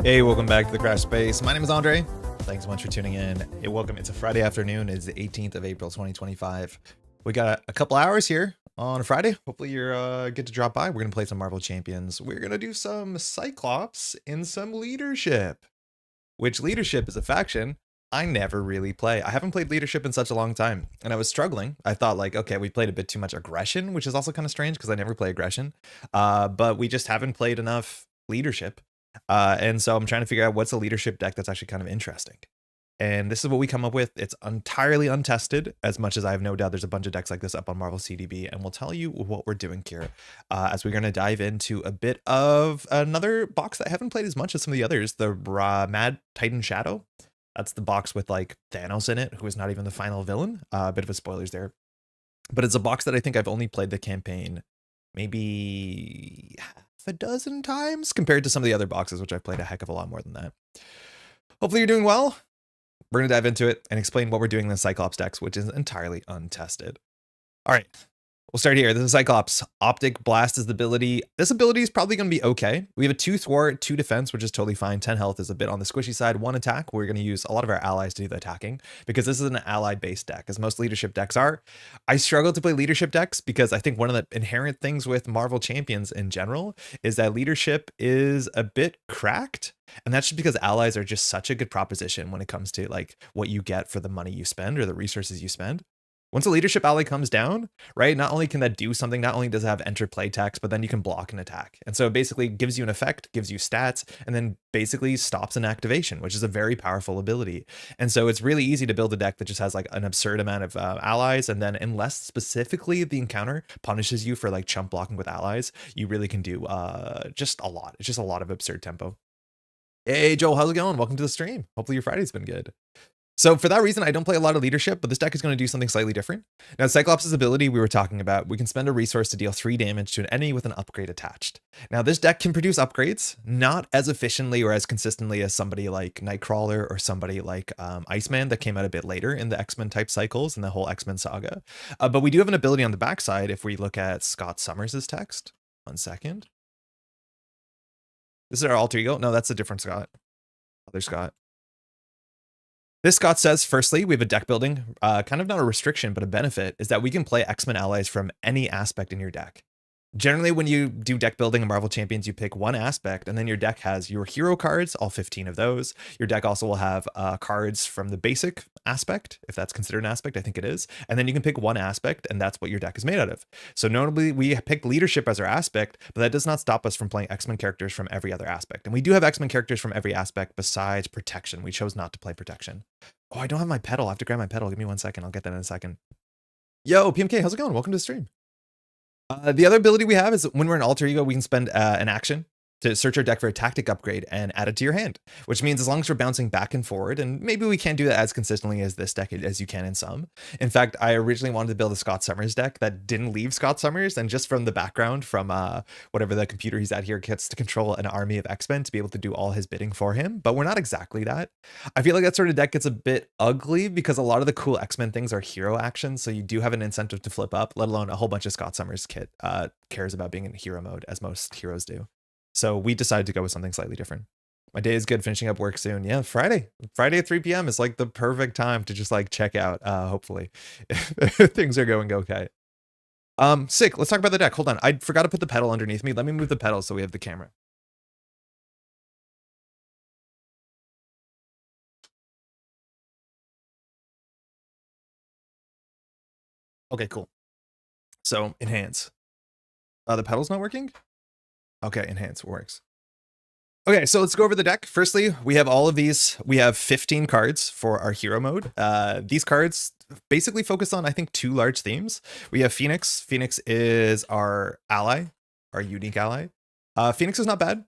Hey, welcome back to the Crash Space. My name is Andre. Thanks so much for tuning in. Hey, welcome. It's a Friday afternoon. It's the 18th of April, 2025. We got a couple hours here on a Friday. Hopefully you're get to drop by. We're going to play some Marvel Champions. We're going to do some Cyclops in some leadership, which leadership is a faction I never really play. I haven't played leadership in such a long time, and I was struggling. I thought like, okay, we played a bit too much aggression, which is also kind of strange because I never play aggression, but we just haven't played enough leadership. And so I'm trying to figure out what's a leadership deck that's actually kind of interesting. And this is what we come up with. It's entirely untested, as much as I have no doubt there's a bunch of decks like this up on Marvel CDB, and we'll tell you what we're doing here as we're going to dive into a bit of another box that I haven't played as much as some of the others, the Mad Titan Shadow. That's the box with like Thanos in it, who is not even the final villain. A bit of a spoilers there. But it's a box that I think I've only played the campaign maybe half a dozen times compared to some of the other boxes, which I've played a heck of a lot more than that. Hopefully you're doing well. We're going to dive into it and explain what we're doing in the Cyclops decks, which is entirely untested. All right. We'll start here. This is Cyclops. Optic Blast is the ability. This ability is probably going to be okay. We have a 2 thwart, 2 defense, which is totally fine. 10 health is a bit on the squishy side. 1 attack. We're going to use a lot of our allies to do the attacking because this is an ally-based deck, as most leadership decks are. I struggle to play leadership decks because I think one of the inherent things with Marvel Champions in general is that leadership is a bit cracked. And that's just because allies are just such a good proposition when it comes to like what you get for the money you spend or the resources you spend. Once a leadership ally comes down, right, not only can that do something, not only does it have enter play text, but then you can block an attack. And so it basically gives you an effect, gives you stats, and then basically stops an activation, which is a very powerful ability. And so it's really easy to build a deck that just has like an absurd amount of allies. And then unless specifically the encounter punishes you for like chump blocking with allies, you really can do just a lot. It's just a lot of absurd tempo. Hey, Joel, how's it going? Welcome to the stream. Hopefully your Friday's been good. So for that reason, I don't play a lot of leadership, but this deck is going to do something slightly different. Now, Cyclops' ability we were talking about, we can spend a resource to deal 3 damage to an enemy with an upgrade attached. Now, this deck can produce upgrades, not as efficiently or as consistently as somebody like Nightcrawler or somebody like Iceman that came out a bit later in the X-Men type cycles and the whole X-Men saga. But we do have an ability on the backside if we look at Scott Summers' text. 1 second. This is our alter ego. No, that's a different Scott. Other Scott. This Scott says, firstly, we have a deck building, kind of not a restriction, but a benefit, is that we can play X-Men allies from any aspect in your deck. Generally, when you do deck building in Marvel Champions, you pick one aspect, and then your deck has your hero cards, all 15 of those. Your deck also will have cards from the basic aspect, if that's considered an aspect, I think it is. And then you can pick one aspect, and that's what your deck is made out of. So notably, we picked leadership as our aspect, but that does not stop us from playing X-Men characters from every other aspect. And we do have X-Men characters from every aspect besides protection. We chose not to play protection. Oh, I don't have my pedal. I have to grab my pedal. Give me 1 second. I'll get that in a second. Yo, PMK, how's it going? Welcome to the stream. The other ability we have is when we're in alter ego, we can spend an action to search our deck for a tactic upgrade and add it to your hand, which means as long as we're bouncing back and forward, and maybe we can't do that as consistently as this deck as you can in some. In fact, I originally wanted to build a Scott Summers deck that didn't leave Scott Summers, and just from the background from whatever the computer he's at here gets to control an army of X-Men to be able to do all his bidding for him, but we're not exactly that. I feel like that sort of deck gets a bit ugly because a lot of the cool X-Men things are hero actions, so you do have an incentive to flip up, let alone a whole bunch of Scott Summers kit cares about being in hero mode, as most heroes do. So we decided to go with something slightly different. My day is good, finishing up work soon. Yeah, Friday at 3 p.m. is like the perfect time to just like check out, hopefully, if things are going okay. Sick, let's talk about the deck. Hold on, I forgot to put the pedal underneath me. Let me move the pedal so we have the camera. Okay, cool. So enhance. The pedal's not working? Okay, enhance works. Okay, so let's go over the deck. Firstly, we have all of these. We have 15 cards for our hero mode. These cards basically focus on, I think, 2 large themes. We have Phoenix. Phoenix is our ally, our unique ally. Phoenix is not bad.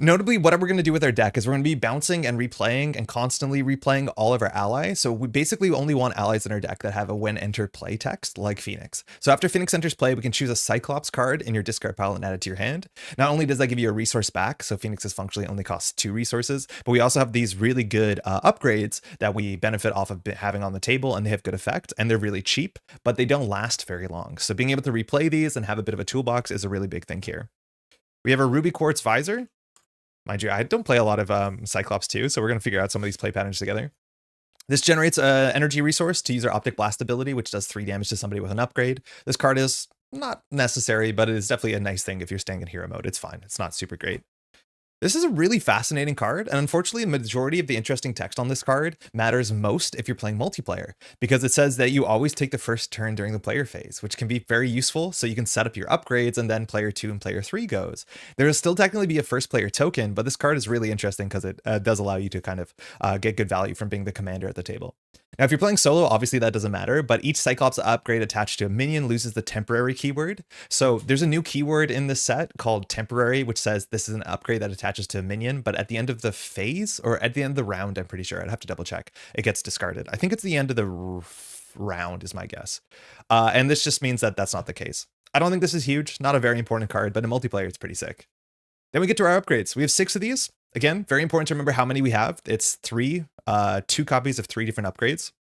Notably, what we're going to do with our deck is we're going to be bouncing and replaying and constantly replaying all of our allies. So we basically only want allies in our deck that have a when enter play text like Phoenix. So after Phoenix enters play, we can choose a Cyclops card in your discard pile and add it to your hand. Not only does that give you a resource back, so Phoenix's functionally only costs 2 resources, but we also have these really good upgrades that we benefit off of having on the table, and they have good effect, and they're really cheap, but they don't last very long. So being able to replay these and have a bit of a toolbox is a really big thing here. We have a Ruby Quartz Visor. Mind you, I don't play a lot of Cyclops too, so we're going to figure out some of these play patterns together. This generates an energy resource to use our Optic Blast ability, which does 3 damage to somebody with an upgrade. This card is not necessary, but it is definitely a nice thing if you're staying in hero mode. It's fine. It's not super great. This is a really fascinating card, and unfortunately, the majority of the interesting text on this card matters most if you're playing multiplayer, because it says that you always take the first turn during the player phase, which can be very useful, so you can set up your upgrades, and then player 2 and player 3 goes. There will still technically be a first player token, but this card is really interesting because it does allow you to kind of get good value from being the commander at the table. Now, if you're playing solo, obviously that doesn't matter, but each Cyclops upgrade attached to a minion loses the temporary keyword. So there's a new keyword in this set called temporary, which says this is an upgrade that attaches to a minion, but at the end of the phase, or at the end of the round, I'm pretty sure, I'd have to double check, it gets discarded. I think it's the end of the round is my guess. And this just means that that's not the case. I don't think this is huge, not a very important card, but in multiplayer, it's pretty sick. Then we get to our upgrades. We have 6 of these. Again, very important to remember how many we have. It's 2 copies of 3 different upgrades,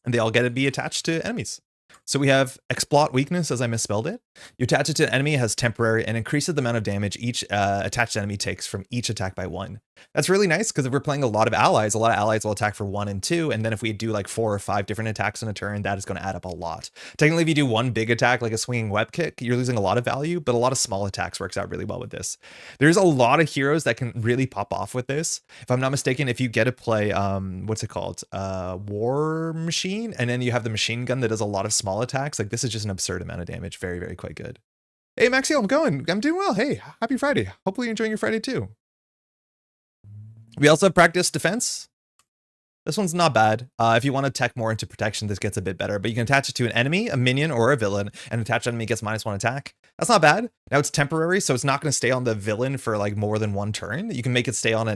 and they all get to be attached to enemies. So we have Exploit Weakness, as I misspelled it. You attach it to an enemy, it has temporary, and increases the amount of damage each attached enemy takes from each attack by 1. That's really nice, because if we're playing a lot of allies will attack for 1 and 2, and then if we do like 4 or 5 different attacks in a turn, that is going to add up a lot. Technically, if you do one big attack, like a swinging web kick, you're losing a lot of value, but a lot of small attacks works out really well with this. There's a lot of heroes that can really pop off with this. If I'm not mistaken, if you get to play, what's it called? War Machine, and then you have the machine gun that does a lot of small attacks, like this is just an absurd amount of damage. Very, very quite good. Hey, Maxio, I'm doing well. Hey, happy Friday. Hopefully you're enjoying your Friday too. We also have Practice Defense. This one's not bad. If you want to tech more into protection, this gets a bit better, but you can attach it to an enemy, a minion, or a villain, and attached enemy gets -1 attack. That's not bad. Now it's temporary, so it's not going to stay on the villain for like more than 1 turn. You can make it stay on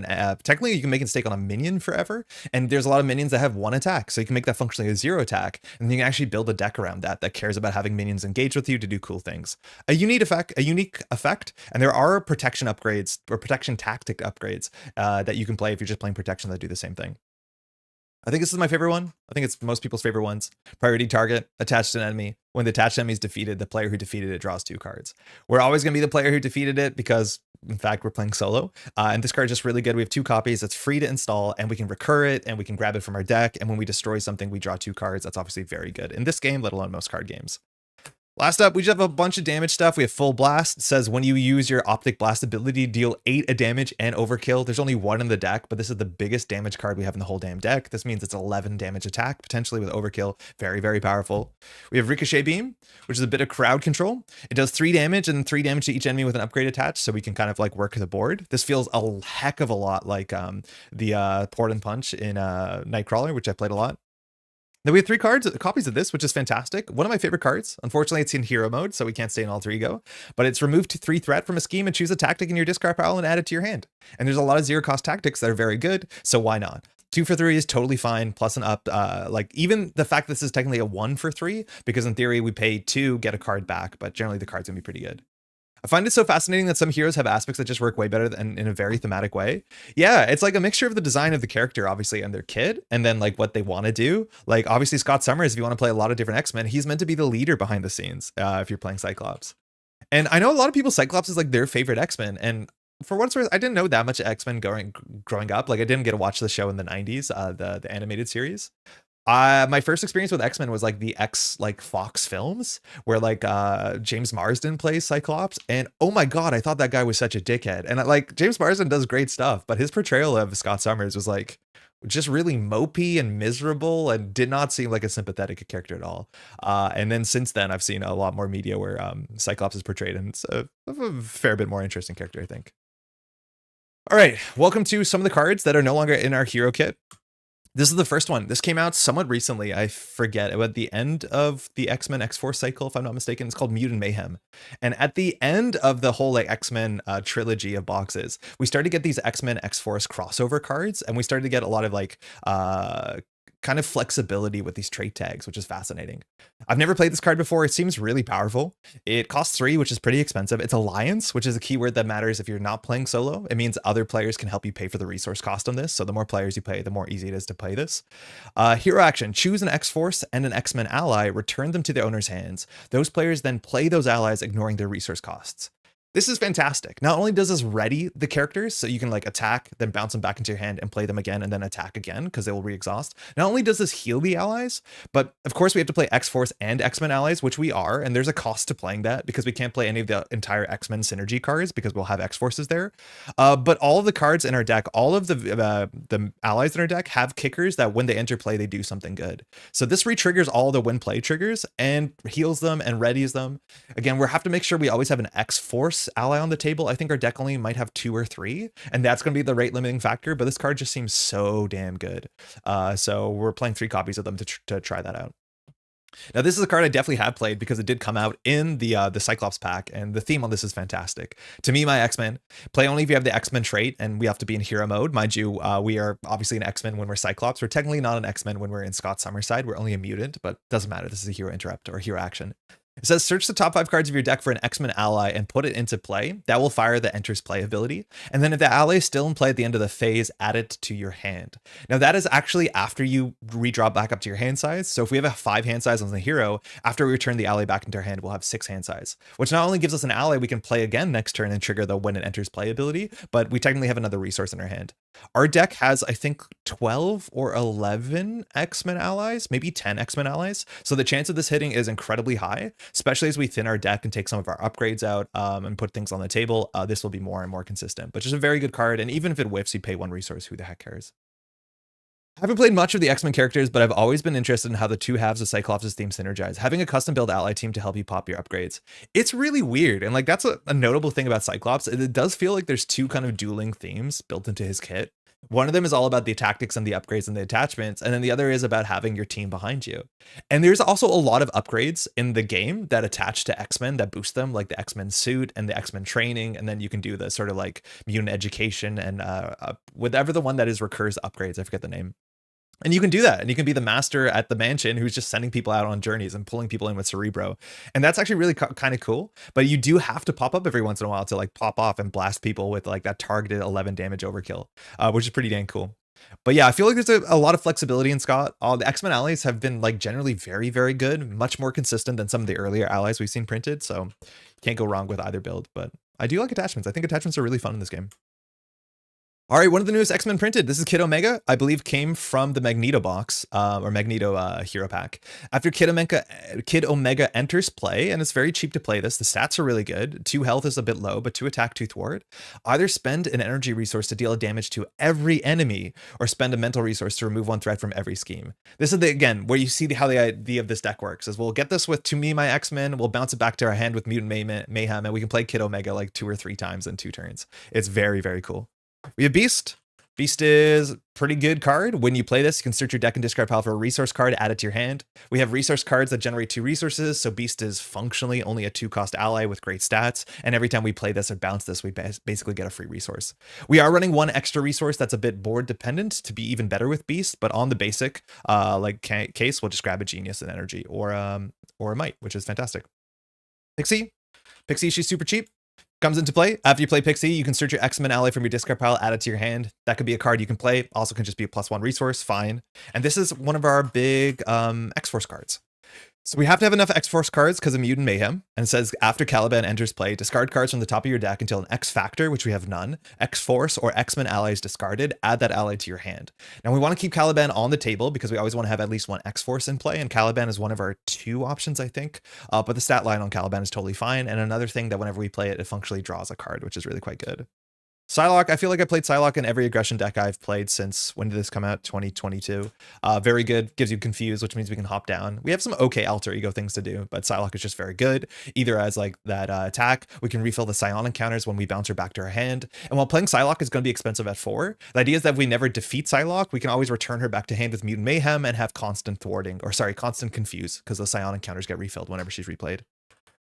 technically you can make it stay on a minion forever, and there's a lot of minions that have 1 attack, so you can make that functionally a 0 attack, and you can actually build a deck around that cares about having minions engage with you to do cool things. A unique effect, and there are protection upgrades or protection tactic upgrades that you can play if you're just playing protection that do the same thing. I think this is my favorite one. I think it's most people's favorite ones. Priority target, attached to an enemy. When the attached enemy is defeated, the player who defeated it draws 2 cards. We're always going to be the player who defeated it because, in fact, we're playing solo. And this card is just really good. We have 2 copies. It's free to install, and we can recur it, and we can grab it from our deck. And when we destroy something, we draw 2 cards. That's obviously very good in this game, let alone most card games. Last up, we just have a bunch of damage stuff. We have Full Blast. It says when you use your Optic Blast ability, deal 8 damage and overkill. There's only 1 in the deck, but this is the biggest damage card we have in the whole damn deck. This means it's 11 damage attack, potentially with overkill. Very, very powerful. We have Ricochet Beam, which is a bit of crowd control. It does 3 damage and 3 damage to each enemy with an upgrade attached, so we can kind of like work the board. This feels a heck of a lot like the Port and Punch in Nightcrawler, which I played a lot. Then we have 3 copies of this, which is fantastic. One of my favorite cards. Unfortunately, it's in hero mode, so we can't stay in alter ego. But it's remove 3 threat from a scheme and choose a tactic in your discard pile and add it to your hand. And there's a lot of 0-cost tactics that are very good, so why not? 2 for 3 is totally fine, plus an up. Like even the fact that this is technically a 1 for 3, because in theory we pay 2, get a card back, but generally the card's gonna be pretty good. I find it so fascinating that some heroes have aspects that just work way better than in a very thematic way. Yeah, it's like a mixture of the design of the character, obviously, and their kid, and then like what they want to do. Like obviously Scott Summers, if you want to play a lot of different X-Men, he's meant to be the leader behind the scenes if you're playing Cyclops. And I know a lot of people, Cyclops is like their favorite X-Men, and for what it's worth, I didn't know that much X-Men growing up. Like I didn't get to watch the show in the 90s, the animated series. My first experience with X-Men was like the Fox films where like James Marsden plays Cyclops, and oh my god, I thought that guy was such a dickhead. And like James Marsden does great stuff, but his portrayal of Scott Summers was like just really mopey and miserable and did not seem like a sympathetic character at all. And then since then I've seen a lot more media where Cyclops is portrayed, and it's a fair bit more interesting character, I think. All right, welcome to some of the cards that are no longer in our hero kit. This is the first one. This came out somewhat recently. I forget, at the end of the X-Men X-Force cycle, if I'm not mistaken. It's called Mutant Mayhem. And at the end of the whole like X-Men trilogy of boxes, we started to get these X-Men X-Force crossover cards, and we started to get a lot of like kind of flexibility with these trait tags, which is fascinating. I've never played this card before. It seems really powerful. It costs 3, which is pretty expensive. It's Alliance, which is a keyword that matters if you're not playing solo. It means other players can help you pay for the resource cost on this. So the more players you play, the more easy it is to play this. Hero action, choose an X-Force and an X-Men ally, return them to the owner's hands. Those players then play those allies, ignoring their resource costs. This is fantastic. Not only does this ready the characters, so you can like attack, then bounce them back into your hand and play them again and then attack again because they will re-exhaust. Not only does this heal the allies, but of course we have to play X-Force and X-Men allies, which we are, and there's a cost to playing that because we can't play any of the entire X-Men synergy cards because we'll have X-Forces there. But all of the cards in our deck, all of the allies in our deck have kickers that when they enter play, they do something good. So this re-triggers all the win play triggers and heals them and readies them. Again, we'll have to make sure we always have an X-Force ally on the table. I think our deck only might have 2 or 3, and that's going to be the rate limiting factor, but this card just seems so damn good. So we're playing 3 copies of them to try that out. Now, this is a card I definitely have played because it did come out in the Cyclops pack, and the theme on this is fantastic. To me, my X-Men, play only if you have the X-Men trait, and we have to be in hero mode. Mind you, we are obviously an X-Men when we're Cyclops. We're technically not an X-Men when we're in Scott Summers' side. We're only a mutant, but doesn't matter. This is a hero interrupt or hero action. It says search the top 5 cards of your deck for an X-Men ally and put it into play. That will fire the enters play ability. And then if the ally is still in play at the end of the phase, add it to your hand. Now that is actually after you redraw back up to your hand size. So if we have a 5 hand size on the hero, after we return the ally back into our hand, we'll have 6 hand size, which not only gives us an ally we can play again next turn and trigger the when it enters play ability, but we technically have another resource in our hand. Our deck has, I think, 12 or 11 X-Men allies, maybe 10 X-Men allies. So the chance of this hitting is incredibly high, especially as we thin our deck and take some of our upgrades out and put things on the table. This will be more and more consistent, but just a very good card. And even if it whiffs, you pay 1 resource. Who the heck cares? I haven't played much of the X-Men characters, but I've always been interested in how the 2 halves of Cyclops' theme synergize. Having a custom build ally team to help you pop your upgrades. It's really weird. And like, that's a notable thing about Cyclops. It does feel like there's 2 kind of dueling themes built into his kit. One of them is all about the tactics and the upgrades and the attachments, and then the other is about having your team behind you. And there's also a lot of upgrades in the game that attach to X-Men that boost them, like the X-Men suit and the X-Men training, and then you can do the sort of like mutant education and whatever the one that is recurs upgrades, I forget the name. And you can do that, and you can be the master at the mansion who's just sending people out on journeys and pulling people in with Cerebro. And that's actually really kind of cool, but you do have to pop up every once in a while to like pop off and blast people with like that targeted 11 damage overkill, which is pretty dang cool. But yeah, I feel like there's a lot of flexibility in Scott. The X-Men allies have been like generally very, very good, much more consistent than some of the earlier allies we've seen printed. So you can't go wrong with either build, but I do like attachments. I think attachments are really fun in this game. All right, one of the newest X-Men printed. This is Kid Omega, I believe came from the Magneto box, or Magneto hero pack. After Kid Omega enters play, and it's very cheap to play this, the stats are really good. 2 health is a bit low, but 2 attack, 2 thwart. Either spend an energy resource to deal damage to every enemy, or spend a mental resource to remove 1 threat from every scheme. This is, again, where you see how the idea of this deck works, is we'll get this with To Me, My X-Men, we'll bounce it back to our hand with Mutant Mayhem, and we can play Kid Omega like 2 or 3 times in 2 turns. It's very, very cool. We have Beast. Beast is a pretty good card. When you play this, you can search your deck and discard pile for a resource card, add it to your hand. We have resource cards that generate 2 resources, so Beast is functionally only a 2-cost ally with great stats, and every time we play this or bounce this, we basically get a free resource. We are running 1 extra resource that's a bit board dependent to be even better with Beast, but on the basic case, we'll just grab a Genius and Energy or a Might, which is fantastic. Pixie, she's super cheap. Comes into play. After you play Pixie, you can search your X-Men ally from your discard pile, add it to your hand. That could be a card you can play. Also can just be a +1 resource, fine. And this is one of our big X-Force cards. So we have to have enough X-Force cards because of Mutant Mayhem. And it says, after Caliban enters play, discard cards from the top of your deck until an X-Factor, which we have none, X-Force or X-Men ally is discarded, add that ally to your hand. Now we want to keep Caliban on the table because we always want to have at least 1 X-Force in play, and Caliban is one of our 2 options, I think. But the stat line on Caliban is totally fine. And another thing that whenever we play it, it functionally draws a card, which is really quite good. Psylocke, I feel like I played Psylocke in every aggression deck I've played since, when did this come out? 2022. Very good, gives you confused, which means we can hop down. We have some okay alter ego things to do, but Psylocke is just very good, either as like that attack, we can refill the psionic counters when we bounce her back to her hand. And while playing Psylocke is going to be expensive at 4, the idea is that if we never defeat Psylocke, we can always return her back to hand with Mutant Mayhem and have constant thwarting, or sorry, constant confuse, because the psionic counters get refilled whenever she's replayed.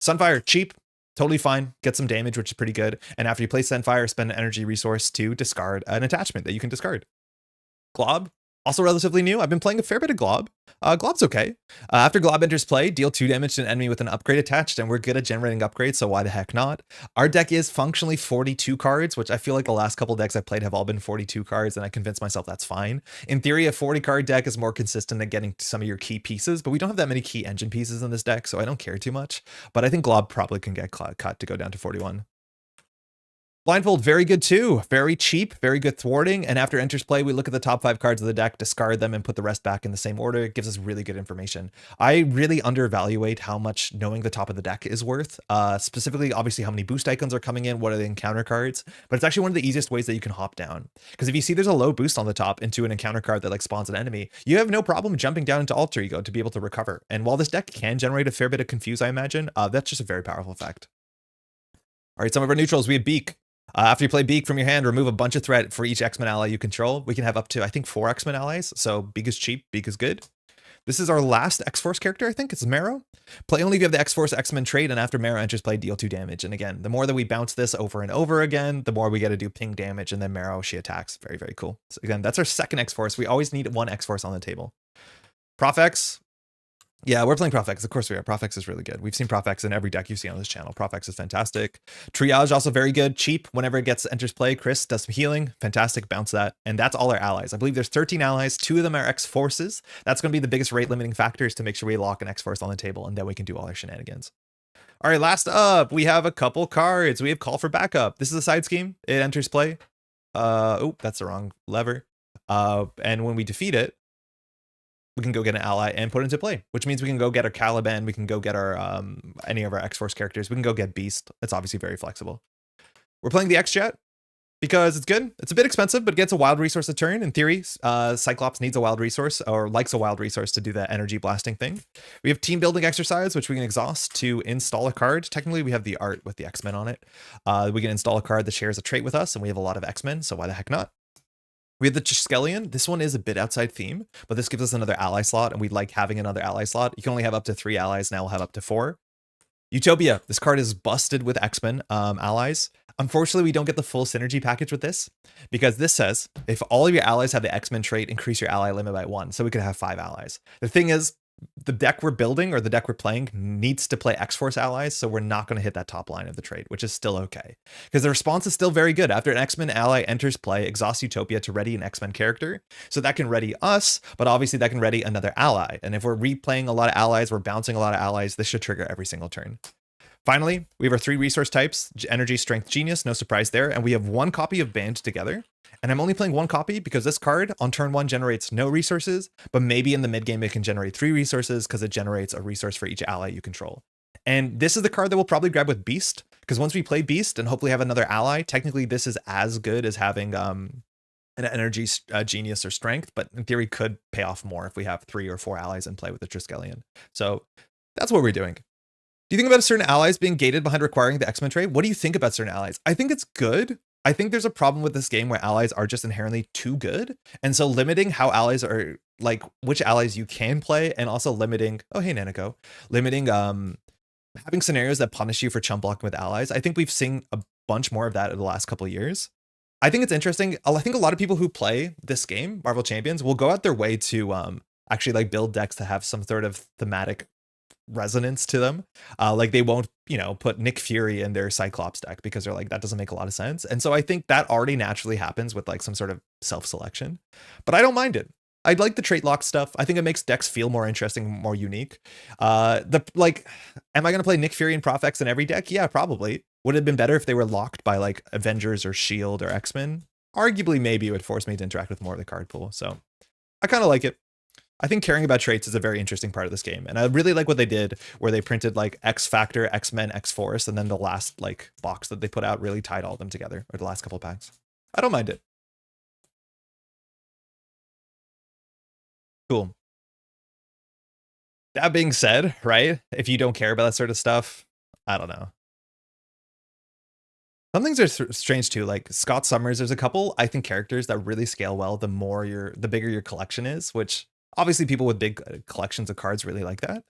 Sunfire, cheap. Totally fine, get some damage, which is pretty good. And after you play Sunfire, spend an energy resource to discard an attachment that you can discard. Glob, also relatively new. I've been playing a fair bit of Glob. Glob's okay. After Glob enters play, deal 2 damage to an enemy with an upgrade attached, and we're good at generating upgrades, so why the heck not? Our deck is functionally 42 cards, which I feel like the last couple decks I've played have all been 42 cards, and I convinced myself that's fine. In theory, a 40 card deck is more consistent at getting some of your key pieces, but we don't have that many key engine pieces in this deck, so I don't care too much. But I think Glob probably can get cut to go down to 41. Blindfold, very good too. Very cheap, very good thwarting. And after enters play, we look at the top 5 cards of the deck, discard them, and put the rest back in the same order. It gives us really good information. I really undervaluate how much knowing the top of the deck is worth. Specifically, obviously, how many boost icons are coming in, what are the encounter cards. But it's actually one of the easiest ways that you can hop down. Because if you see there's a low boost on the top into an encounter card that like spawns an enemy, you have no problem jumping down into Alter Ego to be able to recover. And while this deck can generate a fair bit of confuse, I imagine, that's just a very powerful effect. All right, some of our neutrals, we have Beak. After you play Beak from your hand, remove a bunch of threat for each X-Men ally you control. We can have up to, I think, 4 X-Men allies. So Beak is cheap, Beak is good. This is our last X-Force character, I think. It's Marrow. Play only if you have the X-Force X-Men trait, and after Marrow enters play, deal 2 damage. And again, the more that we bounce this over and over again, the more we get to do ping damage, and then Marrow, she attacks. Very, very cool. So again, that's our second X-Force. We always need 1 X-Force on the table. Prof X. Yeah, we're playing Prof X. Of course we are. Prof X is really good. We've seen Prof X in every deck you see on this channel. Prof X is fantastic. Triage also very good. Cheap. Whenever it gets enters play, Chris does some healing. Fantastic. Bounce that. And that's all our allies. I believe there's 13 allies. 2 of them are X-Forces. That's going to be the biggest rate limiting factors to make sure we lock an X-Force on the table, and then we can do all our shenanigans. All right, last up, we have a couple cards. We have Call for Backup. This is a side scheme. It enters play. Oh, that's the wrong lever. And when we defeat it, we can go get an ally and put it into play, which means we can go get our Caliban, we can go get our any of our X-Force characters, we can go get Beast. It's obviously very flexible. We're playing the X-Jet because it's good. It's a bit expensive, but it gets a wild resource a turn. In theory, Cyclops needs a wild resource, or likes a wild resource to do that energy blasting thing. We have team building exercise, which we can exhaust to install a card. Technically, we have the art with the X-Men on it. We can install a card that shares a trait with us, and we have a lot of X-Men, so why the heck not? We have the Triskelion. This one is a bit outside theme, but this gives us another ally slot, and we like having another ally slot. You can only have up to 3 allies. Now we'll have up to 4. Utopia. This card is busted with X-Men allies. Unfortunately, we don't get the full synergy package with this, because this says if all of your allies have the X-Men trait, increase your ally limit by 1. So we could have 5 allies. The thing is, the deck we're building, or the deck we're playing, needs to play X-Force allies, so we're not going to hit that top line of the trade, which is still okay. Because the response is still very good. After an X-Men ally enters play, exhaust Utopia to ready an X-Men character. So that can ready us, but obviously that can ready another ally. And if we're replaying a lot of allies, we're bouncing a lot of allies, this should trigger every single turn. Finally, we have our 3 resource types, Energy, Strength, Genius, no surprise there, and we have 1 copy of Band Together. And I'm only playing 1 copy because this card on turn 1 generates no resources, but maybe in the mid game it can generate 3 resources because it generates a resource for each ally you control. And this is the card that we'll probably grab with Beast, because once we play Beast and hopefully have another ally, technically this is as good as having an Energy, Genius, or Strength, but in theory could pay off more if we have 3 or 4 allies in play with the Triskelion. So that's what we're doing. Do you think about certain allies being gated behind requiring the X-Men trait? What do you think about certain allies? I think it's good. I think there's a problem with this game where allies are just inherently too good. And so limiting how allies are, like which allies you can play, and also limiting, oh, hey, Nanako, limiting having scenarios that punish you for chump blocking with allies. I think we've seen a bunch more of that in the last couple of years. I think it's interesting. I think a lot of people who play this game, Marvel Champions, will go out their way to actually like build decks to have some sort of thematic resonance to them. Like they won't, put Nick Fury in their Cyclops deck because they're like, that doesn't make a lot of sense. And so I think that already naturally happens with like some sort of self-selection, but I don't mind it. I like the trait lock stuff. I think it makes decks feel more interesting, more unique. Am I going to play Nick Fury and Prof X in every deck? Yeah, probably. Would it have been better if they were locked by like Avengers or Shield or X-Men? Arguably, maybe it would force me to interact with more of the card pool. So I kind of like it. I think caring about traits is a very interesting part of this game. And I really like what they did where they printed like X Factor, X-Men, X-Force, and then the last like box that they put out really tied all of them together, or the last couple packs. I don't mind it. Cool. That being said, right? If you don't care about that sort of stuff, I don't know. Some things are strange too, like Scott Summers. There's a couple, I think, characters that really scale well the bigger your collection is, which obviously people with big collections of cards really like that.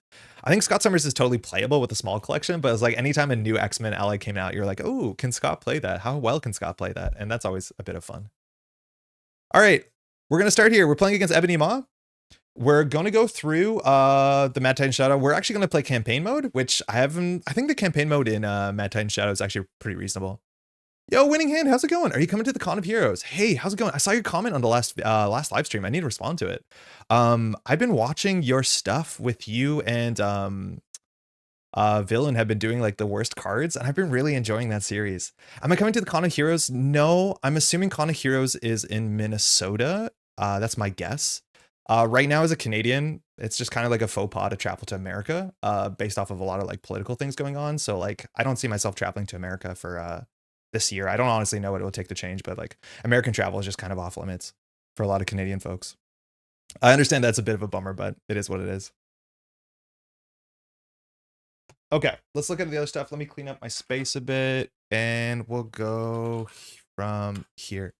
I think Scott Summers is totally playable with a small collection, but it's like anytime a new X-Men ally came out, you're like, oh, can Scott play that? How well can Scott play that? And that's always a bit of fun. All right, we're going to start here. We're playing against Ebony Maw. We're going to go through the Mad Titan Shadow. We're actually going to play campaign mode, which I think the campaign mode in Mad Titan Shadow is actually pretty reasonable. Yo, Winning Hand, how's it going? Are you coming to the Con of Heroes? Hey, how's it going? I saw your comment on the last live stream. I need to respond to it. I've been watching your stuff with you and villain have been doing like the worst cards, and I've been really enjoying that series. Am I coming to the Con of Heroes? No, I'm assuming Con of Heroes is in Minnesota. That's my guess. Right now, as a Canadian, it's just kind of like a faux pas to travel to America, based off of a lot of like political things going on. So like, I don't see myself traveling to America for this year. I don't honestly know what it will take to change, but like American travel is just kind of off limits for a lot of Canadian folks. I understand that's a bit of a bummer, but it is what it is. Okay, let's look at the other stuff. Let me clean up my space a bit, and we'll go from here.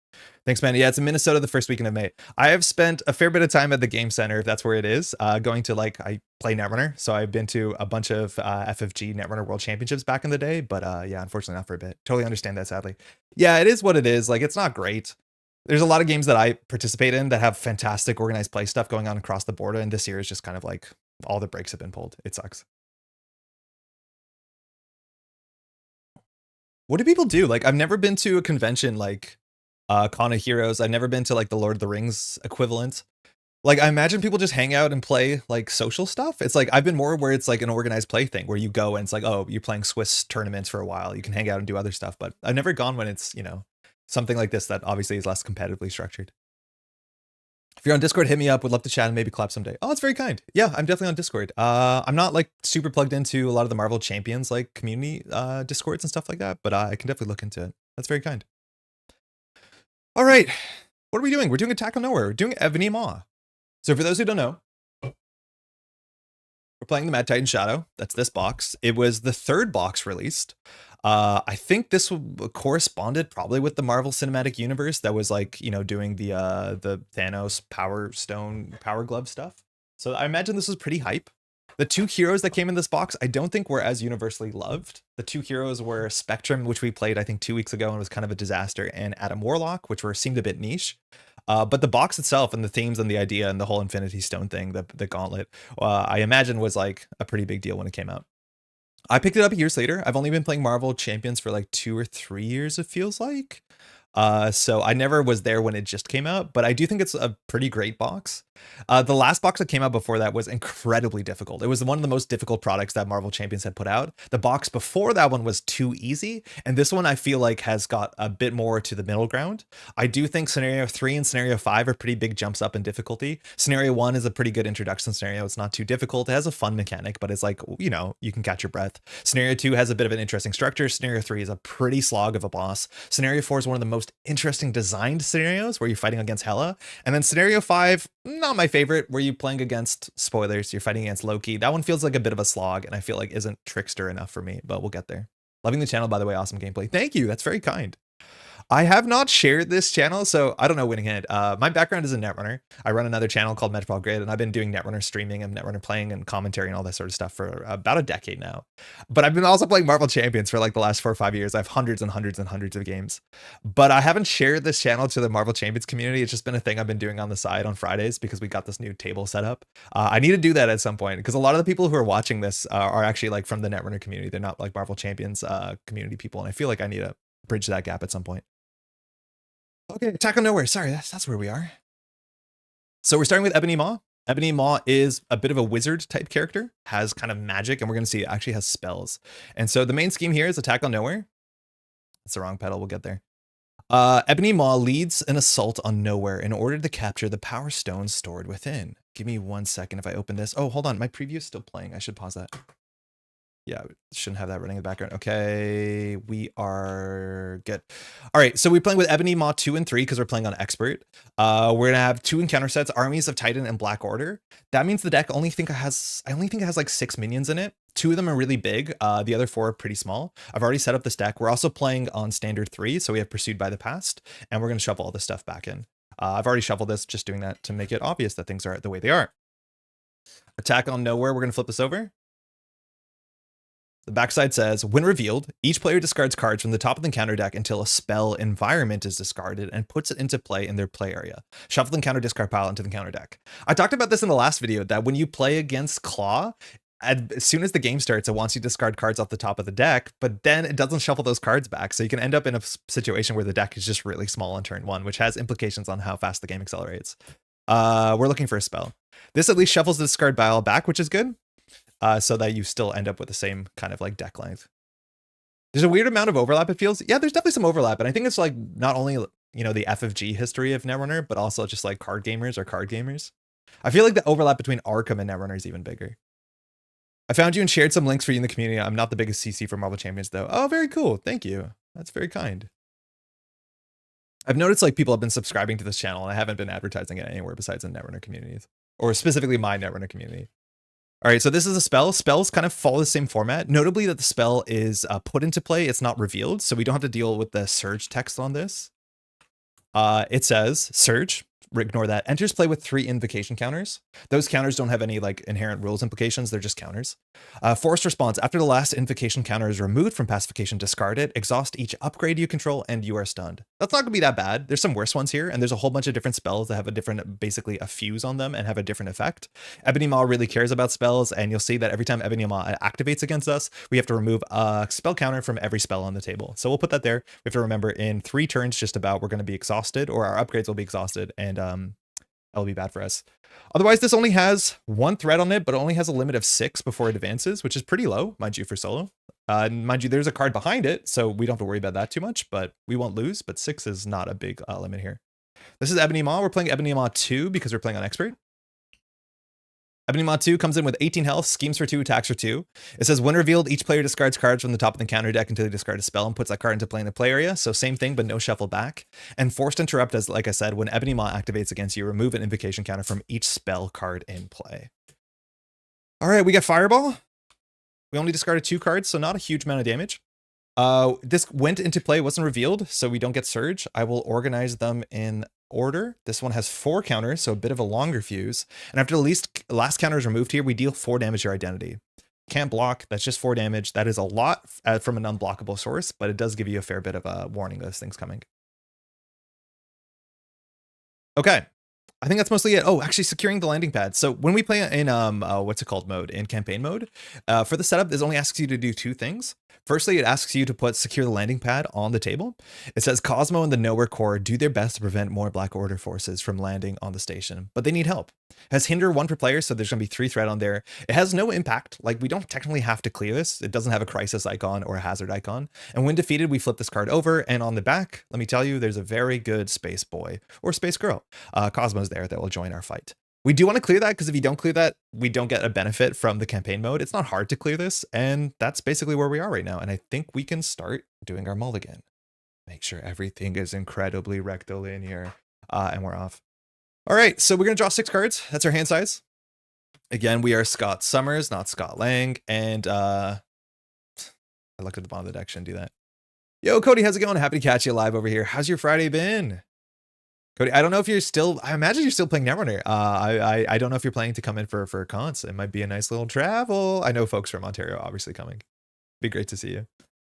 Thanks, man. Yeah, it's in Minnesota the first weekend of May. I have spent a fair bit of time at the game center, if that's where it is, going to like, I play Netrunner, so I've been to a bunch of FFG Netrunner World Championships back in the day, but yeah, unfortunately not for a bit. Totally understand that, sadly. Yeah, it is what it is. Like, it's not great. There's a lot of games that I participate in that have fantastic organized play stuff going on across the board, and this year is just kind of like all the brakes have been pulled. It sucks. What do people do? Like, I've never been to a convention like Con of Heroes. I've never been to like the Lord of the Rings equivalent. Like, I imagine people just hang out and play like social stuff. It's like, I've been more where it's like an organized play thing where you go and it's like, oh, you're playing Swiss tournaments for a while. You can hang out and do other stuff. But I've never gone when it's, you know, something like this that obviously is less competitively structured. If you're on Discord, hit me up. Would love to chat and maybe collab someday. Oh, that's very kind. Yeah, I'm definitely on Discord. I'm not like super plugged into a lot of the Marvel Champions like community Discords and stuff like that, but I can definitely look into it. That's very kind. All right, what are we doing? We're doing Attack on Nowhere. We're doing Ebony Maw. So for those who don't know, we're playing the Mad Titan Shadow. That's this box. It was the third box released. I think this corresponded probably with the Marvel Cinematic Universe that was like, you know, doing the Thanos Power Stone, Power Glove stuff. So I imagine this was pretty hype. The two heroes that came in this box, I don't think were as universally loved. The two heroes were Spectrum, which we played, I think, 2 weeks ago and was kind of a disaster, and Adam Warlock, which seemed a bit niche. But the box itself and the themes and the idea and the whole Infinity Stone thing, the gauntlet, I imagine was like a pretty big deal when it came out. I picked it up years later. I've only been playing Marvel Champions for like 2 or 3 years, it feels like. So I never was there when it just came out, but I do think it's a pretty great box. The last box that came out before that was incredibly difficult. It was one of the most difficult products that Marvel Champions had put out. The box before that one was too easy, and this one I feel like has got a bit more to the middle ground. I do think Scenario 3 and Scenario 5 are pretty big jumps up in difficulty. Scenario 1 is a pretty good introduction scenario. It's not too difficult. It has a fun mechanic, but it's like, you know, you can catch your breath. Scenario 2 has a bit of an interesting structure. Scenario 3 is a pretty slog of a boss. Scenario 4 is one of the most interesting designed scenarios where you're fighting against Hela. And then Scenario 5, not my favorite, where you're playing against, spoilers, you're fighting against Loki. That one feels like a bit of a slog, and I feel like isn't trickster enough for me, but we'll get there. Loving the channel, by the way. Awesome gameplay. Thank you. That's very kind. I have not shared this channel, so I don't know winning it. My background is in Netrunner. I run another channel called Metropole Grid, and I've been doing Netrunner streaming and Netrunner playing and commentary and all that sort of stuff for about a decade now. But I've been also playing Marvel Champions for like the last 4 or 5 years. I have hundreds and hundreds and hundreds of games. But I haven't shared this channel to the Marvel Champions community. It's just been a thing I've been doing on the side on Fridays because we got this new table set up. I need to do that at some point because a lot of the people who are watching this are actually like from the Netrunner community. They're not like Marvel Champions community people, and I feel like I need to bridge that gap at some point. Okay, Attack on Nowhere. Sorry, that's where we are. So we're starting with Ebony Maw. Ebony Maw is a bit of a wizard type character, has kind of magic, and we're going to see it actually has spells. And so the main scheme here is Attack on Nowhere. That's the wrong pedal. We'll get there. Ebony Maw leads an assault on Nowhere in order to capture the power stones stored within. Give me 1 second if I open this. Oh, hold on. My preview is still playing. I should pause that. Yeah, shouldn't have that running in the background. Okay, we are good. All right, so we're playing with Ebony Maw 2 and 3 because we're playing on Expert. We're gonna have 2 encounter sets: Armies of Titan and Black Order. That means the deck I only think it has like 6 minions in it. 2 of them are really big. The other 4 are pretty small. I've already set up this deck. We're also playing on Standard 3, so we have Pursued by the Past, and we're gonna shuffle all this stuff back in. I've already shuffled this, just doing that to make it obvious that things are the way they are. Attack on Nowhere. We're gonna flip this over. The backside says, when revealed, each player discards cards from the top of the encounter deck until a spell environment is discarded and puts it into play in their play area. Shuffle the encounter discard pile into the encounter deck. I talked about this in the last video, that when you play against Claw, as soon as the game starts, it wants you to discard cards off the top of the deck, but then it doesn't shuffle those cards back. So you can end up in a situation where the deck is just really small on turn 1, which has implications on how fast the game accelerates. We're looking for a spell. This at least shuffles the discard pile back, which is good. so that you still end up with the same kind of like deck length. There's a weird amount of overlap, it feels. Yeah, there's definitely some overlap. And I think it's like not only, you know, the FFG history of Netrunner, but also just like card gamers or card gamers. I feel like the overlap between Arkham and Netrunner is even bigger. I found you and shared some links for you in the community. I'm not the biggest CC for Marvel Champions though. Oh, very cool. Thank you. That's very kind. I've noticed like people have been subscribing to this channel and I haven't been advertising it anywhere besides in Netrunner communities, or specifically my Netrunner community. All right, so this is a spell. Spells kind of follow the same format. Notably that the spell is put into play. It's not revealed, so we don't have to deal with the Surge text on this. It says, Surge, ignore that, enters play with 3 invocation counters. Those counters don't have any like inherent rules implications. They're just counters. Forced response, after the last invocation counter is removed from pacification, discard it, exhaust each upgrade you control, and you are stunned. That's not gonna be that bad. There's some worse ones here, and there's a whole bunch of different spells that have a different, basically a fuse on them and have a different effect. Ebony Maw really cares about spells, and you'll see that every time Ebony Maw activates against us, we have to remove a spell counter from every spell on the table. So we'll put that there. We have to remember in 3 turns just about, we're gonna be exhausted, or our upgrades will be exhausted, and that'll be bad for us. Otherwise, this only has 1 threat on it, but it only has a limit of 6 before it advances, which is pretty low, mind you, for solo. Mind you, there's a card behind it, so we don't have to worry about that too much, but we won't lose, but 6 is not a big limit here. This is Ebony Maw. We're playing Ebony Maw 2 because we're playing on Expert. Ebony Maw 2 comes in with 18 health, schemes for 2, attacks for 2. It says, when revealed, each player discards cards from the top of the counter deck until they discard a spell and puts that card into play in the play area. So same thing, but no shuffle back. And Forced Interrupt, as like I said, when Ebony Maw activates against you, remove an invocation counter from each spell card in play. All right, we got Fireball. We only discarded 2 cards, so not a huge amount of damage. This went into play, wasn't revealed, so we don't get Surge. I will organize them in order. This one has 4 counters, so a bit of a longer fuse. And after the last counter is removed here, we deal 4 damage to your identity. Can't block, that's just 4 damage. That is a lot from an unblockable source, but it does give you a fair bit of a warning that this thing's coming. Okay, I think that's mostly it. Oh, actually securing the landing pad. So when we play in what's it called mode, in campaign mode, for the setup, this only asks you to do 2 things. Firstly, it asks you to secure the landing pad on the table. It says Cosmo and the Nowhere Corps do their best to prevent more Black Order forces from landing on the station, but they need help. It has hinder 1 per player, so there's going to be 3 threat on there. It has no impact. Like, we don't technically have to clear this. It doesn't have a crisis icon or a hazard icon. And when defeated, we flip this card over, and on the back, let me tell you, there's a very good space boy or space girl. Cosmo's there that will join our fight. We do want to clear that, because if you don't clear that, we don't get a benefit from the campaign mode. It's not hard to clear this, and that's basically where we are right now. And I think we can start doing our mulligan. Make sure everything is incredibly rectilinear, and we're off. All right, so we're going to draw 6 cards. That's our hand size. Again, we are Scott Summers, not Scott Lang, and I looked at the bottom of the deck, shouldn't do that. Yo, Cody, how's it going? Happy to catch you live over here. How's your Friday been? Cody, I don't know if you're still, I imagine you're still playing Netrunner. I don't know if you're planning to come in for cons. It might be a nice little travel. I know folks from Ontario obviously coming. Be great to see you.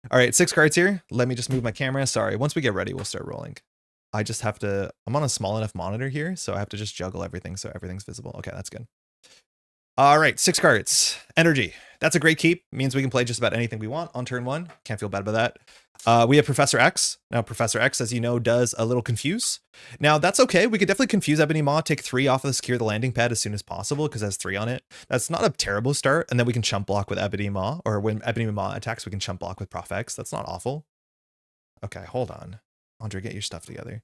All right, 6 cards here. Let me just move my camera. Sorry, once we get ready, we'll start rolling. I just have to, I'm on a small enough monitor here, so I have to just juggle everything so everything's visible. Okay, that's good. All right, 6 cards. Energy. That's a great keep. Means we can play just about anything we want on turn 1. Can't feel bad about that. We have Professor X. Now, Professor X, as you know, does a little confuse. Now, that's okay. We could definitely confuse Ebony Maw, take 3 off of the secure the landing pad as soon as possible, because it has 3 on it. That's not a terrible start. And then we can chump block with Ebony Maw, or when Ebony Maw attacks, we can chump block with Prof X. That's not awful. Okay, hold on. Andre, get your stuff together.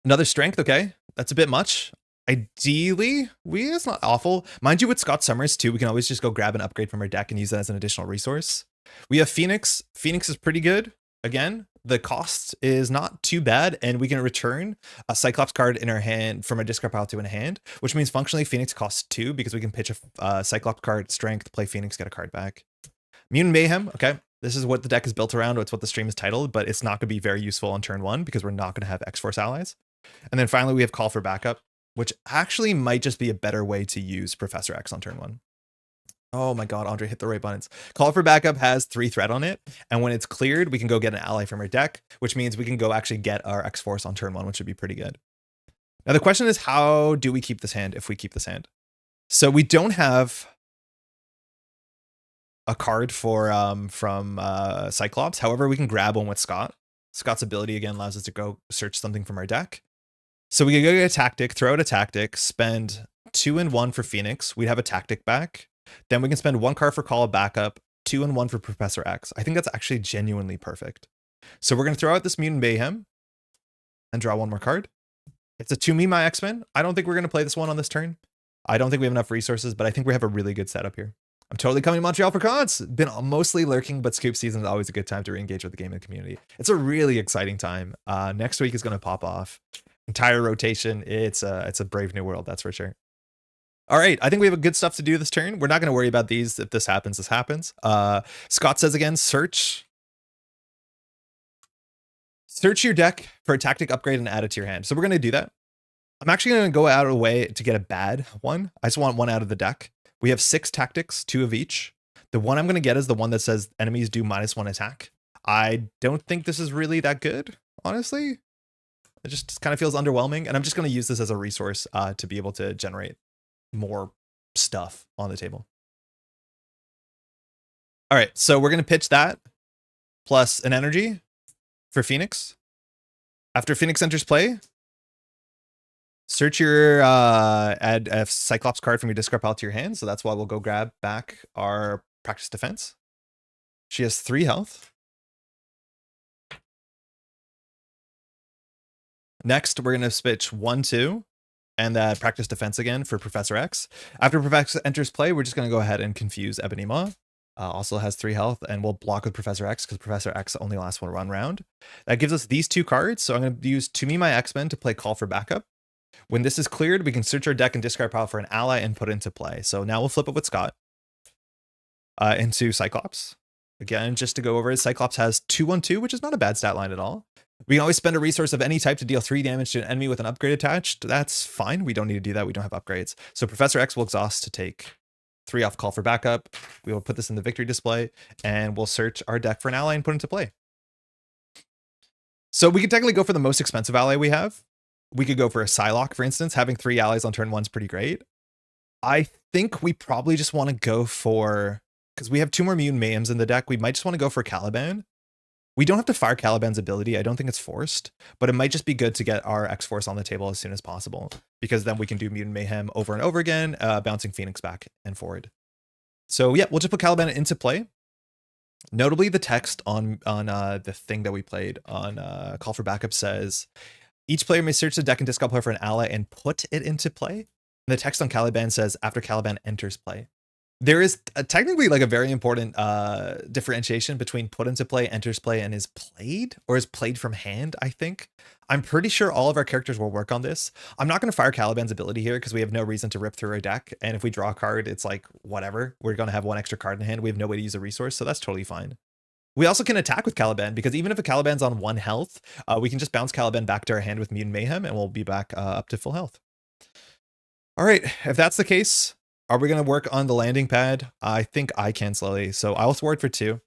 Another strength, okay. That's a bit much. Ideally, it's not awful. Mind you, with Scott Summers too, we can always just go grab an upgrade from our deck and use that as an additional resource. We have Phoenix. Phoenix is pretty good. Again, the cost is not too bad, and we can return a Cyclops card in our hand from a discard pile to in hand, which means functionally Phoenix costs 2 because we can pitch a Cyclops card, strength, play Phoenix, get a card back. Mutant Mayhem, okay. This is what the deck is built around. It's what the stream is titled, but it's not going to be very useful on turn 1 because we're not going to have X-Force allies. And then finally, we have Call for Backup, which actually might just be a better way to use Professor X on turn 1. Oh my god, Andre hit the right buttons. Call for Backup has 3 threat on it, and when it's cleared, we can go get an ally from our deck, which means we can go actually get our X-Force on turn 1, which would be pretty good. Now the question is, how do we keep this hand if we keep this hand? So we don't have a card for from Cyclops. However, we can grab one with Scott. Scott's ability again allows us to go search something from our deck. So we can go get a tactic, throw out a tactic, spend 2 and 1 for Phoenix. We'd have a tactic back. Then we can spend 1 card for Call of Backup, 2 and 1 for Professor X. I think that's actually genuinely perfect. So we're going to throw out this Mutant Mayhem and draw 1 more card. It's a 2 Me My X-Men. I don't think we're going to play this one on this turn. I don't think we have enough resources, but I think we have a really good setup here. I'm totally coming to Montreal for cons. Been mostly lurking, but Scoop season is always a good time to re-engage with the game and community. It's a really exciting time. Next week is going to pop off. Entire rotation. It's a brave new world, that's for sure. All right, I think we have good stuff to do this turn. We're not going to worry about these. If this happens, this happens. Scott says again, search your deck for a tactic upgrade and add it to your hand. So we're going to do that. I'm actually going to go out of the way to get a bad one. I just want 1 out of the deck. We have 6 tactics, 2 of each. The one I'm going to get is the one that says enemies do -1 attack. I don't think this is really that good, honestly. It just kind of feels underwhelming. And I'm just going to use this as a resource to be able to generate more stuff on the table. All right, so we're going to pitch that plus an energy for Phoenix. After Phoenix enters play, search your add a Cyclops card from your discard pile to your hand. So that's why we'll go grab back our practice defense. She has 3 health. Next, we're going to switch 1, 2, and practice defense again for Professor X. After Professor X enters play, we're just going to go ahead and confuse Ebony Maw. Also has 3 health, and we'll block with Professor X because Professor X only lasts 1 round. That gives us these 2 cards. So I'm going to use 2 Me My X-Men to play Call for Backup. When this is cleared, we can search our deck and discard pile for an ally and put it into play. So now we'll flip it with Scott into Cyclops. Again, just to go over it, Cyclops has 2/1/2, which is not a bad stat line at all. We can always spend a resource of any type to deal 3 damage to an enemy with an upgrade attached. That's fine. We don't need to do that. We don't have upgrades. So Professor X will exhaust to take 3 off Call for Backup. We will put this in the victory display, and we'll search our deck for an ally and put it into play. So we could technically go for the most expensive ally we have. We could go for a Psylocke, for instance. Having 3 allies on turn 1 is pretty great. I think we probably just want to go for, because we have 2 more Mutant Mayhems in the deck, we might just want to go for Caliban. We don't have to fire Caliban's ability. I don't think it's forced, but it might just be good to get our X-Force on the table as soon as possible, because then we can do Mutant Mayhem over and over again, bouncing Phoenix back and forward. So yeah, we'll just put Caliban into play. Notably, the text on the thing that we played on Call for Backup says, each player may search the deck and discard player for an ally and put it into play. And the text on Caliban says, after Caliban enters play. There is technically like a very important differentiation between put into play, enters play, and is played, or is played from hand, I think. I'm pretty sure all of our characters will work on this. I'm not going to fire Caliban's ability here because we have no reason to rip through our deck. And if we draw a card, it's like, whatever. We're going to have 1 extra card in hand. We have no way to use a resource, so that's totally fine. We also can attack with Caliban, because even if a Caliban's on 1 health, we can just bounce Caliban back to our hand with Mutant Mayhem, and we'll be back up to full health. All right, if that's the case, are we going to work on the landing pad? I think I can slowly. So I'll thwart for 2.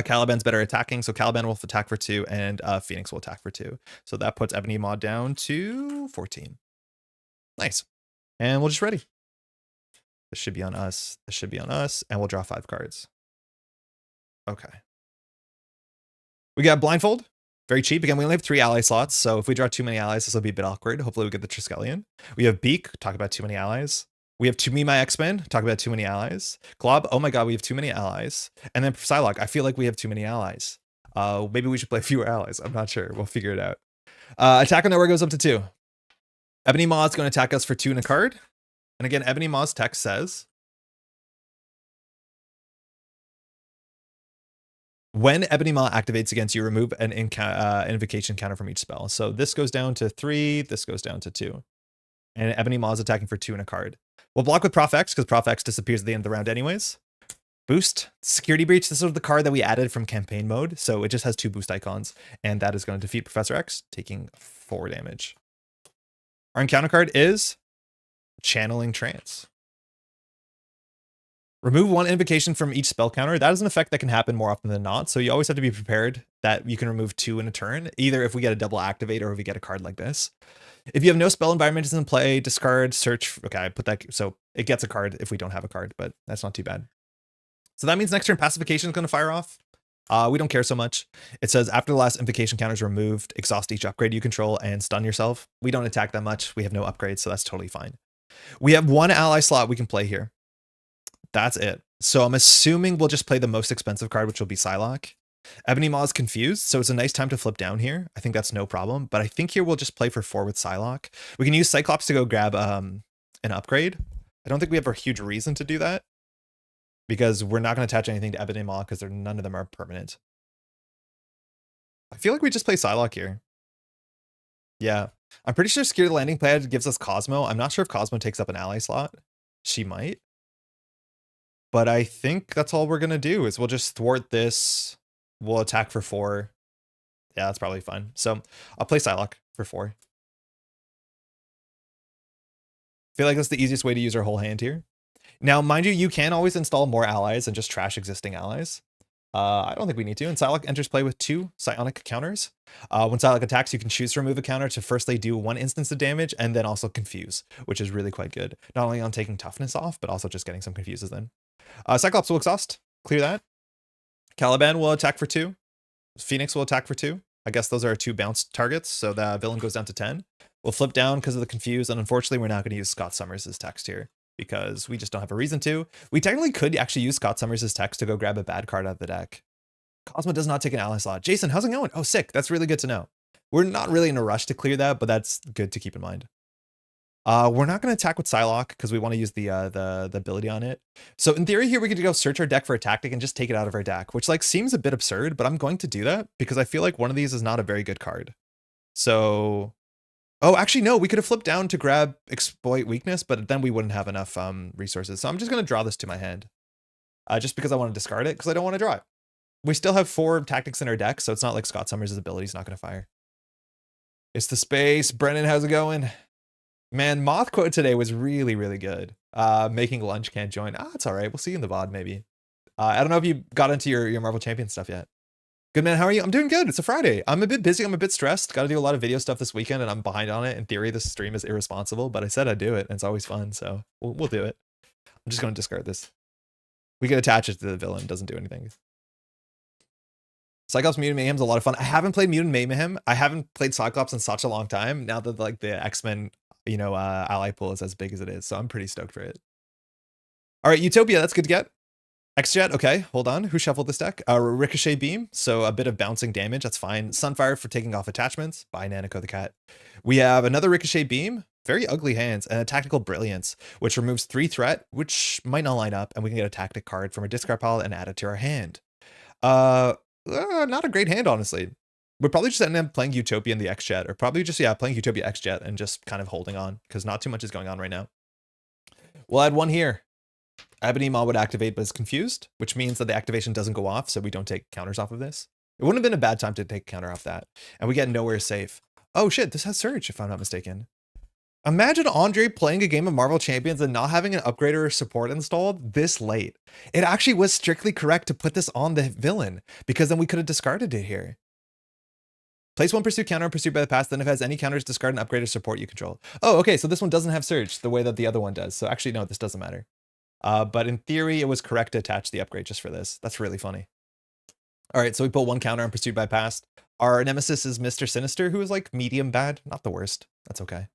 Caliban's better attacking, so Caliban will attack for 2, and Phoenix will attack for 2. So that puts Ebony Maw down to 14. Nice. And we'll just ready. This should be on us. This should be on us, and we'll draw 5 cards. Okay. We got Blindfold. Very cheap. Again, we only have 3 ally slots, so if we draw too many allies, this will be a bit awkward. Hopefully we get the Triskelion. We have Beak. Talk about too many allies. We have 2 Me My X-Men. Talk about too many allies. Glob. Oh my god, we have too many allies. And then Psylocke. I feel like we have too many allies. Maybe we should play fewer allies. I'm not sure. We'll figure it out. Attack on Nowhere goes up to 2. Ebony Maw is going to attack us for 2 and a card. And again, Ebony Maw's text says, when Ebony Maw activates against you, remove an invocation counter from each spell. So this goes down to 3, this goes down to 2. And Ebony Maw is attacking for 2 and a card. We'll block with Prof X, because Prof X disappears at the end of the round anyways. Boost. Security Breach. This is the card that we added from campaign mode. So it just has 2 boost icons. And that is going to defeat Professor X, taking 4 damage. Our encounter card is Channeling Trance. Remove 1 invocation from each spell counter. That is an effect that can happen more often than not. So you always have to be prepared that you can remove 2 in a turn, either if we get a double activate or if we get a card like this. If you have no spell environment in play, discard, search. Okay, I put that. So it gets a card if we don't have a card, but that's not too bad. So that means next turn pacification is going to fire off. We don't care so much. It says after the last invocation counter is removed, exhaust each upgrade you control and stun yourself. We don't attack that much. We have no upgrades, so that's totally fine. We have 1 ally slot we can play here. That's it. So I'm assuming we'll just play the most expensive card, which will be Psylocke. Ebony Maw is confused, so it's a nice time to flip down here. I think that's no problem. But I think here we'll just play for 4 with Psylocke. We can use Cyclops to go grab an upgrade. I don't think we have a huge reason to do that, because we're not going to attach anything to Ebony Maw because none of them are permanent. I feel like we just play Psylocke here. Yeah. I'm pretty sure Secure the Landing Pad gives us Cosmo. I'm not sure if Cosmo takes up an ally slot. She might. But I think that's all we're going to do is we'll just thwart this. We'll attack for 4. Yeah, that's probably fine. So I'll play Psylocke for 4. Feel like that's the easiest way to use our whole hand here. Now, mind you, you can always install more allies and just trash existing allies. I don't think we need to. And Psylocke enters play with 2 psionic counters. When Psylocke attacks, you can choose to remove a counter to firstly do 1 instance of damage and then also confuse, which is really quite good. Not only on taking toughness off, but also just getting some confuses then. Cyclops will exhaust. Clear that. Caliban will attack for 2. Phoenix will attack for 2. I guess those are our 2 bounce targets, so the villain goes down to 10. We'll flip down because of the confuse, and unfortunately we're not going to use Scott Summers' text here because we just don't have a reason to. We technically could actually use Scott Summers' text to go grab a bad card out of the deck. Cosmo does not take an ally slot. Jason, how's it going? Oh, sick. That's really good to know. We're not really in a rush to clear that, but that's good to keep in mind. We're not going to attack with Psylocke because we want to use the ability on it. So in theory here, we could go search our deck for a tactic and just take it out of our deck, which like seems a bit absurd, but I'm going to do that because I feel like one of these is not a very good card. So, oh, actually, no, we could have flipped down to grab exploit weakness, but then we wouldn't have enough resources. So I'm just going to draw this to my hand just because I want to discard it because I don't want to draw it. We still have 4 tactics in our deck, so it's not like Scott Summers' ability is not going to fire. It's the space. Brennan, how's it going? Man, Moth quote today was really, really good. Making lunch can't join. It's all right. We'll see you in the VOD maybe. I don't know if you got into your Marvel Champion stuff yet. Good man, how are you? I'm doing good. It's a Friday. I'm a bit busy. I'm a bit stressed. Got to do a lot of video stuff this weekend and I'm behind on it. In theory, this stream is irresponsible, but I said I'd do it and it's always fun. So we'll do it. I'm just going to discard this. We can attach it to the villain. Doesn't do anything. Cyclops Mutant Mayhem's a lot of fun. I haven't played Mutant Mayhem. I haven't played Cyclops in such a long time. Now that like the X-Men, ally pool is as big as it is. So I'm pretty stoked for it. All right, Utopia, that's good to get. X-Jet, okay, hold on. Who shuffled this deck? Ricochet Beam, so a bit of bouncing damage, that's fine. Sunfire for taking off attachments. Bye, Nanako the cat. We have another Ricochet Beam, very ugly hands, and a Tactical Brilliance, which removes 3 threat, which might not line up, and we can get a tactic card from our discard pile and add it to our hand. Not a great hand, honestly. We'll probably just end up playing Utopia in the X-Jet, or probably just, playing Utopia X-Jet and just kind of holding on, because not too much is going on right now. We'll add 1 here. Ebony Maw would activate, but is confused, which means that the activation doesn't go off, so we don't take counters off of this. It wouldn't have been a bad time to take a counter off that, and we get nowhere safe. Oh shit, this has Surge, if I'm not mistaken. Imagine Andre playing a game of Marvel Champions and not having an upgrader or support installed this late. It actually was strictly correct to put this on the villain, because then we could have discarded it here. Place 1 pursuit counter pursued by the past, then if it has any counters, discard an upgrader support you control. Oh, okay, so this one doesn't have Surge the way that the other one does. So actually, no, this doesn't matter. But in theory, it was correct to attach the upgrade just for this. That's really funny. All right, so we put 1 counter on pursued by past. Our nemesis is Mr. Sinister, who is like medium bad, not the worst. That's okay.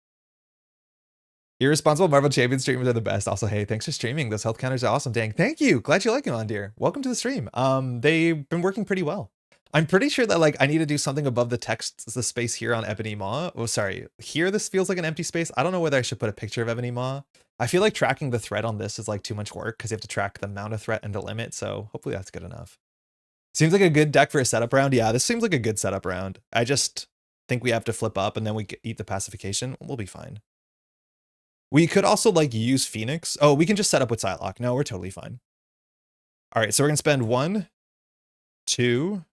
Irresponsible Marvel Champion streamers are the best. Also, hey, thanks for streaming. Those health counters are awesome. Dang, thank you. Glad you like them, on dear. Welcome to the stream. They've been working pretty well. I'm pretty sure that like I need to do something above the text, the space here on Ebony Maw. Oh, sorry. Here, this feels like an empty space. I don't know whether I should put a picture of Ebony Maw. I feel like tracking the threat on this is like too much work because you have to track the amount of threat and the limit. So hopefully that's good enough. Seems like a good deck for a setup round. Yeah, this seems like a good setup round. I just think we have to flip up and then we eat the pacification. We'll be fine. We could also like use Phoenix. Oh, we can just set up with Psylocke. No, we're totally fine. All right, so we're gonna spend 1, 2.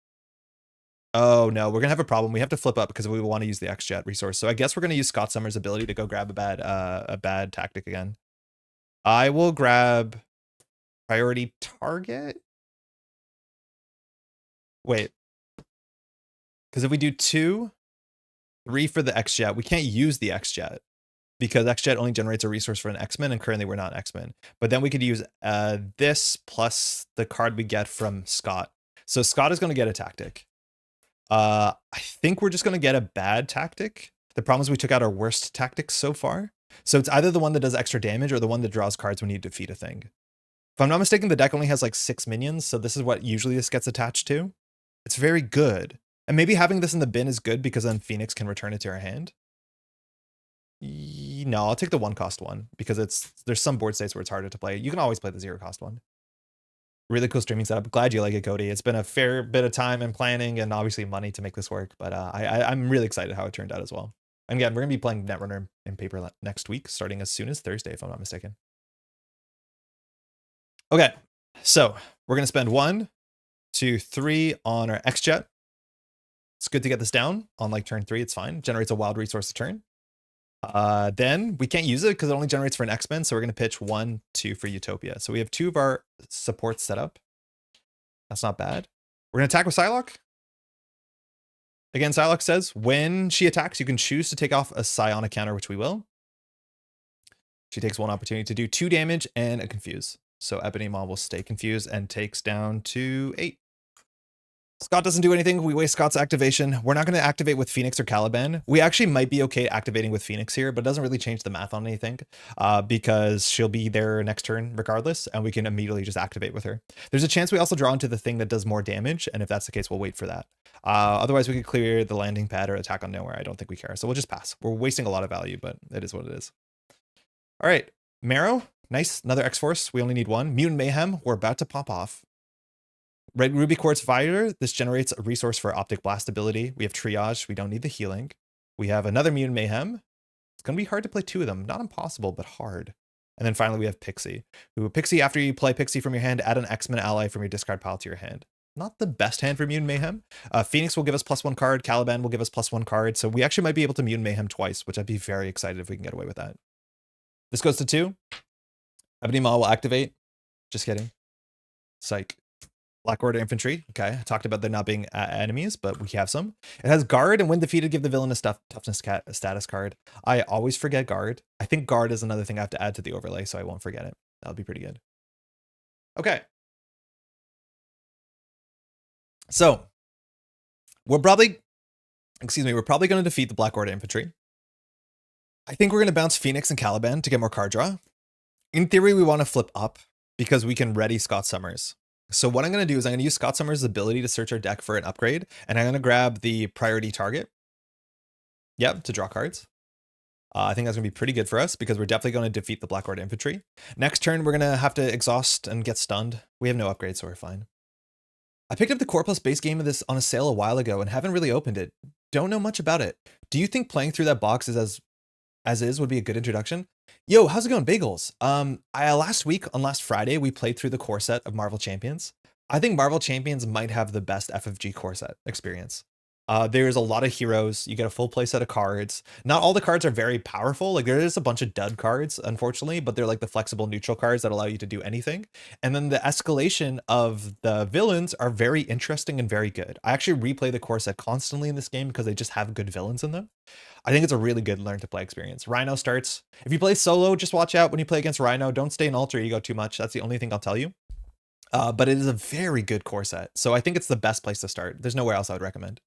Oh no, we're gonna have a problem. We have to flip up because we want to use the X-Jet resource. So I guess we're gonna use Scott Summers' ability to go grab a bad tactic again. I will grab priority target. Wait, because if we do 2, 3 for the X-Jet, we can't use the X-Jet because X-Jet only generates a resource for an X-Men, and currently we're not X-Men. But then we could use this plus the card we get from Scott. So Scott is going to get a tactic. I think we're just going to get a bad tactic. The problem is we took out our worst tactics so far. So it's either the one that does extra damage or the one that draws cards when you defeat a thing. If I'm not mistaken, the deck only has like 6 minions, so this is what usually this gets attached to. It's very good. And maybe having this in the bin is good because then Phoenix can return it to our hand. No, I'll take the 1-cost one because there's some board states where it's harder to play. You can always play the 0-cost one. Really cool streaming setup. Glad you like it, Cody. It's been a fair bit of time and planning and obviously money to make this work, but I'm really excited how it turned out as well. And again, we're going to be playing Netrunner in paper next week, starting as soon as Thursday, if I'm not mistaken. Okay, so we're going to spend 1, 2, 3 on our X-Jet. It's good to get this down on like turn 3. It's fine. Generates a wild resource a turn. Then we can't use it because it only generates for an X-Men. So we're going to pitch 1, 2 for Utopia. So we have 2 of our supports set up. That's not bad. We're going to attack with Psylocke. Again, Psylocke says when she attacks, you can choose to take off a psionic counter, which we will. She takes 1 opportunity to do 2 damage and a confuse. So Ebony Maw will stay confused and takes down to 8. Scott doesn't do anything. We waste Scott's activation. We're not going to activate with Phoenix or Caliban. We actually might be okay activating with Phoenix here, but it doesn't really change the math on anything because she'll be there next turn regardless, and we can immediately just activate with her. There's a chance we also draw into the thing that does more damage, and if that's the case, we'll wait for that. Otherwise, we could clear the landing pad or attack on nowhere. I don't think we care, so we'll just pass. We're wasting a lot of value, but it is what it is. All right, Marrow. Nice, another X-Force. We only need 1. Mutant Mayhem. We're about to pop off. Red Ruby Quartz Fighter, this generates a resource for Optic Blast ability. We have Triage, we don't need the healing. We have another Mutant Mayhem. It's going to be hard to play 2 of them. Not impossible, but hard. And then finally we have Pixie. Pixie, after you play Pixie from your hand, add an X-Men ally from your discard pile to your hand. Not the best hand for Mutant Mayhem. Phoenix will give us +1 card. Caliban will give us +1 card. So we actually might be able to Mutant Mayhem twice, which I'd be very excited if we can get away with that. This goes to 2. Ebony Maw will activate. Just kidding. Psych. Black Order Infantry. Okay, I talked about there not being enemies, but we have some. It has Guard, and when defeated, give the villain a toughness status card. I always forget Guard. I think Guard is another thing I have to add to the overlay, so I won't forget it. That'll be pretty good. Okay. So, we're probably going to defeat the Black Order Infantry. I think we're going to bounce Phoenix and Caliban to get more card draw. In theory, we want to flip up because we can ready Scott Summers. So what I'm going to do is I'm going to use Scott Summers' ability to search our deck for an upgrade, and I'm going to grab the priority target. Yep, to draw cards. I think that's going to be pretty good for us because we're definitely going to defeat the Black Order Infantry. Next turn, we're going to have to exhaust and get stunned. We have no upgrade, so we're fine. I picked up the Core Plus base game of this on a sale a while ago and haven't really opened it. Don't know much about it. Do you think playing through that box is as is would be a good introduction? Yo, how's it going, Bagels? Last week on last Friday, we played through the core set of Marvel Champions. I think Marvel Champions might have the best FFG core set experience. There's a lot of heroes. You get a full play set of cards. Not all the cards are very powerful. Like there is a bunch of dud cards, unfortunately, but they're like the flexible neutral cards that allow you to do anything. And then the escalation of the villains are very interesting and very good. I actually replay the core set constantly in this game because they just have good villains in them. I think it's a really good learn to play experience. Rhino starts. If you play solo, just watch out when you play against Rhino. Don't stay in alter ego too much. That's the only thing I'll tell you. But it is a very good core set. So I think it's the best place to start. There's nowhere else I would recommend.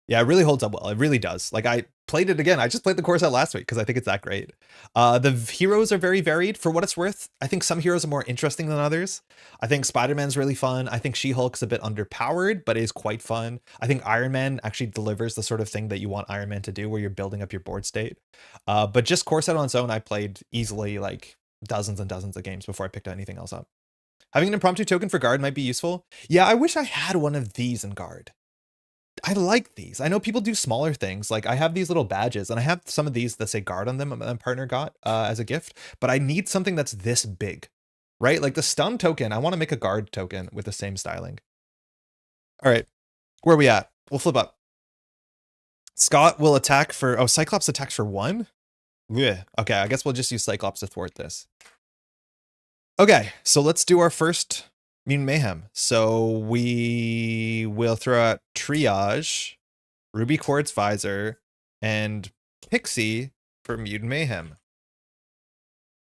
Yeah, it really holds up well. It really does. Like I played it again. I just played the core set last week because I think it's that great. The heroes are very varied. For what it's worth, I think some heroes are more interesting than others. I think Spider-Man's really fun. I think She-Hulk's a bit underpowered, but is quite fun. I think Iron Man actually delivers the sort of thing that you want Iron Man to do where you're building up your board state. But just core set on its own, I played easily like dozens and dozens of games before I picked anything else up. Having an impromptu token for Guard might be useful. Yeah, I wish I had one of these in Guard. I like these. I know people do smaller things. Like I have these little badges and I have some of these that say Guard on them my partner got as a gift, but I need something that's this big, right? Like the stun token, I want to make a Guard token with the same styling. All right, where are we at? We'll flip up. Scott will attack for, Cyclops attacks for 1? Yeah. Okay, I guess we'll just use Cyclops to thwart this. Okay, so let's do our first Mutant Mayhem. So we will throw out Triage, Ruby Quartz Visor, and Pixie for Mutant Mayhem.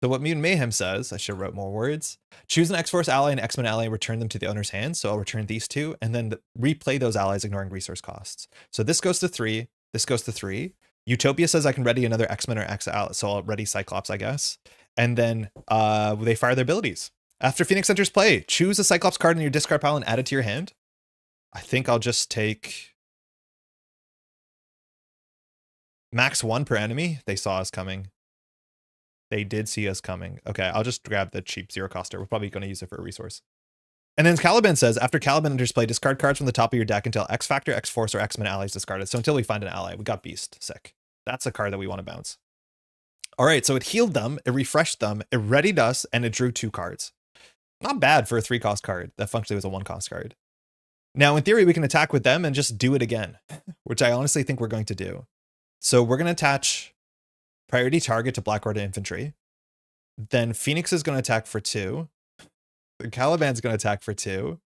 So what Mutant Mayhem says, I should have wrote more words. Choose an X-Force ally and X-Men ally and return them to the owner's hand. So I'll return these 2 and then replay those allies ignoring resource costs. So this goes to 3. This goes to 3. Utopia says I can ready another X-Men or X ally. So I'll ready Cyclops, I guess. And then they fire their abilities. After Phoenix enters play, choose a Cyclops card in your discard pile and add it to your hand. I think I'll just take max 1 per enemy. They saw us coming. They did see us coming. Okay, I'll just grab the cheap 0-coster. We're probably going to use it for a resource. And then Caliban says, after Caliban enters play, discard cards from the top of your deck until X Factor, X Force, or X-Men allies discarded. So until we find an ally, we got Beast. Sick. That's a card that we want to bounce. All right, so it healed them, it refreshed them, it readied us, and it drew 2 cards. Not bad for a 3-cost card that functionally was a 1-cost card. Now, in theory, we can attack with them and just do it again, which I honestly think we're going to do. So we're going to attach priority target to Black Order Infantry. Then Phoenix is going to attack for 2. Caliban's going to attack for 2.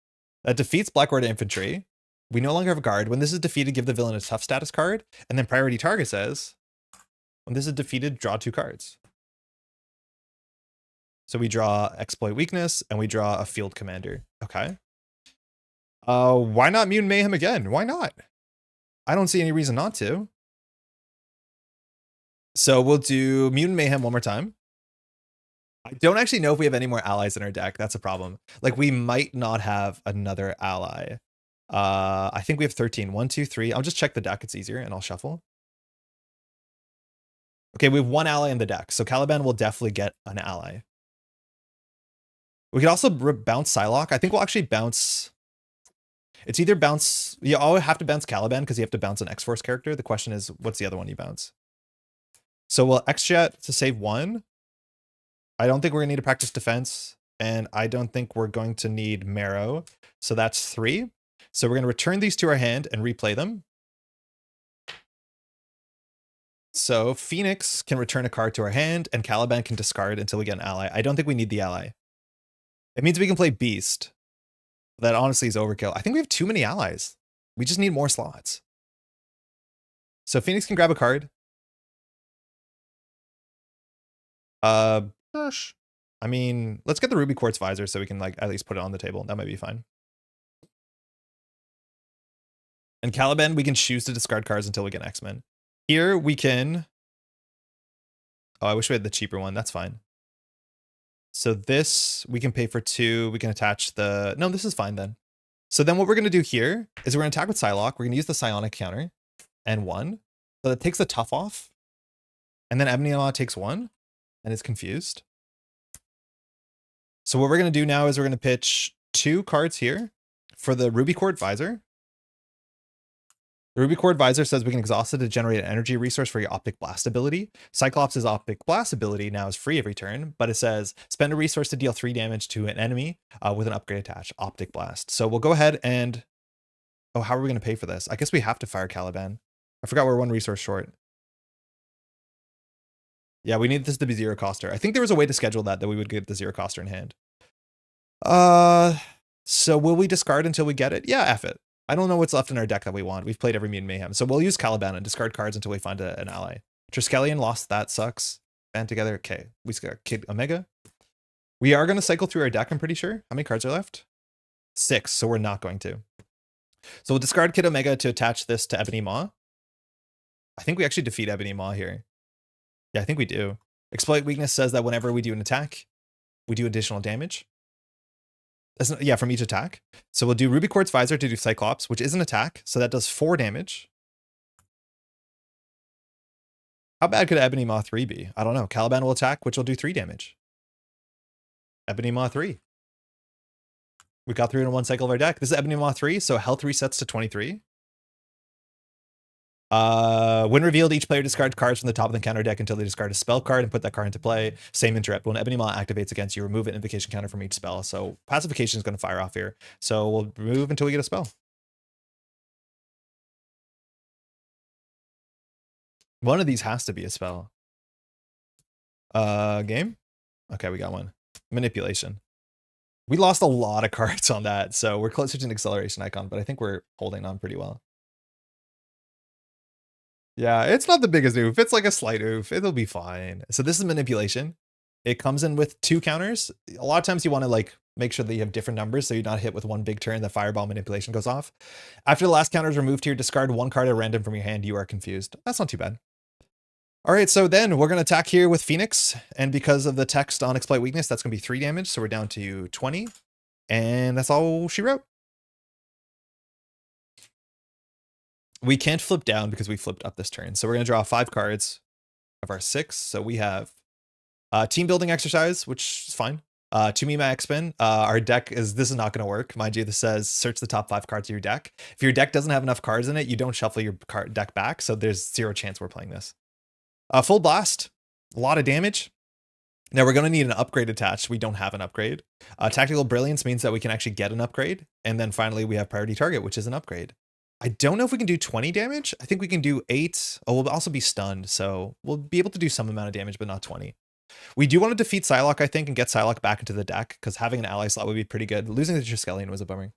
That defeats Black Order Infantry. We no longer have a guard. When this is defeated, give the villain a tough status card. And then priority target says, when this is defeated, draw 2 cards. So we draw exploit weakness and we draw a field commander. Okay. Why not Mutant Mayhem again? Why not? I don't see any reason not to. So we'll do Mutant Mayhem one more time. I don't actually know if we have any more allies in our deck. That's a problem. Like, we might not have another ally. I think we have 13. 1, 2, 3. I'll just check the deck. It's easier, and I'll shuffle. Okay, we have 1 ally in the deck, so Caliban will definitely get an ally. We could also bounce Psylocke. I think we'll actually bounce... It's either bounce... You always have to bounce Caliban because you have to bounce an X-Force character. The question is, what's the other one you bounce? So we'll X-Jet to save 1. I don't think we're going to need to practice defense, and I don't think we're going to need Marrow. So that's 3. So we're going to return these to our hand and replay them. So Phoenix can return a card to our hand, and Caliban can discard until we get an ally. I don't think we need the ally. It means we can play Beast. That honestly is overkill. I think we have too many allies. We just need more slots. So Phoenix can grab a card. Gosh. I mean, let's get the Ruby Quartz Visor so we can like at least put it on the table. That might be fine. And Caliban, we can choose to discard cards until we get X-Men. Here we can... Oh, I wish we had the cheaper one. That's fine. So this, we can pay for 2. We can attach the... No, this is fine then. So then what we're going to do here is we're going to attack with Psylocke. We're going to use the Psionic counter and 1. So that takes the tough off. And then Ebony Maw takes 1 and is confused. So what we're going to do now is we're going to pitch 2 cards here for the Ruby Quartz Visor. The Ruby Quartz Visor says we can exhaust it to generate an energy resource for your Optic Blast ability. Cyclops' Optic Blast ability now is free every turn, but it says spend a resource to deal 3 damage to an enemy with an upgrade attached, Optic Blast. So we'll go ahead and... Oh, how are we going to pay for this? I guess we have to fire Caliban. I forgot we're 1 resource short. Yeah, we need this to be 0-coster. I think there was a way to schedule that we would get the 0-coster in hand. So will we discard until we get it? Yeah, F it. I don't know what's left in our deck that we want. We've played every Mutant Mayhem. So we'll use Caliban and discard cards until we find an ally. Triskelion lost. That sucks. Band together. Okay. We got Kid Omega. We are going to cycle through our deck, I'm pretty sure. How many cards are left? 6. So we're not going to. So we'll discard Kid Omega to attach this to Ebony Maw. I think we actually defeat Ebony Maw here. Yeah, I think we do. Exploit weakness says that whenever we do an attack, we do additional damage. Yeah, from each attack. So we'll do Ruby Quartz Visor to do Cyclops, which is an attack. So that does 4 damage. How bad could Ebony Maw 3 be? I don't know. Caliban will attack, which will do 3 damage. Ebony Maw 3. We got through in 1 cycle of our deck. This is Ebony Maw 3, so health resets to 23. When revealed, each player discards cards from the top of the counter deck until they discard a spell card and put that card into play. Same interrupt. When Ebony Maw activates against you, remove an invocation counter from each spell. So pacification is going to fire off here. So we'll remove until we get a spell. One of these has to be a spell. Game? Okay, we got one. Manipulation. We lost a lot of cards on that, so we're closer to an acceleration icon, but I think we're holding on pretty well. Yeah, it's not the biggest oof. It's like a slight oof. It'll be fine. So this is manipulation. It comes in with 2 counters. A lot of times you want to like make sure that you have different numbers so you're not hit with 1 big turn. The fireball manipulation goes off. After the last counter is removed here, discard 1 card at random from your hand. You are confused. That's not too bad. All right, so then we're going to attack here with Phoenix. And because of the text on Exploit Weakness, that's going to be 3 damage. So we're down to 20. And that's all she wrote. We can't flip down because we flipped up this turn. So we're going to draw 5 cards of our 6. So we have team building exercise, which is fine. To me, my X-Spin, our deck this is not going to work. Mind you, this says search the top 5 cards of your deck. If your deck doesn't have enough cards in it, you don't shuffle your deck back. So there's 0 chance we're playing this. Full blast, a lot of damage. Now we're going to need an upgrade attached. We don't have an upgrade. Tactical brilliance means that we can actually get an upgrade. And then finally we have priority target, which is an upgrade. I don't know if we can do 20 damage. I think we can do 8. Oh, we'll also be stunned. So we'll be able to do some amount of damage, but not 20. We do want to defeat Psylocke, I think, and get Psylocke back into the deck, because having an ally slot would be pretty good. Losing the Triskelion was a bummer.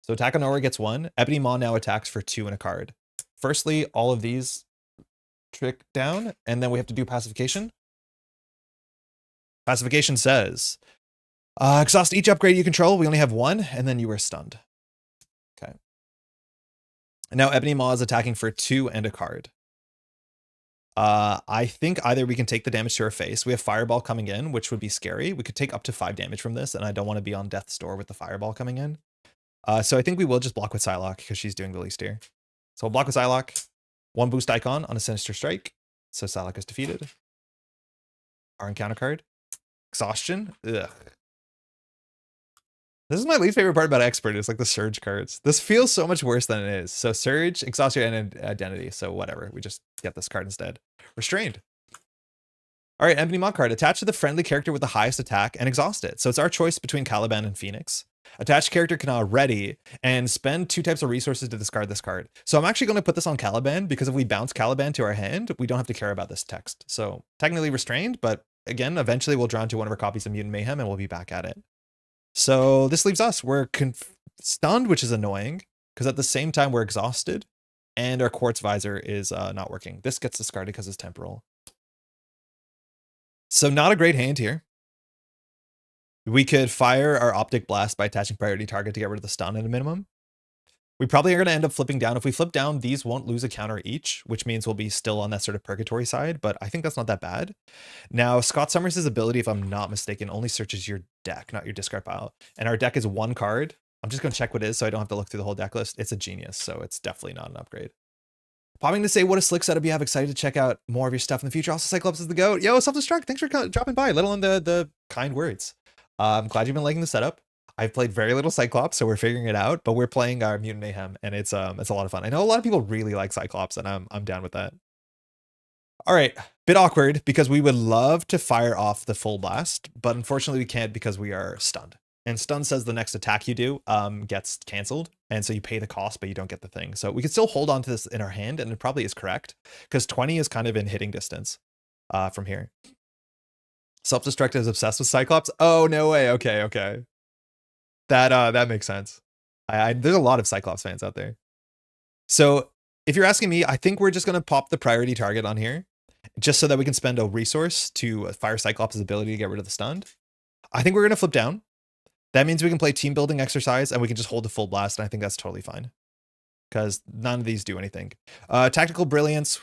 So attack on Aura gets 1. Ebony Maw now attacks for 2 and a card. Firstly, all of these trick down, and then we have to do pacification. Pacification says, exhaust each upgrade you control. We only have 1, and then you are stunned. Okay. And now Ebony Maw is attacking for 2 and a card. I think either we can take the damage to her face. We have Fireball coming in, which would be scary. We could take up to 5 damage from this, and I don't want to be on death's door with the Fireball coming in. So I think we will just block with Psylocke because she's doing the least here. So we'll block with Psylocke. 1 boost icon on a Sinister Strike. So Psylocke is defeated. Our encounter card. Exhaustion. Ugh. This is my least favorite part about Expert, is like the Surge cards. This feels so much worse than it is. So Surge, Exhaustion, and Identity. So whatever. We just get this card instead. Restrained. All right, Ebony Maw card. Attach to the friendly character with the highest attack and exhaust it. So it's our choice between Caliban and Phoenix. Attached character can now ready and spend 2 types of resources to discard this card. So I'm actually going to put this on Caliban, because if we bounce Caliban to our hand, we don't have to care about this text. So technically restrained, but again, eventually we'll draw into one of our copies of Mutant Mayhem and we'll be back at it. So this leaves us. We're stunned, which is annoying, because at the same time we're exhausted and our Quartz Visor is not working. This gets discarded because it's temporal. So not a great hand here. We could fire our Optic Blast by attaching priority target to get rid of the stun at a minimum. We probably are going to end up flipping down. If we flip down, these won't lose a counter each, which means we'll be still on that sort of purgatory side, but I think that's not that bad. Now, Scott Summers' ability, if I'm not mistaken, only searches your deck, not your discard pile. And our deck is 1 card. I'm just going to check what it is so I don't have to look through the whole deck list. It's a genius, so it's definitely not an upgrade. Popping to say, what a slick setup you have. Excited to check out more of your stuff in the future. Also, Cyclops is the GOAT. Yo, Self-Destruct, thanks for dropping by, let alone the kind words. I'm glad you've been liking the setup. I've played very little Cyclops, so we're figuring it out, but we're playing our Mutant Mayhem, and it's a lot of fun. I know a lot of people really like Cyclops, and I'm down with that. All right, bit awkward because we would love to fire off the full blast, but unfortunately we can't because we are stunned. And stun says the next attack you do gets canceled, and so you pay the cost, but you don't get the thing. So we can still hold on to this in our hand, and it probably is correct because 20 is kind of in hitting distance from here. Self-Destruct is obsessed with Cyclops. Oh, no way. Okay. That makes sense. There's a lot of Cyclops fans out there. So if you're asking me, I think we're just going to pop the priority target on here just so that we can spend a resource to fire Cyclops' ability to get rid of the stunned. I think we're going to flip down. That means we can play team building exercise and we can just hold the full blast. And I think that's totally fine because none of these do anything. Tactical brilliance,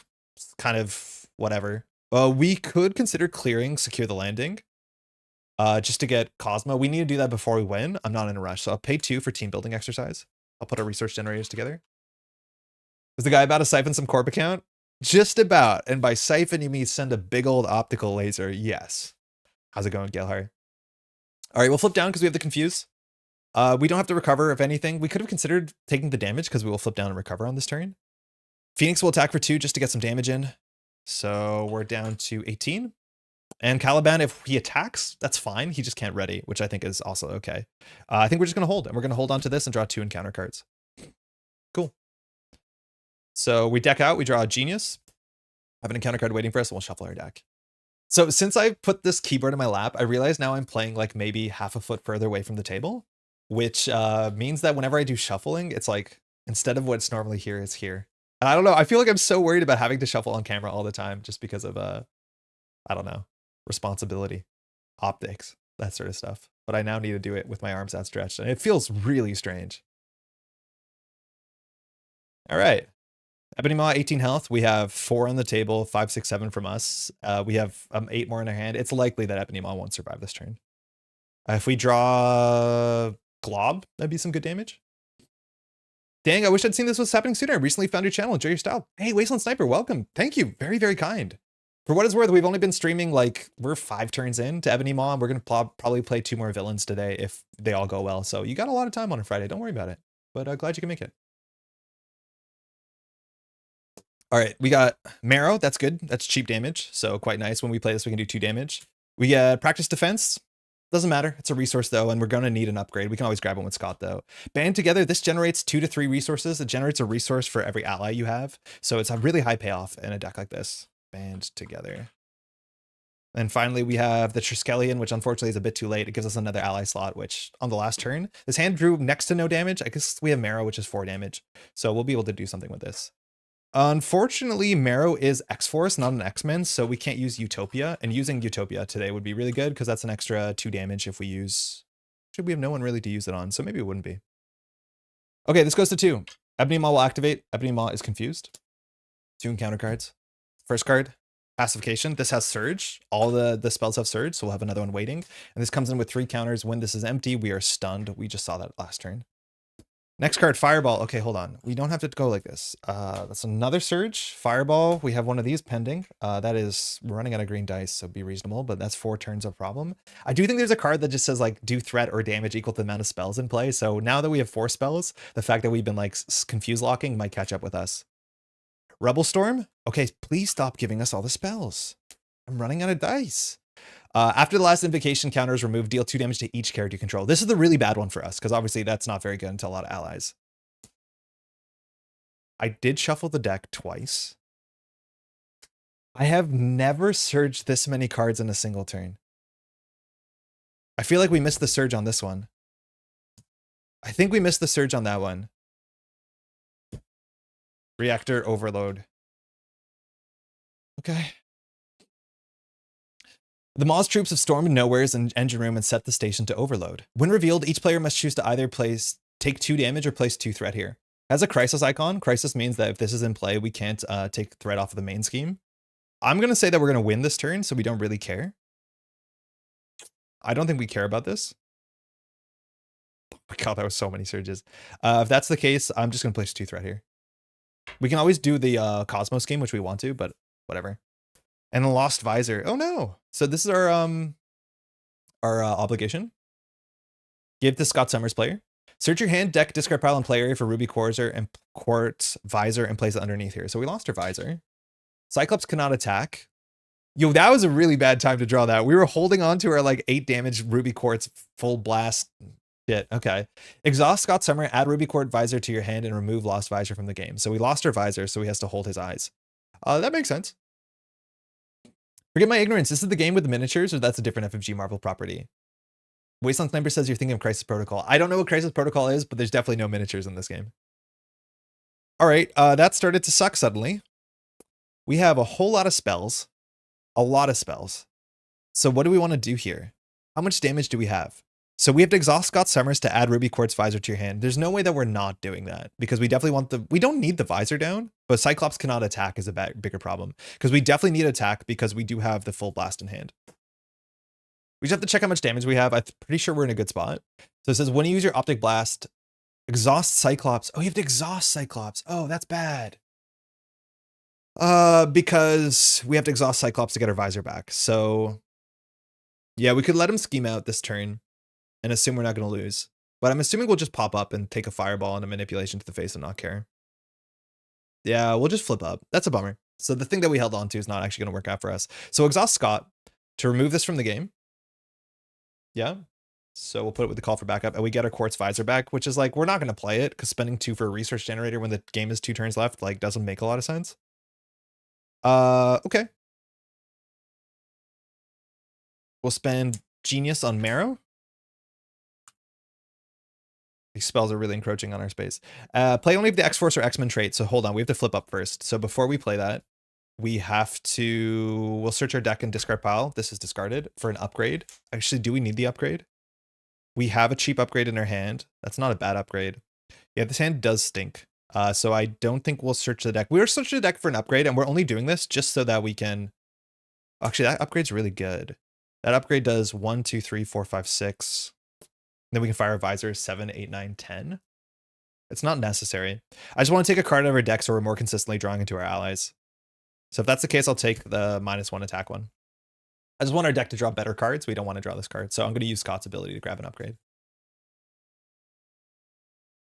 kind of whatever. We could consider clearing secure the landing. Just to get Cosmo. We need to do that before we win. I'm not in a rush. So I'll pay 2 for team building exercise. I'll put our resource generators together. Is the guy about to siphon some corp account? Just about. And by siphon, you mean send a big old optical laser. Yes. How's it going, Gelhar? All right, we'll flip down because we have the confuse. We don't have to recover, if anything. We could have considered taking the damage because we will flip down and recover on this turn. Phoenix will attack for 2 just to get some damage in. So we're down to 18. And Caliban, if he attacks, that's fine. He just can't ready, which I think is also okay. I think we're just going to hold. And we're going to hold on to this and draw 2 encounter cards. Cool. So we deck out. We draw a Genius. Have an encounter card waiting for us, and we'll shuffle our deck. So since I put this keyboard in my lap, I realize now I'm playing like maybe half a foot further away from the table, which means that whenever I do shuffling, it's like instead of what's normally here, it's here. And I don't know. I feel like I'm so worried about having to shuffle on camera all the time just because of, I don't know, responsibility, optics, that sort of stuff. But I now need to do it with my arms outstretched, and it feels really strange. All right. Ebony Maw, 18 health. We have 4 on the table, 5, 6, 7 from us. We have 8 more in our hand. It's likely that Ebony Maw won't survive this turn. If we draw Glob, that'd be some good damage. Dang, I wish I'd seen this was happening sooner. I recently found your channel. Enjoy your style. Hey, Wasteland Sniper, welcome. Thank you. Very, very kind. For what it's worth, we've only been streaming, like, we're 5 turns in to Ebony Maw. We're going to probably play 2 more villains today if they all go well. So you got a lot of time on a Friday. Don't worry about it. But glad you can make it. All right, we got Marrow. That's good. That's cheap damage. So quite nice. When we play this, we can do 2 damage. We get Practice Defense. Doesn't matter. It's a resource, though, and we're going to need an upgrade. We can always grab one with Scott, though. Band Together, this generates 2 to 3 resources. It generates a resource for every ally you have. So it's a really high payoff in a deck like this. Band Together. And finally, we have the Triskelion, which unfortunately is a bit too late. It gives us another ally slot, which on the last turn, this hand drew next to no damage. I guess we have Marrow, which is 4 damage. So we'll be able to do something with this. Unfortunately, Marrow is X-Force, not an X-Men, so we can't use Utopia. And using Utopia today would be really good because that's an extra 2 damage if we use... Actually, we have no one really to use it on, so maybe it wouldn't be. Okay, this goes to 2. Ebony Maw will activate. Ebony Maw is confused. 2 encounter cards. First card, Pacification. This has Surge. All the spells have Surge, so we'll have another one waiting. And this comes in with 3 counters. When this is empty, we are stunned. We just saw that last turn. Next card, Fireball. Okay, hold on. We don't have to go like this. That's another Surge. Fireball, we have one of these pending. That is, we're running out of green dice, so be reasonable, but that's 4 turns of problem. I do think there's a card that just says, like, do threat or damage equal to the amount of spells in play. So now that we have 4 spells, the fact that we've been, like, confuse locking might catch up with us. Rebel Storm. Okay, please stop giving us all the spells. I'm running out of dice. After the last invocation counter is removed, deal 2 damage to each character you control. This is the really bad one for us, because obviously that's not very good into a lot of allies. I did shuffle the deck twice. I have never surged this many cards in a single turn. I feel like we missed the surge on this one. I think we missed the surge on that one. Reactor Overload. Okay. The Maw's troops have stormed Nowhere's and engine room and set the station to overload. When revealed, each player must choose to either take 2 damage or place 2 threat here. As a Crisis icon, Crisis means that if this is in play, we can't take threat off of the main scheme. I'm going to say that we're going to win this turn, so we don't really care. I don't think we care about this. Oh my god, that was so many surges. If that's the case, I'm just going to place 2 threat here. We can always do the Cosmos scheme, which we want to, but whatever. And a Lost Visor. Oh no. So this is our obligation. Give to Scott Summers player. Search your hand, deck, discard pile, and play area for Ruby Quartz Visor and place it underneath here. So we lost our Visor. Cyclops cannot attack. Yo, that was a really bad time to draw that. We were holding on to our like 8 damage Ruby Quartz full blast shit. Okay. Exhaust Scott Summer, add Ruby Quartz Visor to your hand, and remove Lost Visor from the game. So we lost our Visor, so he has to hold his eyes. That makes sense. Forget my ignorance. This is the game with the miniatures, or that's a different FFG Marvel property? Wasteland Sniper says you're thinking of Crisis Protocol. I don't know what Crisis Protocol is, but there's definitely no miniatures in this game. All right, that started to suck suddenly. We have a whole lot of spells. A lot of spells. So what do we want to do here? How much damage do we have? So we have to exhaust Scott Summers to add Ruby Quartz Visor to your hand. There's no way that we're not doing that, because we definitely want we don't need the Visor down, but Cyclops cannot attack is a bigger problem, because we definitely need attack because we do have the full blast in hand. We just have to check how much damage we have. I'm pretty sure we're in a good spot. So it says when you use your Optic Blast, exhaust Cyclops. Oh, you have to exhaust Cyclops. Oh, that's bad. Because we have to exhaust Cyclops to get our Visor back. So yeah, we could let him scheme out this turn and assume we're not going to lose. But I'm assuming we'll just pop up and take a Fireball and a Manipulation to the face and not care. Yeah, we'll just flip up. That's a bummer. So the thing that we held on to is not actually going to work out for us. So exhaust Scott to remove this from the game. Yeah. So we'll put it with the call for backup, and we get our Quartz Visor back, which is like, we're not going to play it because spending 2 for a resource generator when the game is 2 turns left, like, doesn't make a lot of sense. Okay. We'll spend Genius on Marrow. These spells are really encroaching on our space. Play only if the X-Force or X-Men trait. So hold on, we have to flip up first. So before we play that, we have to... We'll search our deck and discard pile. This is discarded for an upgrade. Actually, do we need the upgrade? We have a cheap upgrade in our hand. That's not a bad upgrade. Yeah, this hand does stink. So I don't think we'll search the deck. We were searching the deck for an upgrade, and we're only doing this just so that we can... Actually, that upgrade's really good. That upgrade does 1, 2, 3, 4, 5, 6. Then we can fire visors 7, 8, 9, 10. It's not necessary. I just want to take a card out of our deck so we're more consistently drawing into our allies. So if that's the case, I'll take the -1 attack one. I just want our deck to draw better cards. We don't want to draw this card. So I'm going to use Scott's ability to grab an upgrade.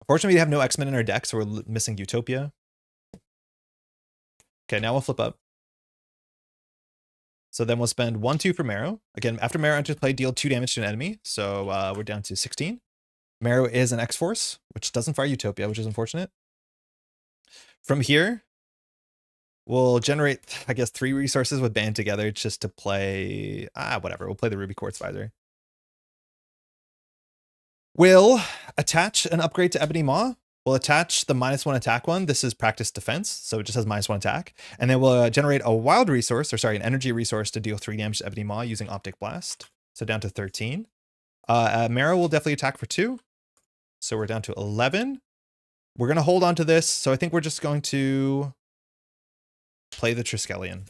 Unfortunately, we have no X-Men in our deck, so we're missing Utopia. Okay, now we'll flip up. So then we'll spend 1, 2 for Marrow. Again, after Marrow enters play, deal 2 damage to an enemy. So we're down to 16. Marrow is an X-Force, which doesn't fire Utopia, which is unfortunate. From here, we'll generate, I guess, 3 resources with Band together just to play... whatever. We'll play the Ruby Quartz Visor. We'll attach an upgrade to Ebony Maw. We'll attach the -1 attack one. This is practice defense, so it just has -1 attack. And then we'll generate a wild resource, or sorry, an energy resource to deal 3 damage to Ebony Maw using Optic Blast. So down to 13. Marrow will definitely attack for 2. So we're down to 11. We're going to hold on to this. So I think we're just going to play the Triskelion.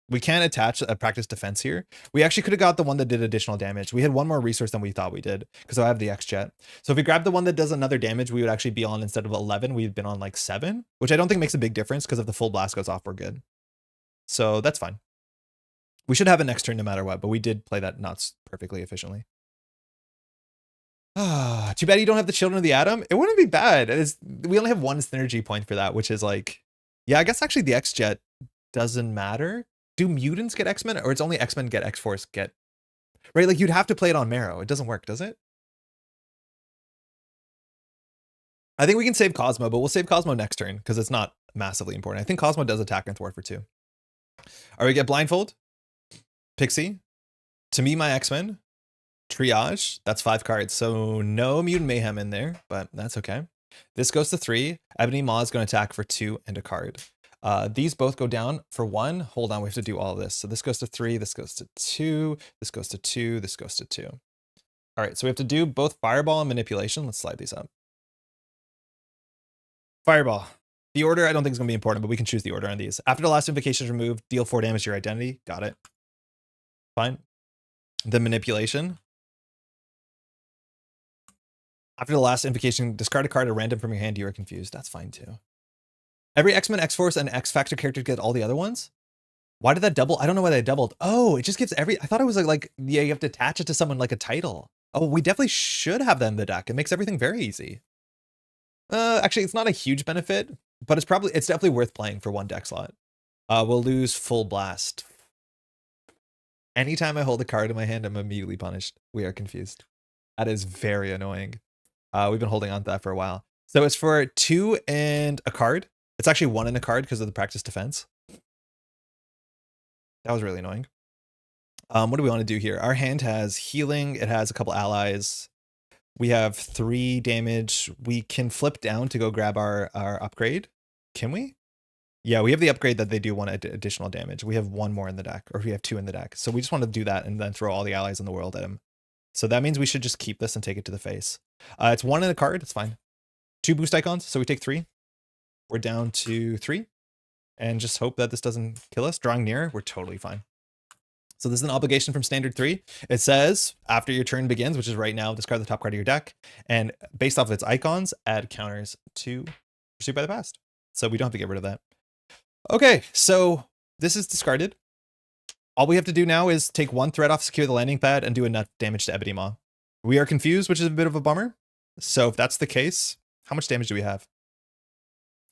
We can't attach a practice defense here. We actually could have got the one that did additional damage. We had 1 more resource than we thought we did because I have the X-Jet. So if we grab the one that does another damage, we would actually be on, instead of 11, we've been on like 7, which I don't think makes a big difference because if the full blast goes off, we're good. So that's fine. We should have it next turn no matter what, but we did play that not perfectly efficiently. Too bad you don't have the Children of the Atom. It wouldn't be bad. We only have 1 synergy point for that, which is like, yeah, I guess actually the X-Jet doesn't matter. Do mutants get X-Men, or it's only X-Men get X-Force get... Right, like you'd have to play it on Marrow. It doesn't work, does it? I think we can save Cosmo, but we'll save Cosmo next turn because it's not massively important. I think Cosmo does attack and thwart for 2. All right, we get Blindfold, Pixie, To Me My X-Men, Triage. That's 5 cards, so no Mutant Mayhem in there, but that's okay. This goes to 3. Ebony Maw is going to attack for 2 and a card. These both go down for 1. Hold on, we have to do all of this. So this goes to 3, this goes to 2, this goes to 2, this goes to 2. All right, so we have to do both Fireball and Manipulation. Let's slide these up. Fireball. The order I don't think is going to be important, but we can choose the order on these. After the last invocation is removed, deal 4 damage to your identity. Got it. Fine. The Manipulation. After the last invocation, discard a card at random from your hand. You are confused. That's fine too. Every X-Men, X-Force, and X-Factor character get all the other ones? Why did that double? I don't know why they doubled. Oh, it just gives every... I thought it was like, yeah, you have to attach it to someone like a title. Oh, we definitely should have that in the deck. It makes everything very easy. Actually, it's not a huge benefit, but it's definitely worth playing for 1 deck slot. We'll lose Full Blast. Anytime I hold a card in my hand, I'm immediately punished. We are confused. That is very annoying. We've been holding on to that for a while. So it's for 2 and a card. It's actually 1 and a card because of the practice defense. That was really annoying. What do we want to do here? Our hand has healing. It has a couple allies. We have 3 damage. We can flip down to go grab our upgrade. Can we? Yeah, we have the upgrade that they do want additional damage. We have 1 more in the deck, or we have 2 in the deck. So we just want to do that and then throw all the allies in the world at him. So that means we should just keep this and take it to the face. It's 1 in a card. It's fine. 2 boost icons. So we take 3. We're down to 3. And just hope that this doesn't kill us. Drawing near, we're totally fine. So this is an obligation from standard 3. It says, after your turn begins, which is right now, discard the top card of your deck. And based off of its icons, add counters to Pursued by the Past. So we don't have to get rid of that. Okay, so this is discarded. All we have to do now is take 1 threat off, secure the landing pad, and do enough damage to Ebony Maw. We are confused, which is a bit of a bummer. So if that's the case, how much damage do we have?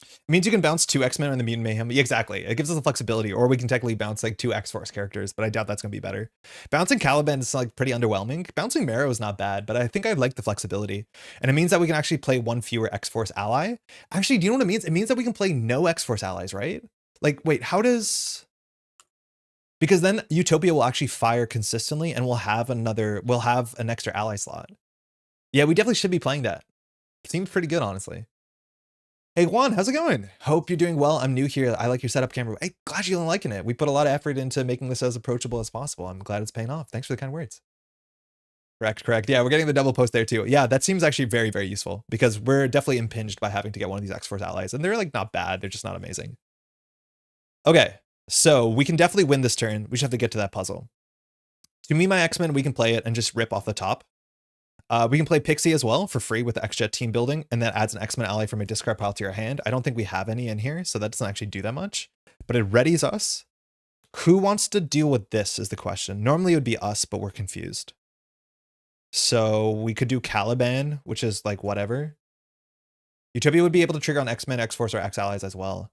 It means you can bounce 2 X-Men on the Mutant Mayhem. Yeah, exactly. It gives us the flexibility, or we can technically bounce like 2 X-Force characters, but I doubt that's going to be better. Bouncing Caliban is like pretty underwhelming. Bouncing Marrow is not bad, but I think I like the flexibility. And it means that we can actually play 1 fewer X-Force ally. Actually, do you know what it means? It means that we can play no X-Force allies, right? Like, wait, how does... Because then Utopia will actually fire consistently and we'll have an extra ally slot. Yeah, we definitely should be playing that. Seems pretty good, honestly. Hey Juan, how's it going? Hope you're doing well. I'm new here. I like your setup camera. Hey, glad you're liking it. We put a lot of effort into making this as approachable as possible. I'm glad it's paying off. Thanks for the kind words. Correct. Yeah, we're getting the double post there too. Yeah, that seems actually very, very useful because we're definitely impinged by having to get one of these X-Force allies, and they're like not bad. They're just not amazing. Okay, so we can definitely win this turn. We just have to get to that puzzle. To me, my X-Men, we can play it and just rip off the top. We can play Pixie as well for free with the X-Jet team building, and that adds an X-Men ally from a discard pile to your hand. I don't think we have any in here, so that doesn't actually do that much, but it readies us. Who wants to deal with this is the question. Normally it would be us, but we're confused. So we could do Caliban, which is like whatever. Utopia would be able to trigger on X-Men, X-Force, or X-Allies as well.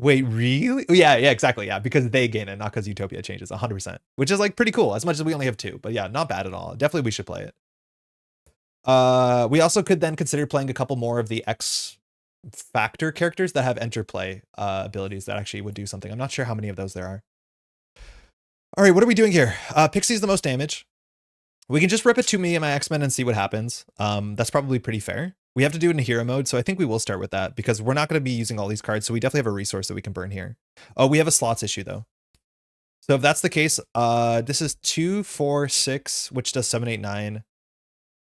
Wait, really? Yeah, exactly. Yeah, because they gain it, not because Utopia changes 100%, which is like pretty cool, as much as we only have 2. But yeah, not bad at all. Definitely we should play it. We also could then consider playing a couple more of the X Factor characters that have interplay abilities that actually would do something. I'm not sure how many of those there are. All right, what are we doing here? Pixie's the most damage. We can just rip it to me and my X-Men and see what happens. That's probably pretty fair. We have to do it in hero mode, so I think we will start with that because we're not going to be using all these cards, so we definitely have a resource that we can burn here. Oh, we have a slots issue though. So if that's the case, this is 2, 4, 6, which does 7, 8, 9.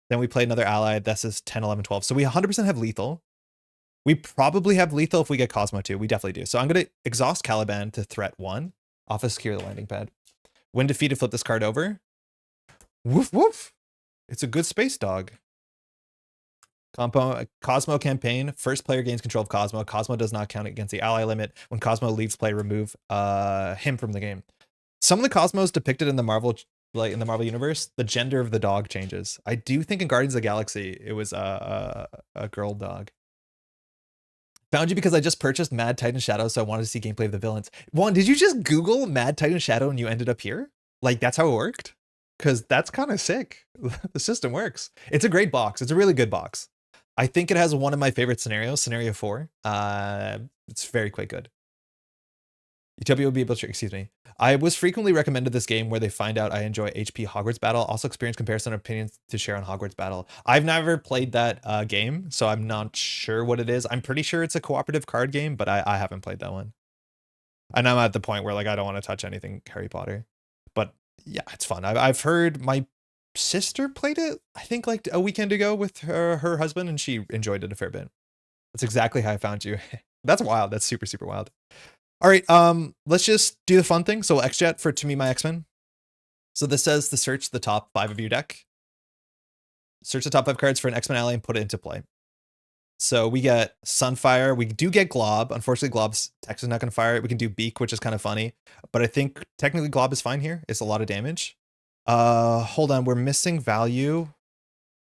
Then we play another ally. This is 10, 11, 12. So we 100% have lethal. We probably have lethal if we get Cosmo too. We definitely do. So I'm going to exhaust Caliban to threat 1. Off of secure the landing pad. When defeated, flip this card over. Woof woof. It's a good space dog. Cosmo campaign. First player gains control of Cosmo. Cosmo does not count against the ally limit. When Cosmo leaves play, remove him from the game. Some of the Cosmos depicted in the Marvel universe, the gender of the dog changes. I do think in Guardians of the Galaxy it was a girl dog. Found you because I just purchased Mad Titan Shadow, so I wanted to see gameplay of the villains. Juan, did you just Google Mad Titan Shadow and you ended up here? Like that's how it worked? Because that's kind of sick. The system works. It's a great box. It's a really good box. I think it has one of my favorite scenarios, scenario 4. It's very quite good. Utopia will be able to, excuse me. I was frequently recommended this game where they find out I enjoy HP Hogwarts Battle. Also experience comparison opinions to share on Hogwarts Battle. I've never played that game, so I'm not sure what it is. I'm pretty sure it's a cooperative card game, but I haven't played that one. And I'm at the point where like I don't want to touch anything Harry Potter. But yeah, it's fun. I've heard my sister played it, I think like a weekend ago with her husband, and she enjoyed it a fair bit. That's exactly how I found you. That's wild. That's super, super wild. All right, let's just do the fun thing. So we'll X-Jet for To Me, My X-Men. So this says to search the top 5 of your deck. Search the top 5 cards for an X-Men ally and put it into play. So we get Sunfire. We do get Glob. Unfortunately, Glob's text is not going to fire it. We can do Beak, which is kind of funny. But I think technically Glob is fine here. It's a lot of damage. Hold on. We're missing value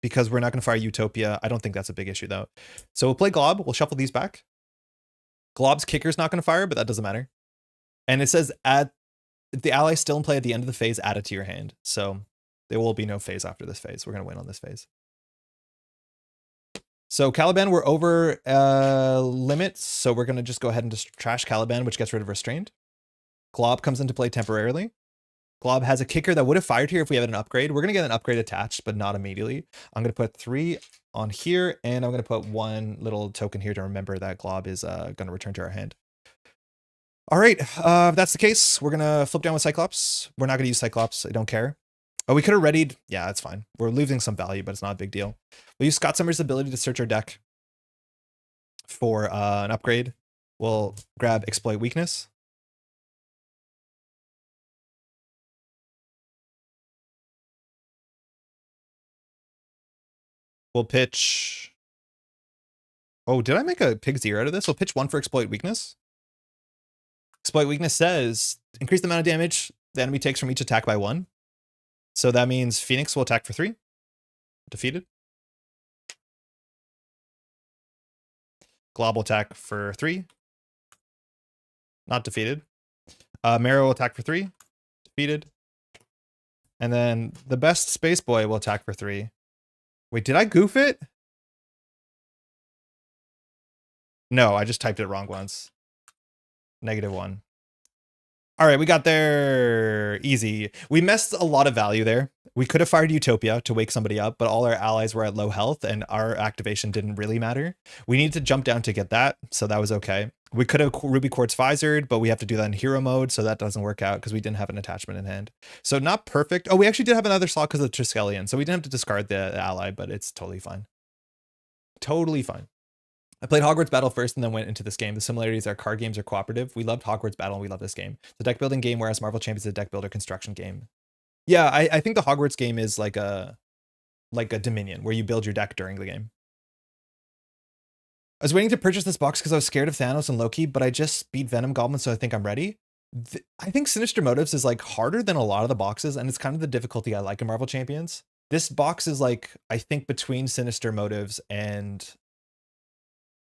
because we're not going to fire Utopia. I don't think that's a big issue, though. So we'll play Glob. We'll shuffle these back. Glob's kicker's not going to fire, but that doesn't matter. And it says add if the ally still in play at the end of the phase, add it to your hand. So there will be no phase after this phase. We're going to win on this phase. So Caliban, we're over limits. So we're going to just go ahead and just trash Caliban, which gets rid of Restrained. Glob comes into play temporarily. Glob has a kicker that would have fired here if we had an upgrade. We're going to get an upgrade attached, but not immediately. I'm going to put 3 on here, and I'm going to put 1 little token here to remember that Glob is going to return to our hand. All right, if that's the case, we're going to flip down with Cyclops. We're not going to use Cyclops. I don't care. Oh, we could have readied. Yeah, that's fine. We're losing some value, but it's not a big deal. We'll use Scott Summers' ability to search our deck for an upgrade. We'll grab Exploit Weakness. We'll pitch. Oh, did I make a pig 0 out of this? We'll pitch 1 for Exploit Weakness. Exploit Weakness says increase the amount of damage the enemy takes from each attack by 1. So that means Phoenix will attack for 3. Defeated. Glob will attack for 3. Not defeated. Marrow will attack for 3. Defeated. And then the best Space Boy will attack for 3. Wait, did I goof it? No, I just typed it wrong once. -1. All right, we got there. Easy. We messed a lot of value there. We could have fired Utopia to wake somebody up, but all our allies were at low health and our activation didn't really matter. We needed to jump down to get that, so that was okay. We could have Ruby Quartz Visored, but we have to do that in hero mode, so that doesn't work out because we didn't have an attachment in hand. So not perfect. Oh, we actually did have another slot because of Triskelion, so we didn't have to discard the ally, but it's totally fine. Totally fine. I played Hogwarts Battle first and then went into this game. The similarities are card games are cooperative. We loved Hogwarts Battle and we love this game. The deck building game, whereas Marvel Champions is a deck builder construction game. Yeah, I think the Hogwarts game is like a Dominion where you build your deck during the game. I was waiting to purchase this box because I was scared of Thanos and Loki, but I just beat Venom Goblin, so I think I'm ready. I think Sinister Motives is like harder than a lot of the boxes, and it's kind of the difficulty I like in Marvel Champions. This box is like, I think, between Sinister Motives and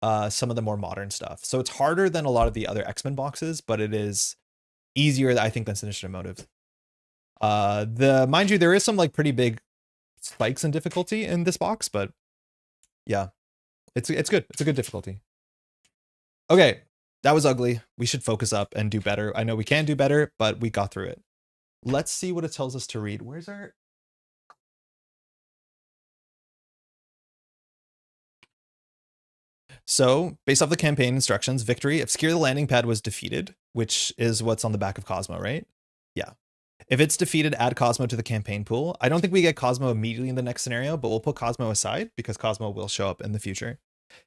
some of the more modern stuff. So it's harder than a lot of the other X-Men boxes, but it is easier, I think, than Sinister Motives. Mind you, there is some like pretty big spikes in difficulty in this box, but yeah. It's good. It's a good difficulty. Okay, that was ugly. We should focus up and do better. I know we can do better, but we got through it. Let's see what it tells us to read. Where's our... So, based off the campaign instructions, victory, obscure the landing pad was defeated, which is what's on the back of Cosmo, right? Yeah. If it's defeated, add Cosmo to the campaign pool. I don't think we get Cosmo immediately in the next scenario, but we'll put Cosmo aside because Cosmo will show up in the future.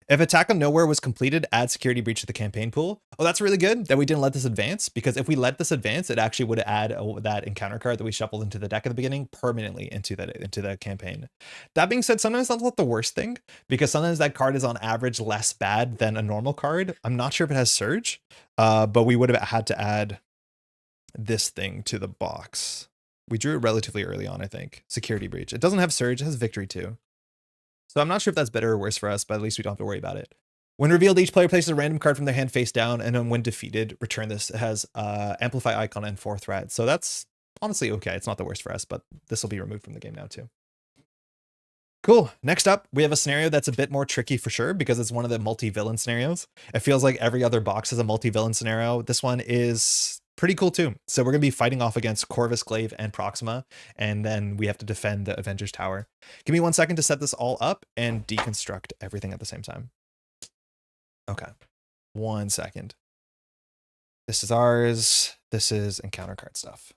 If Attack on Nowhere was completed, add Security Breach to the campaign pool. Oh, that's really good that we didn't let this advance, because if we let this advance, it actually would add that encounter card that we shuffled into the deck at the beginning permanently into the campaign. That being said, sometimes that's not the worst thing, because sometimes that card is on average less bad than a normal card. I'm not sure if it has Surge, but we would have had to add this thing to the box. We drew it relatively early on, I think. Security Breach. It doesn't have Surge, it has Victory too. So I'm not sure if that's better or worse for us, but at least we don't have to worry about it. When revealed, each player places a random card from their hand face down, and then when defeated, return this. It has Amplify Icon and 4 threat. So that's honestly okay. It's not the worst for us, but this will be removed from the game now too. Cool. Next up, we have a scenario that's a bit more tricky for sure, because it's one of the multi-villain scenarios. It feels like every other box is a multi-villain scenario. This one is pretty cool too. So we're going to be fighting off against Corvus Glaive and Proxima, and then we have to defend the Avengers Tower. Give me 1 second to set this all up and deconstruct everything at the same time. Okay. 1 second. This is ours. This is encounter card stuff.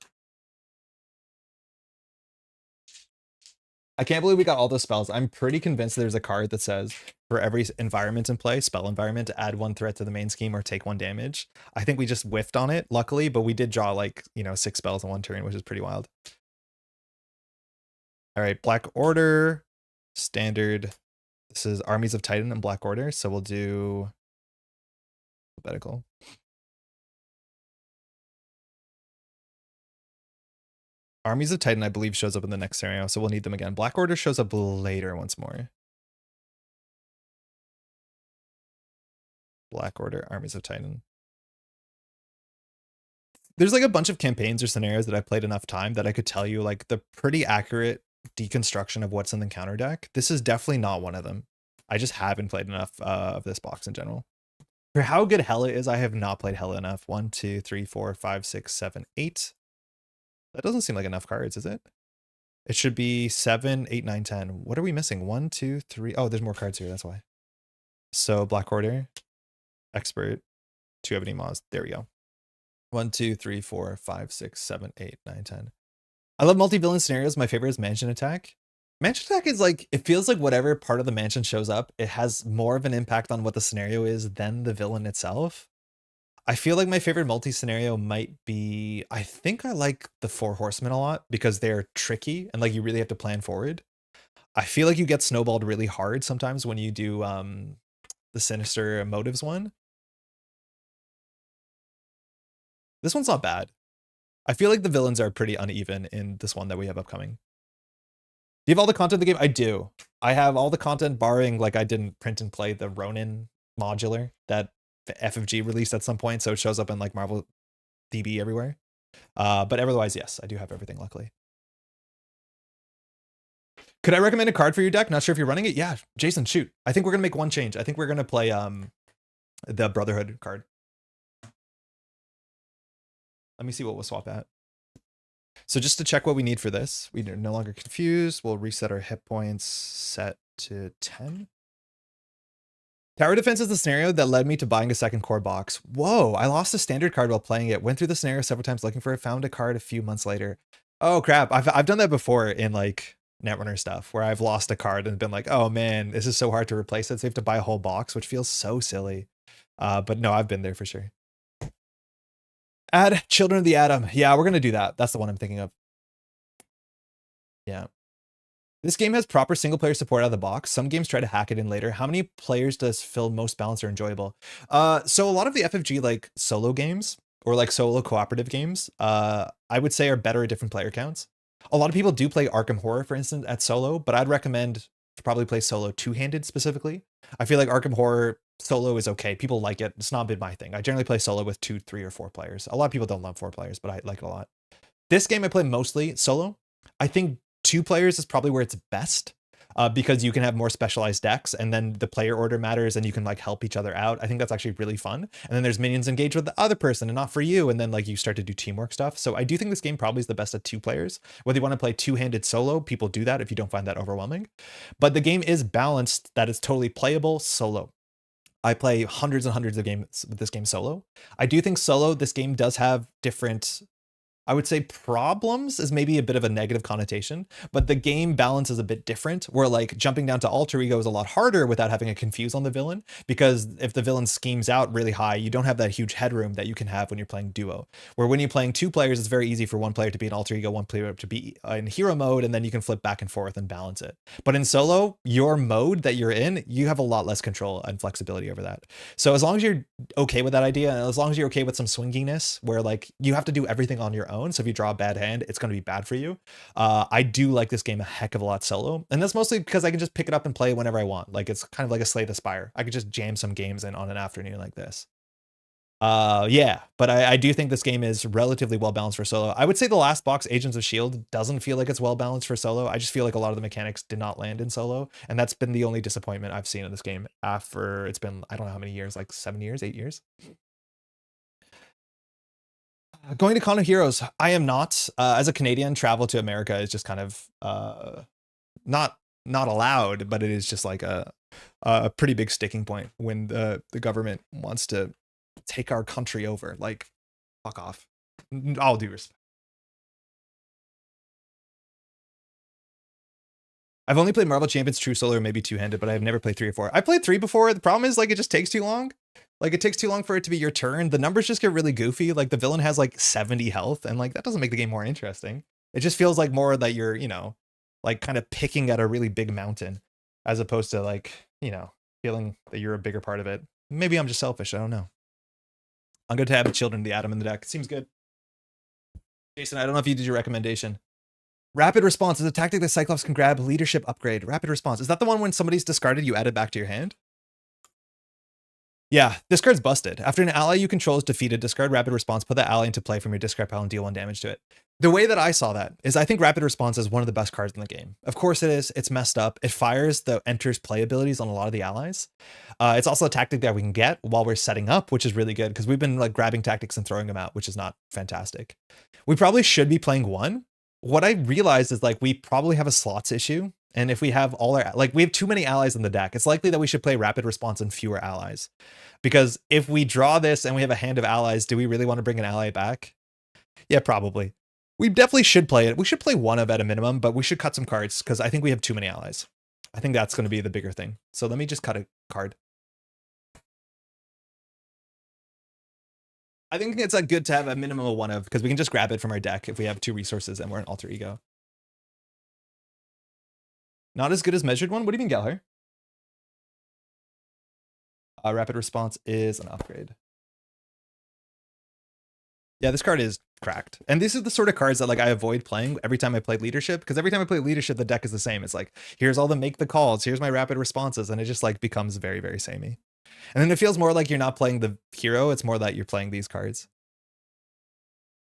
I can't believe we got all those spells. I'm pretty convinced there's a card that says for every environment in play, spell environment, to add 1 threat to the main scheme or take 1 damage. I think we just whiffed on it, luckily, but we did draw like, 6 spells in 1 turn, which is pretty wild. All right, Black Order, standard. This is Armies of Titan and Black Order, so we'll do alphabetical. Armies of Titan, I believe, shows up in the next scenario, so we'll need them again. Black Order shows up later once more. Black Order, Armies of Titan. There's like a bunch of campaigns or scenarios that I've played enough time that I could tell you like the pretty accurate deconstruction of what's in the counter deck. This is definitely not one of them. I just haven't played enough of this box in general. For how good Hela is, I have not played Hela enough. 1, 2, 3, 4, 5, 6, 7, 8. That doesn't seem like enough cards, is it? It should be 7, 8, 9, 10. What are we missing? 1, 2, 3. Oh, there's more cards here. That's why. So Black Order, Expert, 2 Ebony Maws. There we go. 1, 2, 3, 4, 5, 6, 7, 8, 9, 10. I love multi-villain scenarios. My favorite is Mansion Attack. Mansion Attack is like, it feels like whatever part of the mansion shows up, it has more of an impact on what the scenario is than the villain itself. I feel like my favorite multi-scenario might be, I think I like the 4 Horsemen a lot because they're tricky and like you really have to plan forward. I feel like you get snowballed really hard sometimes when you do the Sinister Motives one. This one's not bad. I feel like the villains are pretty uneven in this one that we have upcoming. Do you have all the content in the game? I do. I have all the content barring like I didn't print and play the Ronin modular that the FFG released at some point, so it shows up in like Marvel DB everywhere. But otherwise, yes, I do have everything, luckily. Could I recommend a card for your deck? Not sure if you're running it. Yeah, Jason, shoot. I think we're gonna make one change. I think we're gonna play the Brotherhood card. Let me see what we'll swap at. So just to check what we need for this, we are no longer confused. We'll reset our hit points set to 10. Tower defense is the scenario that led me to buying a second core box. Whoa, I lost a standard card while playing it. Went through the scenario several times looking for it, found a card a few months later. Oh crap, I've done that before in like Netrunner stuff where I've lost a card and been like, oh man, this is so hard to replace it. So you have to buy a whole box, which feels so silly. But no, I've been there for sure. Add Children of the Atom. Yeah, we're gonna do that. That's the one I'm thinking of. Yeah. This game has proper single player support out of the box. Some games try to hack it in later. How many players does feel most balanced or enjoyable? So a lot of the FFG like solo games or like solo cooperative games, I would say are better at different player counts. A lot of people do play Arkham Horror, for instance, at solo, but I'd recommend to probably play solo two-handed specifically. I feel like Arkham Horror solo is okay. People like it. It's not been my thing. I generally play solo with 2, 3, or 4 players. A lot of people don't love 4 players, but I like it a lot. This game I play mostly solo. I think 2 players is probably where it's best because you can have more specialized decks and then the player order matters and you can like help each other out. I think that's actually really fun. And then there's minions engaged with the other person and not for you. And then like you start to do teamwork stuff. So I do think this game probably is the best at 2 players. Whether you want to play two-handed solo, people do that if you don't find that overwhelming. But the game is balanced that it's totally playable solo. I play hundreds and hundreds of games with this game solo. I do think solo, this game does have different, I would say problems is maybe a bit of a negative connotation, but the game balance is a bit different where like jumping down to alter ego is a lot harder without having a confuse on the villain, because if the villain schemes out really high, you don't have that huge headroom that you can have when you're playing duo, where when you're playing 2 players, it's very easy for one player to be in alter ego, one player to be in hero mode, and then you can flip back and forth and balance it. But in solo, your mode that you're in, you have a lot less control and flexibility over that. So as long as you're okay with that idea, and as long as you're okay with some swinginess where like you have to do everything on your own, so if you draw a bad hand, it's going to be bad for you. I do like this game a heck of a lot solo, and that's mostly because I can just pick it up and play whenever I want. Like it's kind of like a Slay the Spire. I could just jam some games in on an afternoon like this. Yeah, but I do think this game is relatively well balanced for solo. I would say the last box, Agents of S.H.I.E.L.D., doesn't feel like it's well balanced for solo. I just feel like a lot of the mechanics did not land in solo, and that's been the only disappointment I've seen in this game after it's been, I don't know how many years, like 7 years, 8 years. Going to Con of Heroes, I am not. As a Canadian, travel to America is just kind of not allowed, but it is just like a pretty big sticking point when the government wants to take our country over. Like, fuck off. All due respect. I've only played Marvel Champions True Solo or maybe two-handed, but I've never played 3 or 4. I played 3 before. The problem is like it just takes too long. Like it takes too long for it to be your turn. The numbers just get really goofy. Like the villain has like 70 health and like that doesn't make the game more interesting. It just feels like more that you're, you know, like kind of picking at a really big mountain as opposed to like, you know, feeling that you're a bigger part of it. Maybe I'm just selfish. I don't know. I'm going to have Children of the Atom in the deck. It seems good. Jason, I don't know if you did your recommendation. Rapid response is a tactic that Cyclops can grab. Leadership upgrade. Rapid response. Is that the one when somebody's discarded, you add it back to your hand? Yeah, this card's busted. After an ally you control is defeated, discard Rapid Response, put that ally into play from your discard pile and deal 1 damage to it. The way that I saw that is I think Rapid Response is one of the best cards in the game. Of course it is. It's messed up. It fires the enters play abilities on a lot of the allies. It's also a tactic that we can get while we're setting up, which is really good because we've been like grabbing tactics and throwing them out, which is not fantastic. We probably should be playing 1. What I realized is like we probably have a slots issue. And if we have all our, like we have too many allies in the deck, it's likely that we should play Rapid Response and fewer allies. Because if we draw this and we have a hand of allies, do we really want to bring an ally back? Yeah, probably. We definitely should play it. We should play 1 of at a minimum, but we should cut some cards because I think we have too many allies. I think that's going to be the bigger thing. So let me just cut a card. I think it's good to have a minimum of 1 of because we can just grab it from our deck if we have 2 resources and we're an alter ego. Not as good as measured one? What do you mean, Galher? Rapid Response is an upgrade. Yeah, this card is cracked. And these are the sort of cards that like I avoid playing every time I play Leadership, because every time I play Leadership, the deck is the same. It's like, here's all the make the calls, here's my rapid responses, and it just like becomes very, very samey. And then it feels more like you're not playing the hero, it's more that you're playing these cards.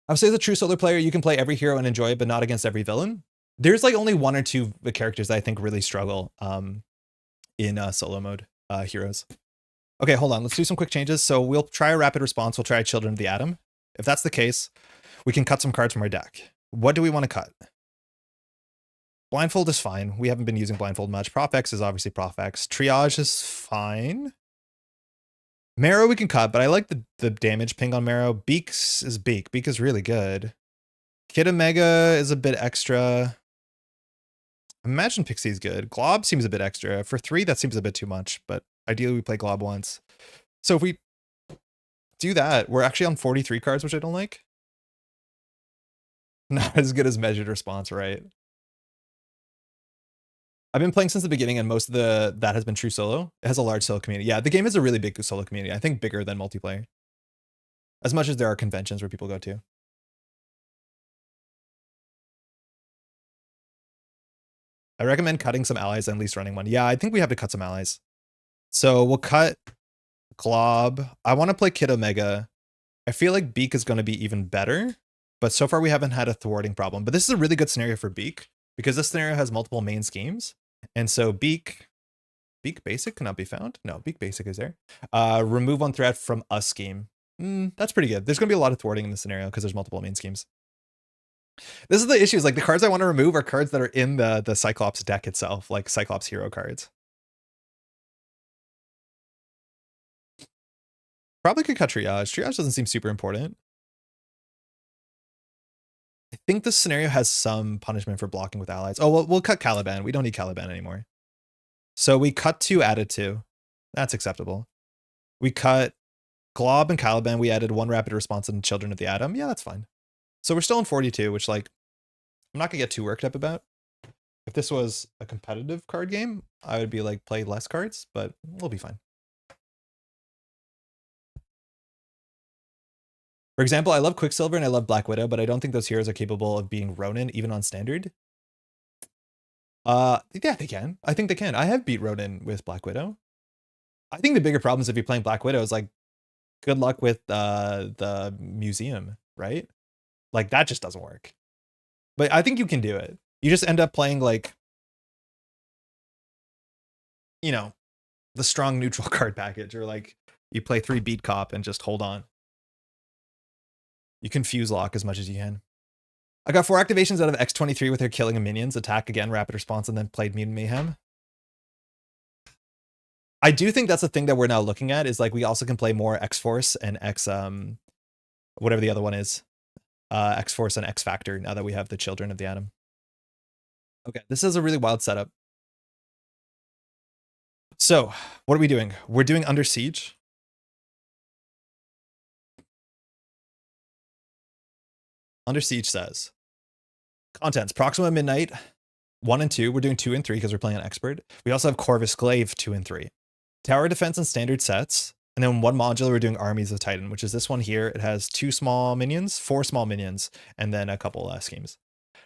I would say as a true solo player, you can play every hero and enjoy it, but not against every villain. There's like only 1 or 2 characters that I think really struggle in solo mode heroes. Okay, hold on. Let's do some quick changes. So we'll try a Rapid Response. We'll try Children of the Atom. If that's the case, we can cut some cards from our deck. What do we want to cut? Blindfold is fine. We haven't been using Blindfold much. Prof X is obviously Prof X. Triage is fine. Marrow we can cut, but I like the damage ping on Marrow. Beaks is Beak. Beak is really good. Kid Omega is a bit extra. Imagine Pixie is good. Glob seems a bit extra. For 3, that seems a bit too much, but ideally we play Glob once. So if we do that, we're actually on 43 cards, which I don't like. Not as good as measured response, right? I've been playing since the beginning, and most of that has been true solo. It has a large solo community. Yeah, the game has a really big solo community. I think bigger than multiplayer. As much as there are conventions where people go to. I recommend cutting some allies and at least running one. Yeah, I think we have to cut some allies. So we'll cut Glob. I want to play Kid Omega. I feel like Beak is going to be even better, but so far we haven't had a thwarting problem. But this is a really good scenario for Beak because this scenario has multiple main schemes. And so Beak Basic cannot be found. No, Beak Basic is there. Remove one threat from a scheme. That's pretty good. There's going to be a lot of thwarting in the scenario because there's multiple main schemes. This is the issue, is like the cards I want to remove are cards that are in the Cyclops deck itself, like Cyclops hero cards. Probably could cut Triage. Triage doesn't seem super important. I think this scenario has some punishment for blocking with allies. Oh, we'll cut Caliban. We don't need Caliban anymore. So we cut 2, added 2. That's acceptable. We cut Glob and Caliban. We added 1 rapid response and Children of the Atom. Yeah, that's fine. So we're still in 42, which, like, I'm not gonna get too worked up about. If this was a competitive card game, I would be like, play less cards, but we'll be fine. For example, I love Quicksilver and I love Black Widow, but I don't think those heroes are capable of being Ronin, even on standard. Yeah, they can. I think they can. I have beat Ronin with Black Widow. I think the bigger problem is if you're playing Black Widow is like, good luck with the museum, right? Like, that just doesn't work. But I think you can do it. You just end up playing, like, you know, the strong neutral card package, or like you play 3 beat cop and just hold on. You can fuse lock as much as you can. I got 4 activations out of X23 with her killing of minions, attack again, rapid response, and then played Mutant Mayhem. I do think that's the thing that we're now looking at, is like we also can play more X-Force and whatever the other one is. X-Force and X-Factor now that we have the Children of the Atom. Okay, this is a really wild setup. So, what are we doing? We're doing Under Siege. Under Siege says, contents, Proxima Midnight, 1 and 2. We're doing 2 and 3 because we're playing an expert. We also have Corvus Glaive, 2 and 3. Tower Defense and standard sets. And then 1 modular, we're doing Armies of Titan, which is this one here. It has 2 small minions, 4 small minions, and then a couple schemes.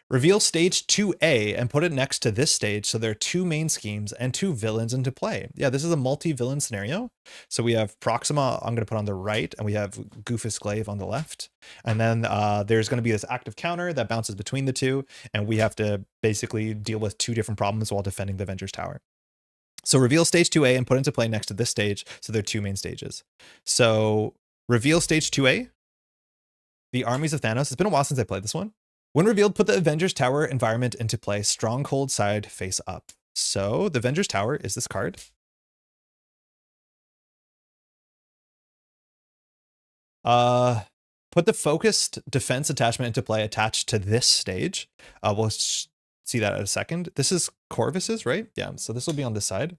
Reveal stage 2A and put it next to this stage, so there are 2 main schemes and 2 villains into play. Yeah, this is a multi-villain scenario. So we have Proxima, I'm going to put on the right, and we have Goofus Glaive on the left. And then there's going to be this active counter that bounces between the 2, and we have to basically deal with 2 different problems while defending the Avengers Tower. So reveal stage 2A and put into play next to this stage, so there are 2 main stages. So reveal stage 2A, the Armies of Thanos. It's been a while since I played this one. When revealed, put the Avengers Tower environment into play, stronghold side face up. So the Avengers Tower is this card. Put the focused defense attachment into play attached to this stage. We'll see that in a second. This is Corvus's, right? Yeah, so this will be on this side.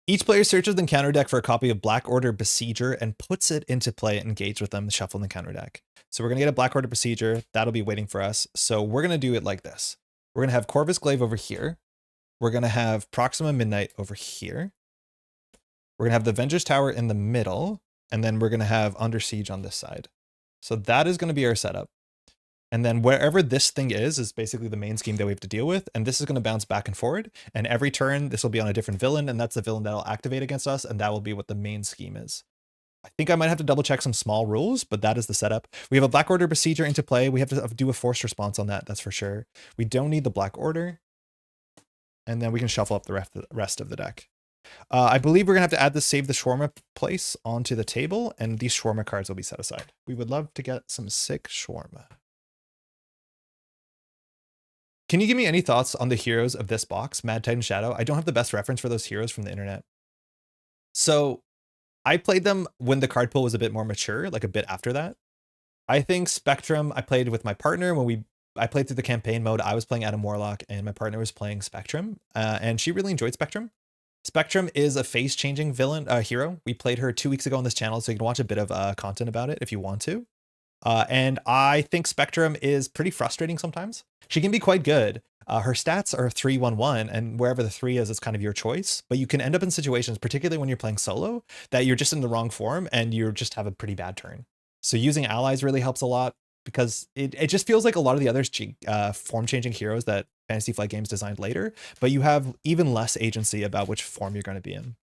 Each player searches the counter deck for a copy of Black Order Besieger and puts it into play, engage with them, shuffle in the counter deck. So we're going to get a Black Order Besieger. That'll be waiting for us. So we're going to do it like this. We're going to have Corvus Glaive over here. We're going to have Proxima Midnight over here. We're going to have the Avengers Tower in the middle. And then we're going to have Under Siege on this side. So that is going to be our setup. And then wherever this thing is basically the main scheme that we have to deal with. And this is going to bounce back and forward. And every turn, this will be on a different villain. And that's the villain that will activate against us. And that will be what the main scheme is. I think I might have to double check some small rules, but that is the setup. We have a Black Order Besieger into play. We have to do a forced response on that. That's for sure. We don't need the Black Order. And then we can shuffle up the rest of the deck. I believe we're going to have to add the Save the Shawarma place onto the table. And these Shawarma cards will be set aside. We would love to get some sick Shawarma. Can you give me any thoughts on the heroes of this box, Mad Titan Shadow? I don't have the best reference for those heroes from the internet. So I played them when the card pool was a bit more mature, like a bit after that. I think Spectrum, I played with my partner when I played through the campaign mode. I was playing Adam Warlock and my partner was playing Spectrum, and she really enjoyed Spectrum. Spectrum is a face-changing villain, hero. We played her 2 weeks ago on this channel, so you can watch a bit of content about it if you want to. And I think Spectrum is pretty frustrating sometimes. She can be quite good. Her stats are 3-1-1, and wherever the 3 is, it's kind of your choice. But you can end up in situations, particularly when you're playing solo, that you're just in the wrong form and you just have a pretty bad turn. So using allies really helps a lot because it just feels like a lot of the other form-changing heroes that Fantasy Flight Games designed later, but you have even less agency about which form you're going to be in.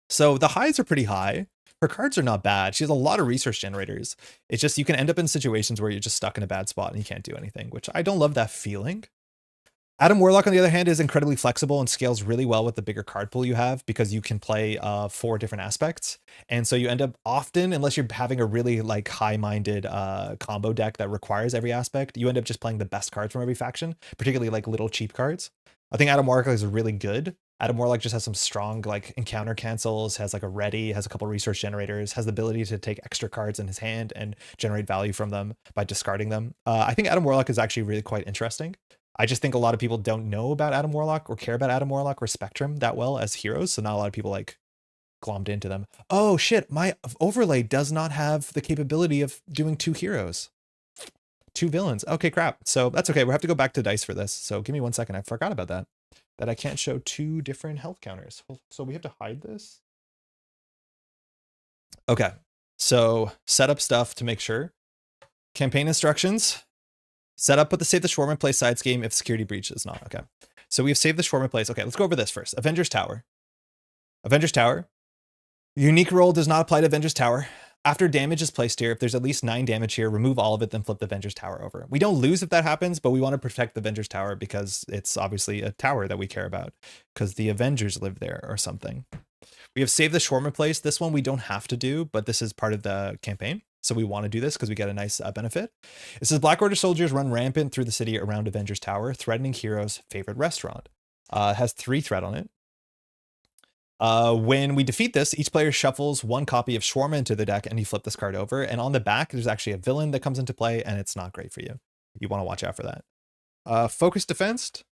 So the highs are pretty high. Her cards are not bad. She has a lot of resource generators. It's just you can end up in situations where you're just stuck in a bad spot and you can't do anything, which I don't love that feeling. Adam Warlock, on the other hand, is incredibly flexible and scales really well with the bigger card pool you have because you can play 4 different aspects. And so you end up often, unless you're having a really like high-minded combo deck that requires every aspect, you end up just playing the best cards from every faction, particularly like little cheap cards. I think Adam Warlock is really good. Adam Warlock just has some strong like encounter cancels, has like a ready, has a couple resource generators, has the ability to take extra cards in his hand and generate value from them by discarding them. I think Adam Warlock is actually really quite interesting. I just think a lot of people don't know about Adam Warlock or care about Adam Warlock or Spectrum that well as heroes, so not a lot of people like glommed into them. Oh shit, my overlay does not have the capability of doing 2 heroes. 2 villains. Okay, crap. So that's okay. We have to go back to dice for this. So give me 1 second. I forgot about that. That I can't show 2 different health counters. So we have to hide this. Okay. So set up stuff to make sure. Campaign instructions. Set up with the save the Schwarm in place side scheme if security breach is not. Okay. So we've saved the Schwarm in place. Okay, let's go over this first. Avengers Tower. Avengers Tower. Unique roll does not apply to Avengers Tower. After damage is placed here, if there's at least 9 damage here, remove all of it, then flip the Avengers Tower over. We don't lose if that happens, but we want to protect the Avengers Tower because it's obviously a tower that we care about because the Avengers live there or something. We have saved the Schwarm in place. This one we don't have to do, but this is part of the campaign. So we want to do this because we get a nice benefit. It says Black Order soldiers run rampant through the city around Avengers Tower, threatening heroes' favorite restaurant. It has 3 threat on it. When we defeat this, each player shuffles 1 copy of Schwarm into the deck and you flip this card over. And on the back, there's actually a villain that comes into play and it's not great for you. You want to watch out for that. Focus defense.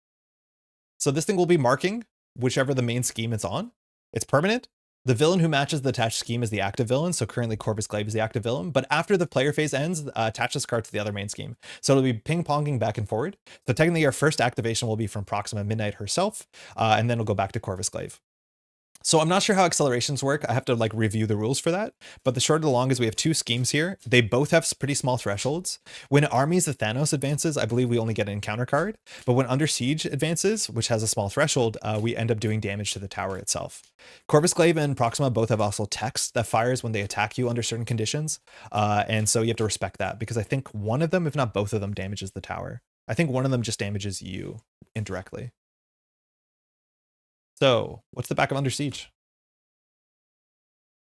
So this thing will be marking whichever the main scheme it's on. It's permanent. The villain who matches the attached scheme is the active villain. So currently Corvus Glaive is the active villain, but after the player phase ends, attach this card to the other main scheme. So it'll be ping-ponging back and forward. So technically our first activation will be from Proxima Midnight herself, and then it'll go back to Corvus Glaive. So I'm not sure how accelerations work. I have to like review the rules for that. But the short of the long is we have 2 schemes here. They both have pretty small thresholds. When Armies of Thanos advances, I believe we only get an encounter card. But when Under Siege advances, which has a small threshold, we end up doing damage to the tower itself. Corvus Glaive and Proxima both have also text that fires when they attack you under certain conditions. And so you have to respect that because I think one of them, if not both of them, damages the tower. I think one of them just damages you indirectly. So what's the back of Under Siege?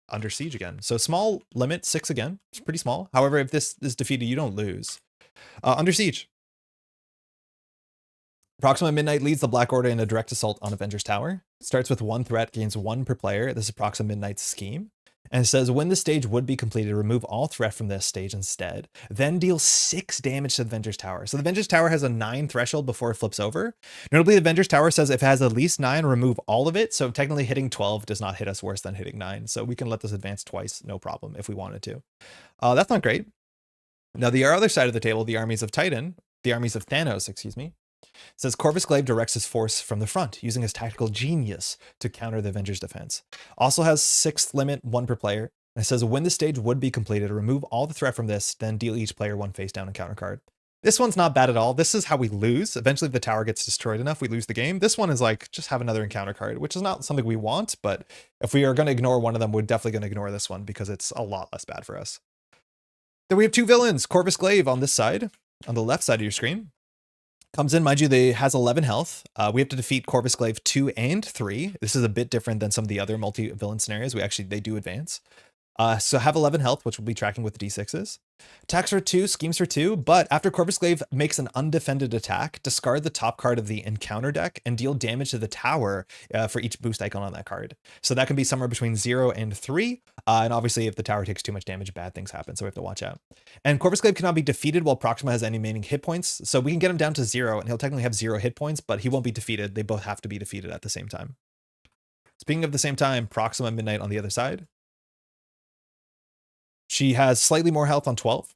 Under Siege again. So small limit, 6 again. It's pretty small. However, if this is defeated, you don't lose. Under Siege. Proxima Midnight leads the Black Order in a direct assault on Avengers Tower. It starts with 1 threat, gains 1 per player. This is Proxima Midnight's scheme. And it says when the stage would be completed, remove all threat from this stage instead. Then deal 6 damage to the Avengers Tower. So the Avengers Tower has a 9 threshold before it flips over. Notably, the Avengers Tower says if it has at least 9, remove all of it. So technically hitting 12 does not hit us worse than hitting 9. So we can let this advance twice, no problem, if we wanted to. That's not great. Now the other side of the table, the armies of Thanos, excuse me, says Corvus Glaive directs his force from the front, using his tactical genius to counter the Avengers' defense. Also has 6th limit, 1 per player. And it says when the stage would be completed, remove all the threat from this, then deal each player 1 face down encounter card. This one's not bad at all. This is how we lose. Eventually the tower gets destroyed enough, we lose the game. This one is like, just have another encounter card, which is not something we want, but if we are going to ignore one of them, we're definitely going to ignore this one because it's a lot less bad for us. Then we have 2 villains, Corvus Glaive on this side, on the left side of your screen. Comes in, mind you, they has 11 health. We have to defeat Corvus Glaive 2 and 3. This is a bit different than some of the other multi-villain scenarios. They do advance. So have 11 health, which we'll be tracking with D6s. Attacks for 2, schemes for 2, but after Corvus Glaive makes an undefended attack, discard the top card of the encounter deck and deal damage to the tower for each boost icon on that card. So that can be somewhere between 0 and 3. And obviously, if the tower takes too much damage, bad things happen. So we have to watch out. And Corvus Glaive cannot be defeated while Proxima has any remaining hit points. So we can get him down to 0, and he'll technically have 0 hit points, but he won't be defeated. They both have to be defeated at the same time. Speaking of the same time, Proxima Midnight on the other side. She has slightly more health on 12.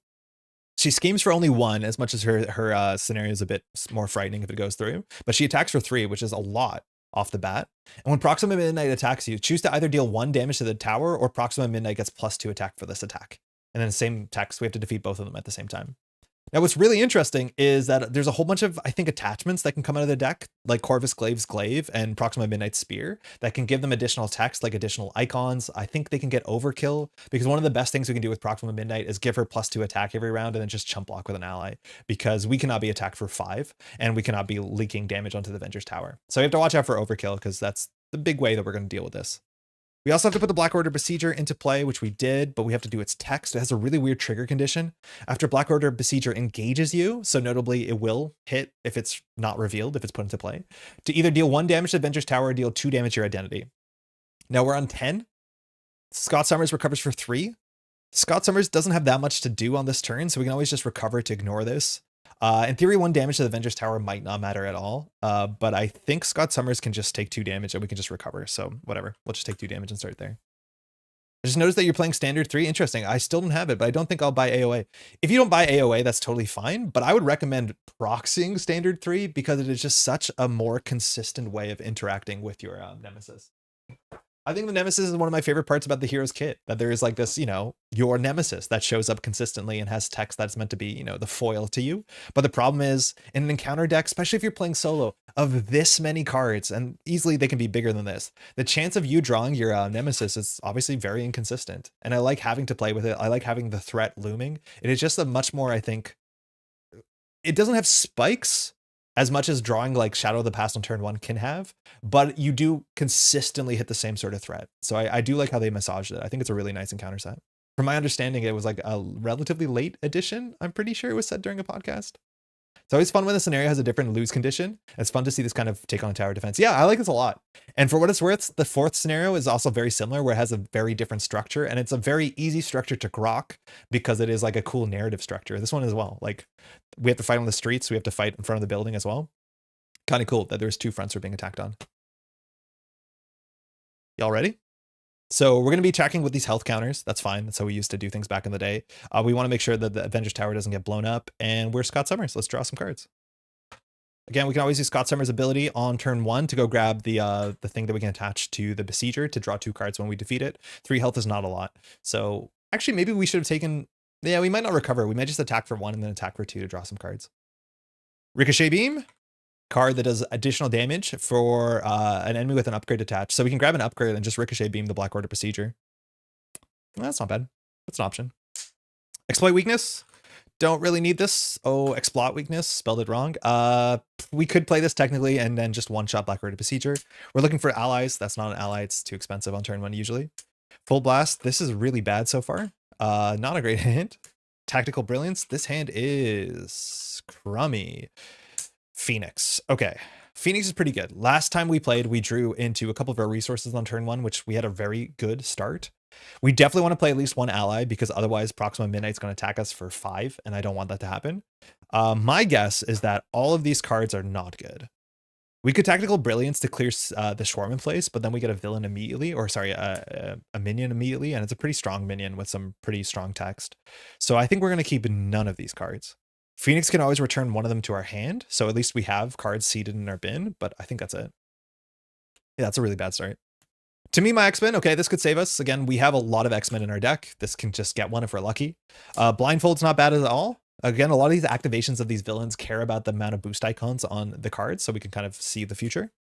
She schemes for only 1, as much as her scenario is a bit more frightening if it goes through. But she attacks for 3, which is a lot off the bat. And when Proxima Midnight attacks you, choose to either deal 1 damage to the tower, or Proxima Midnight gets +2 attack for this attack. And then the same text, we have to defeat both of them at the same time. Now, what's really interesting is that there's a whole bunch of, I think, attachments that can come out of the deck, like Corvus Glaive's Glaive and Proxima Midnight's Spear, that can give them additional text, like additional icons. I think they can get Overkill, because one of the best things we can do with Proxima Midnight is give her +2 attack every round and then just chump block with an ally, because we cannot be attacked for 5, and we cannot be leaking damage onto the Avengers Tower. So we have to watch out for Overkill, because that's the big way that we're going to deal with this. We also have to put the Black Order Besieger into play, which we did, but we have to do its text. It has a really weird trigger condition. After Black Order Besieger engages you, so notably it will hit if it's not revealed, if it's put into play, to either deal 1 damage to Avengers Tower or deal 2 damage to your identity. Now we're on 10. Scott Summers recovers for 3. Scott Summers doesn't have that much to do on this turn, so we can always just recover to ignore this. In theory, 1 damage to the Avengers Tower might not matter at all, but I think Scott Summers can just take 2 damage and we can just recover. So whatever, we'll just take 2 damage and start there. I just noticed that you're playing Standard 3. Interesting. I still don't have it, but I don't think I'll buy AOA. If you don't buy AOA, that's totally fine, but I would recommend proxying Standard 3 because it is just such a more consistent way of interacting with your Nemesis. I think the Nemesis is one of my favorite parts about the Heroes kit, that there is like this, you know, your Nemesis that shows up consistently and has text that's meant to be, you know, the foil to you. But the problem is, in an encounter deck, especially if you're playing solo, of this many cards, and easily they can be bigger than this, the chance of you drawing your Nemesis is obviously very inconsistent. And I like having to play with it. I like having the threat looming. It is just a much more, I think, it doesn't have spikes as much as drawing like Shadow of the Past on turn 1 can have, but you do consistently hit the same sort of threat. So I do like how they massaged it. I think it's a really nice encounter set. From my understanding, it was like a relatively late edition. I'm pretty sure it was set during a podcast. It's always fun when the scenario has a different lose condition. It's fun to see this kind of take on tower defense. Yeah, I like this a lot. And for what it's worth, the 4th scenario is also very similar, where it has a very different structure, and it's a very easy structure to grok because it is like a cool narrative structure. This one as well. Like, we have to fight on the streets. We have to fight in front of the building as well. Kind of cool that there's 2 fronts we're being attacked on. Y'all ready? So we're going to be tracking with these health counters. That's fine. That's how we used to do things back in the day. We want to make sure that the Avengers Tower doesn't get blown up. And we're Scott Summers. Let's draw some cards. Again, we can always use Scott Summers' ability on turn 1 to go grab the thing that we can attach to the Besieger to draw 2 cards when we defeat it. 3 health is not a lot. So actually, maybe we should have taken... Yeah, we might not recover. We might just attack for 1 and then attack for 2 to draw some cards. Ricochet Beam. Card that does additional damage for an enemy with an upgrade attached. So we can grab an upgrade and just Ricochet Beam the Black Order Besieger. Well, that's not bad. That's an option. Exploit Weakness. Don't really need this. Oh, Exploit Weakness. Spelled it wrong. We could play this technically and then just one-shot Black Order Besieger. We're looking for allies. That's not an ally. It's too expensive on turn 1 usually. Full Blast. This is really bad so far. Not a great hand. Tactical Brilliance. This hand is crummy. Phoenix. Okay. Phoenix is pretty good. Last time we played, we drew into a couple of our resources on turn 1, which we had a very good start. We definitely want to play at least 1 ally, because otherwise Proxima Midnight's going to attack us for 5, and I don't want that to happen. My guess is that all of these cards are not good. We could Tactical Brilliance to clear the Swarm in place, but then we get a villain immediately, or sorry, a minion immediately, and it's a pretty strong minion with some pretty strong text. So I think we're going to keep none of these cards. Phoenix can always return one of them to our hand, so at least we have cards seated in our bin, but I think that's it. Yeah, that's a really bad start. To me, my X-Men, okay, this could save us. Again, we have a lot of X-Men in our deck. This can just get one if we're lucky. Blindfold's not bad at all. Again, a lot of these activations of these villains care about the amount of boost icons on the cards, so we can kind of see the future.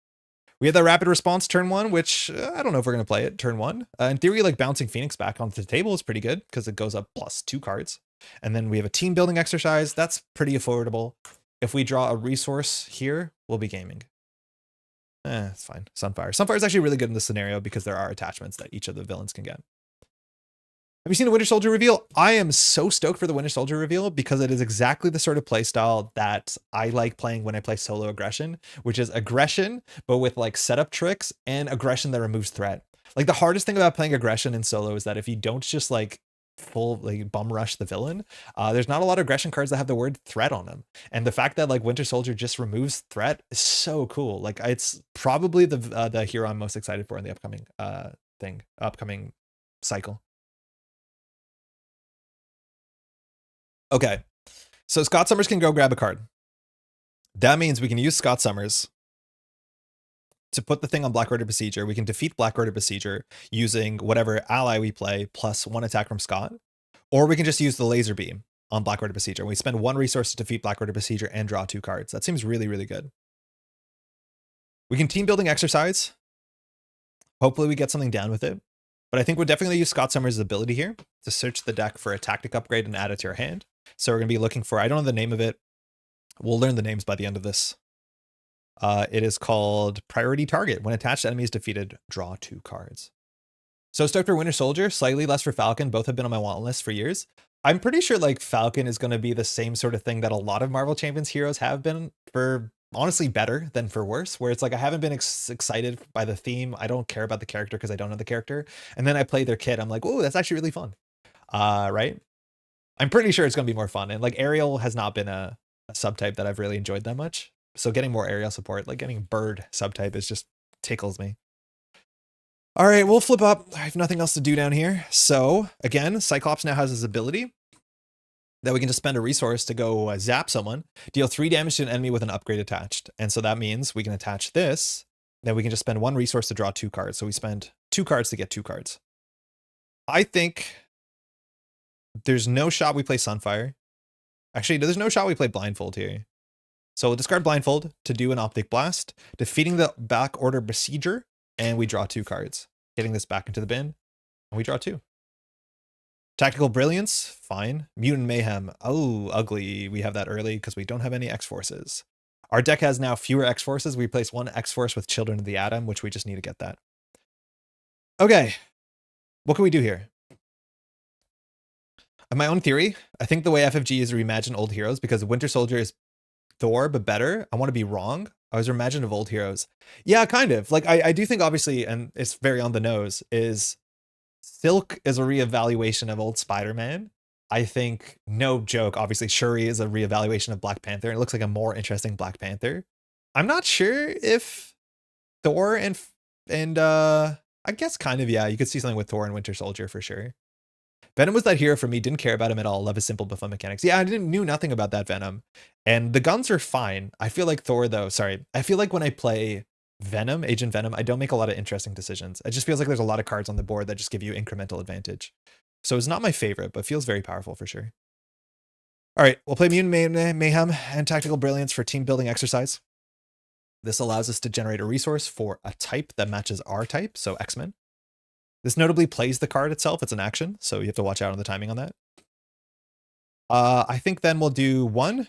We have the Rapid Response turn 1, which I don't know if we're going to play it turn 1. In theory, like bouncing Phoenix back onto the table is pretty good because it goes up +2 cards. And then we have a team building exercise. That's pretty affordable. If we draw a resource here, we'll be gaming. It's fine. Sunfire. Sunfire is actually really good in this scenario because there are attachments that each of the villains can get. Have you seen the Winter Soldier reveal? I am so stoked for the Winter Soldier reveal because it is exactly the sort of playstyle that I like playing when I play solo aggression, which is aggression, but with like setup tricks and aggression that removes threat. Like the hardest thing about playing aggression in solo is that if you don't just like full like bum rush the villain, there's not a lot of aggression cards that have the word threat on them. And the fact that like Winter Soldier just removes threat is so cool. Like it's probably the hero I'm most excited for in the upcoming cycle. Okay, so Scott Summers can go grab a card. That means we can use Scott Summers to put the thing on Black Order Besieger. We can defeat Black Order Besieger using whatever ally we play plus 1 attack from Scott. Or we can just use the laser beam on Black Order Besieger. We spend 1 resource to defeat Black Order Besieger and draw 2 cards. That seems really, really good. We can team building exercise. Hopefully we get something down with it. But I think we'll definitely use Scott Summers' ability here to search the deck for a tactic upgrade and add it to your hand. So we're going to be looking for, I don't know the name of it. We'll learn the names by the end of this. It is called Priority Target. When attached enemy is defeated, draw 2 cards. So stoked for Winter Soldier, slightly less for Falcon. Both have been on my want list for years. I'm pretty sure like Falcon is going to be the same sort of thing that a lot of Marvel Champions heroes have been, for honestly better than for worse, where it's like I haven't been excited by the theme. I don't care about the character because I don't know the character. And then I play their kit. I'm like, oh, that's actually really fun. Right? I'm pretty sure it's going to be more fun. And like Ariel has not been a subtype that I've really enjoyed that much. So getting more Ariel support, like getting Bird subtype is just tickles me. All right, we'll flip up. I have nothing else to do down here. So again, Cyclops now has his ability that we can just spend a resource to go zap someone, deal 3 damage to an enemy with an upgrade attached. And so that means we can attach this, then we can just spend 1 resource to draw 2 cards. So we spend 2 cards to get 2 cards. I think there's no shot we play Sunfire. Actually, there's no shot we play Blindfold here. So we'll discard Blindfold to do an Optic Blast, defeating the Back Order Besieger, and we draw 2 cards. Getting this back into the bin, and we draw 2. Tactical Brilliance, fine. Mutant Mayhem, oh, ugly. We have that early because we don't have any X-Forces. Our deck has now fewer X-Forces. We replace 1 X-Force with Children of the Atom, which we just need to get that. Okay, what can we do here? In my own theory, I think the way FFG is reimagine old heroes, because Winter Soldier is Thor, but better. I want to be wrong. I was reimagined of old heroes. Yeah, kind of. Like, I do think, obviously, and it's very on the nose, is Silk is a reevaluation of old Spider-Man. I think, no joke, obviously, Shuri is a reevaluation of Black Panther. It looks like a more interesting Black Panther. I'm not sure if Thor and I guess kind of, yeah, you could see something with Thor and Winter Soldier for sure. Venom was that hero for me. Didn't care about him at all. Love his simple but fun mechanics. Yeah, I knew nothing about that Venom. And the guns are fine. I feel like Thor, though, sorry. I feel like when I play Venom, Agent Venom, I don't make a lot of interesting decisions. It just feels like there's a lot of cards on the board that just give you incremental advantage. So it's not my favorite, but feels very powerful for sure. All right, we'll play Mutant Mayhem and Tactical Brilliance for team building exercise. This allows us to generate a resource for a type that matches our type, so X-Men. This notably plays the card itself. It's an action, so you have to watch out on the timing on that. I think then we'll do 1,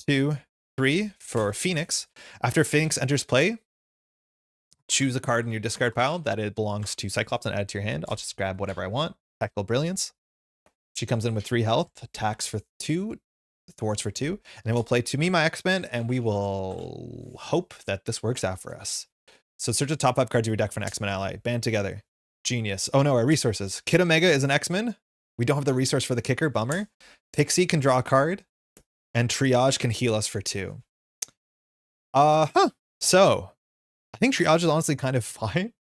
2, 3 for Phoenix. After Phoenix enters play, choose a card in your discard pile that it belongs to Cyclops and add it to your hand. I'll just grab whatever I want. Tactical Brilliance. She comes in with 3 health, attacks for 2, thwarts for 2, and then we'll play To Me My X-Men, and we will hope that this works out for us. So search the top 5 cards of your deck for an X-Men ally. Band together. Genius. Oh no, our resources. Kid Omega is an X-Men. We don't have the resource for the kicker. Bummer. Pixie can draw a card. And Triage can heal us for 2. So, I think Triage is honestly kind of fine.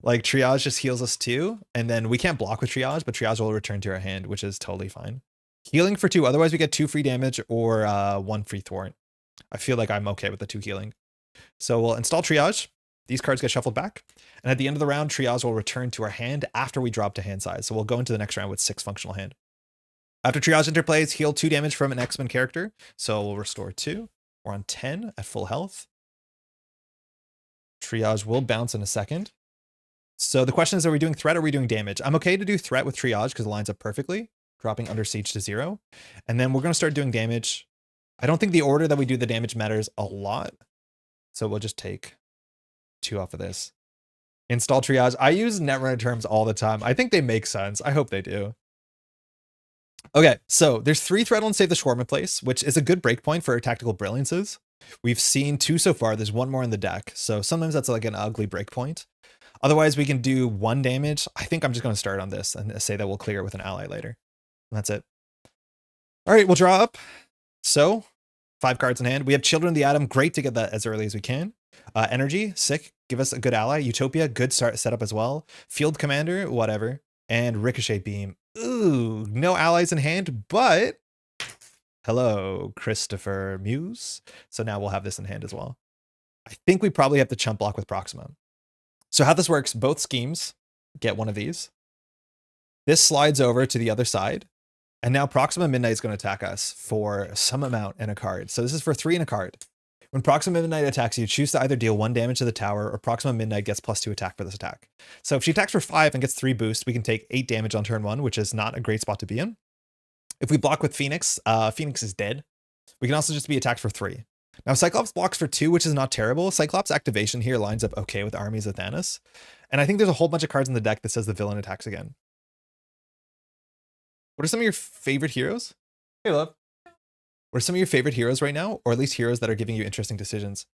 Like, Triage just heals us 2. And then we can't block with Triage, but Triage will return to our hand, which is totally fine. Healing for 2. Otherwise, we get 2 free damage or 1 free thwart. I feel like I'm okay with the 2 healing. So we'll install Triage. These cards get shuffled back. And at the end of the round, Triage will return to our hand after we drop to hand size. So we'll go into the next round with 6 functional hand. After Triage interplays, heal 2 damage from an X-Men character. So we'll restore 2. We're on 10 at full health. Triage will bounce in a second. So the question is, are we doing threat or are we doing damage? I'm okay to do threat with Triage because it lines up perfectly, dropping Under Siege to 0. And then we're going to start doing damage. I don't think the order that we do the damage matters a lot. So we'll just take 2 off of this. Install Triage. I use Netrunner terms all the time. I think they make sense. I hope they do. Okay, so there's 3 threat on Save the Shawarma Place, which is a good breakpoint for tactical brilliances. We've seen 2 so far. There's 1 more in the deck, so sometimes that's like an ugly breakpoint. Otherwise, we can do 1 damage. I think I'm just going to start on this and say that we'll clear it with an ally later. And that's it. All right, we'll draw up. So, 5 cards in hand. We have Children of the Atom. Great to get that as early as we can. Energy, sick. Give us a good ally. Utopia, good start setup as well. Field Commander, whatever. And Ricochet Beam. Ooh, no allies in hand, but hello, Christopher Muse. So now we'll have this in hand as well. I think we probably have to chump block with Proxima. So how this works, both schemes get one of these. This slides over to the other side. And now Proxima Midnight is going to attack us for some amount in a card. So this is for 3 in a card. When Proxima Midnight attacks you, choose to either deal 1 damage to the tower or Proxima Midnight gets +2 attack for this attack. So if she attacks for 5 and gets 3 boost, we can take 8 damage on turn 1, which is not a great spot to be in. If we block with Phoenix, Phoenix is dead. We can also just be attacked for 3. Now Cyclops blocks for 2, which is not terrible. Cyclops activation here lines up okay with armies of Thanos. And I think there's a whole bunch of cards in the deck that says the villain attacks again. What are some of your favorite heroes? Hey, love. What are some of your favorite heroes right now? Or at least heroes that are giving you interesting decisions?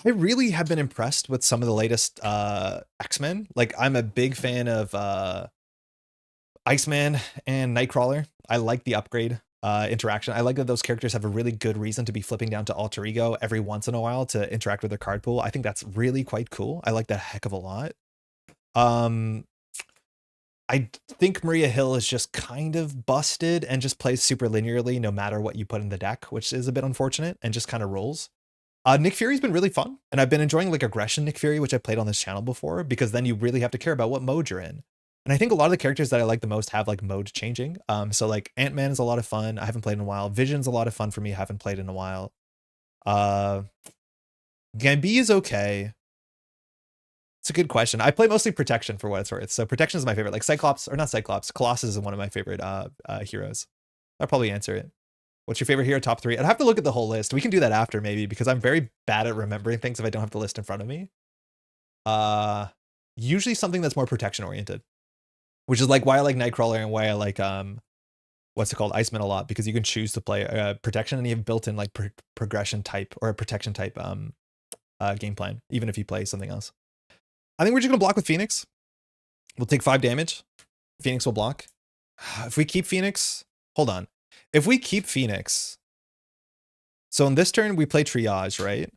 I really have been impressed with some of the latest X-Men. Like, I'm a big fan of Iceman and Nightcrawler. I like the upgrade interaction. I like that those characters have a really good reason to be flipping down to alter ego every once in a while to interact with their card pool. I think that's really quite cool. I like that a heck of a lot. I think Maria Hill is just kind of busted and just plays super linearly no matter what you put in the deck, which is a bit unfortunate and just kind of rolls. Nick Fury's been really fun, and I've been enjoying like Aggression Nick Fury, which I played on this channel before, because then you really have to care about what mode you're in. And I think a lot of the characters that I like the most have like mode changing. So like Ant-Man is a lot of fun. I haven't played in a while. Vision's a lot of fun for me. I haven't played in a while. Gambi is okay. It's a good question. I play mostly Protection for what it's worth. So Protection is my favorite. Like Cyclops, or not Cyclops, Colossus is one of my favorite heroes. I'll probably answer it. What's your favorite hero? Top 3. I'd have to look at the whole list. We can do that after maybe, because I'm very bad at remembering things if I don't have the list in front of me. Usually something that's more protection oriented, which is like why I like Nightcrawler and why I like what's it called, Iceman a lot, because you can choose to play protection and you have built-in like progression type or a protection type game plan, even if you play something else. I think we're just gonna block with Phoenix. We'll take 5 damage. Phoenix will block. If we keep Phoenix, hold on. If we keep Phoenix, so in this turn we play Triage, right?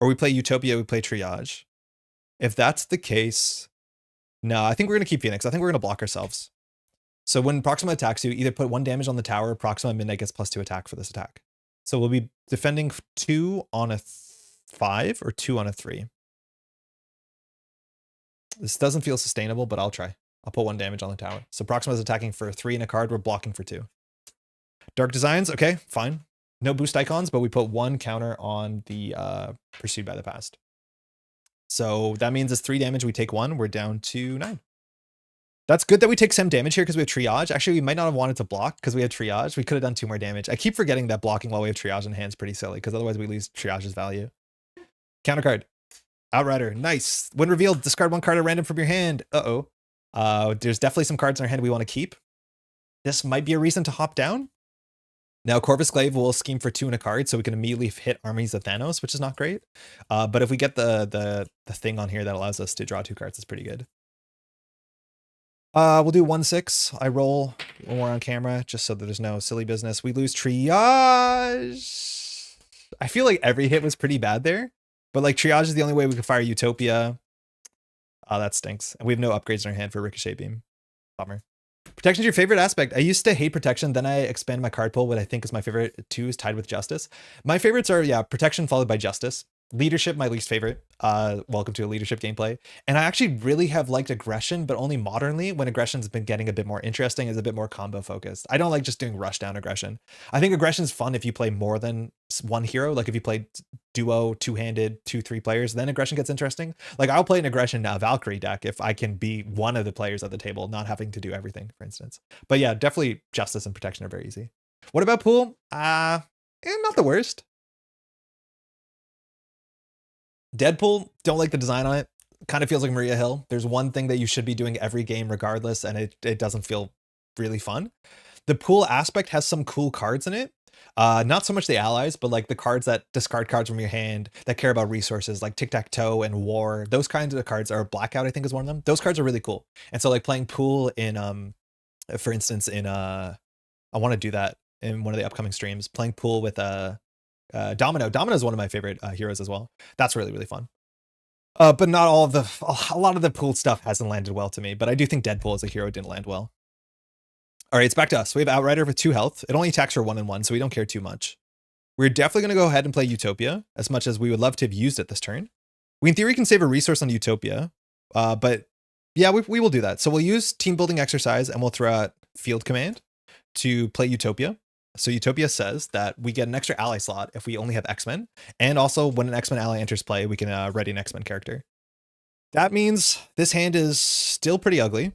Or we play Utopia, we play Triage. If that's the case, no, I think we're gonna keep Phoenix. I think we're gonna block ourselves. So when Proxima attacks you, either put 1 damage on the tower, Proxima Midnight gets +2 attack for this attack. So we'll be defending 2 on a 5 or 2 on a 3. This doesn't feel sustainable, but I'll try. I'll put 1 damage on the tower. So Proxima is attacking for 3 in a card. We're blocking for 2. Dark Designs. Okay, fine. No boost icons, but we put 1 counter on the Pursued by the Past. So that means it's 3 damage. We take 1. We're down to 9. That's good that we take some damage here because we have Triage. Actually, we might not have wanted to block because we had Triage. We could have done 2 more damage. I keep forgetting that blocking while we have Triage in hand is pretty silly because otherwise we lose Triage's value. Counter card. Outrider, nice. When revealed, discard 1 card at random from your hand. There's definitely some cards in our hand we want to keep. This might be a reason to hop down. Now, Corvus Glaive will scheme for 2 in a card, so we can immediately hit armies of Thanos, which is not great. But if we get the thing on here that allows us to draw 2 cards, it's pretty good. We'll do 1/6. I roll when we're on camera, just so that there's no silly business. We lose Triage. I feel like every hit was pretty bad there. But like Triage is the only way we can fire Utopia. That stinks. And we have no upgrades in our hand for Ricochet Beam. Bummer. Protection is your favorite aspect. I used to hate Protection, then I expanded my card pool. What I think is my favorite 2 is tied with Justice. My favorites are, yeah, Protection followed by Justice. Leadership, my least favorite. Welcome to a leadership gameplay. And I actually really have liked Aggression, but only modernly when Aggression's been getting a bit more interesting, is a bit more combo focused. I don't like just doing rush down Aggression. I think Aggression's fun if you play more than 1 hero. Like if you play duo, 2-handed, 2-3 players, then Aggression gets interesting. Like I'll play an Aggression Valkyrie deck if I can be one of the players at the table, not having to do everything, for instance. But yeah, definitely Justice and Protection are very easy. What about pool? Not the worst. Deadpool, don't like the design on it. Kind of feels like Maria Hill. There's one thing that you should be doing every game regardless, and it doesn't feel really fun. The pool aspect has some cool cards in it. Not so much the allies, but like the cards that discard cards from your hand that care about resources, like tic-tac-toe and war. Those kinds of cards are blackout, I think, is one of them. Those cards are really cool. And so like playing pool in for instance, in I want to do that in one of the upcoming streams. Playing pool with Domino. Domino is one of my favorite heroes as well. That's really, really fun. But not all of a lot of the pool stuff hasn't landed well to me, but I do think Deadpool as a hero didn't land well. All right, it's back to us. We have Outrider with 2 health. It only attacks for 1 and 1, so we don't care too much. We're definitely going to go ahead and play Utopia, as much as we would love to have used it this turn. We, in theory, can save a resource on Utopia, but yeah, we will do that. So we'll use Team Building Exercise, and we'll throw out Field Command to play Utopia. So Utopia says that we get an extra ally slot if we only have X-Men, and also when an X-Men ally enters play, we can ready an X-Men character. That means this hand is still pretty ugly.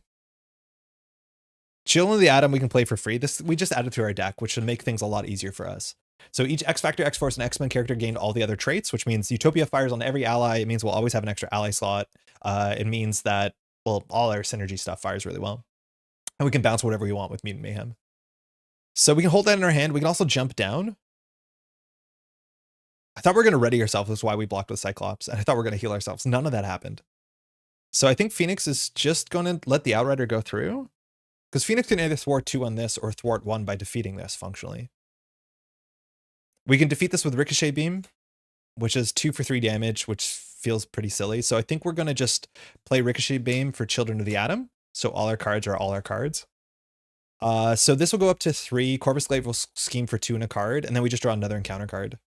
Children of the Atom we can play for free. This we just added to our deck, which should make things a lot easier for us. So each X-Factor, X-Force, and X-Men character gained all the other traits, which means Utopia fires on every ally. It means we'll always have an extra ally slot. It means that, well, all our synergy stuff fires really well. And we can bounce whatever we want with Mutant Mayhem. So we can hold that in our hand. We can also jump down. I thought we were going to ready ourselves. That's why we blocked with Cyclops. And I thought we were going to heal ourselves. None of that happened. So I think Phoenix is just going to let the Outrider go through. Because Phoenix can either thwart 2 on this or thwart 1 by defeating this functionally. We can defeat this with Ricochet Beam, which is 2 for 3 damage, which feels pretty silly. So I think we're going to just play Ricochet Beam for Children of the Atom. So all our cards are all our cards. So this will go up to 3. Corvus Glaive will scheme for 2 and a card, and then we just draw another encounter card.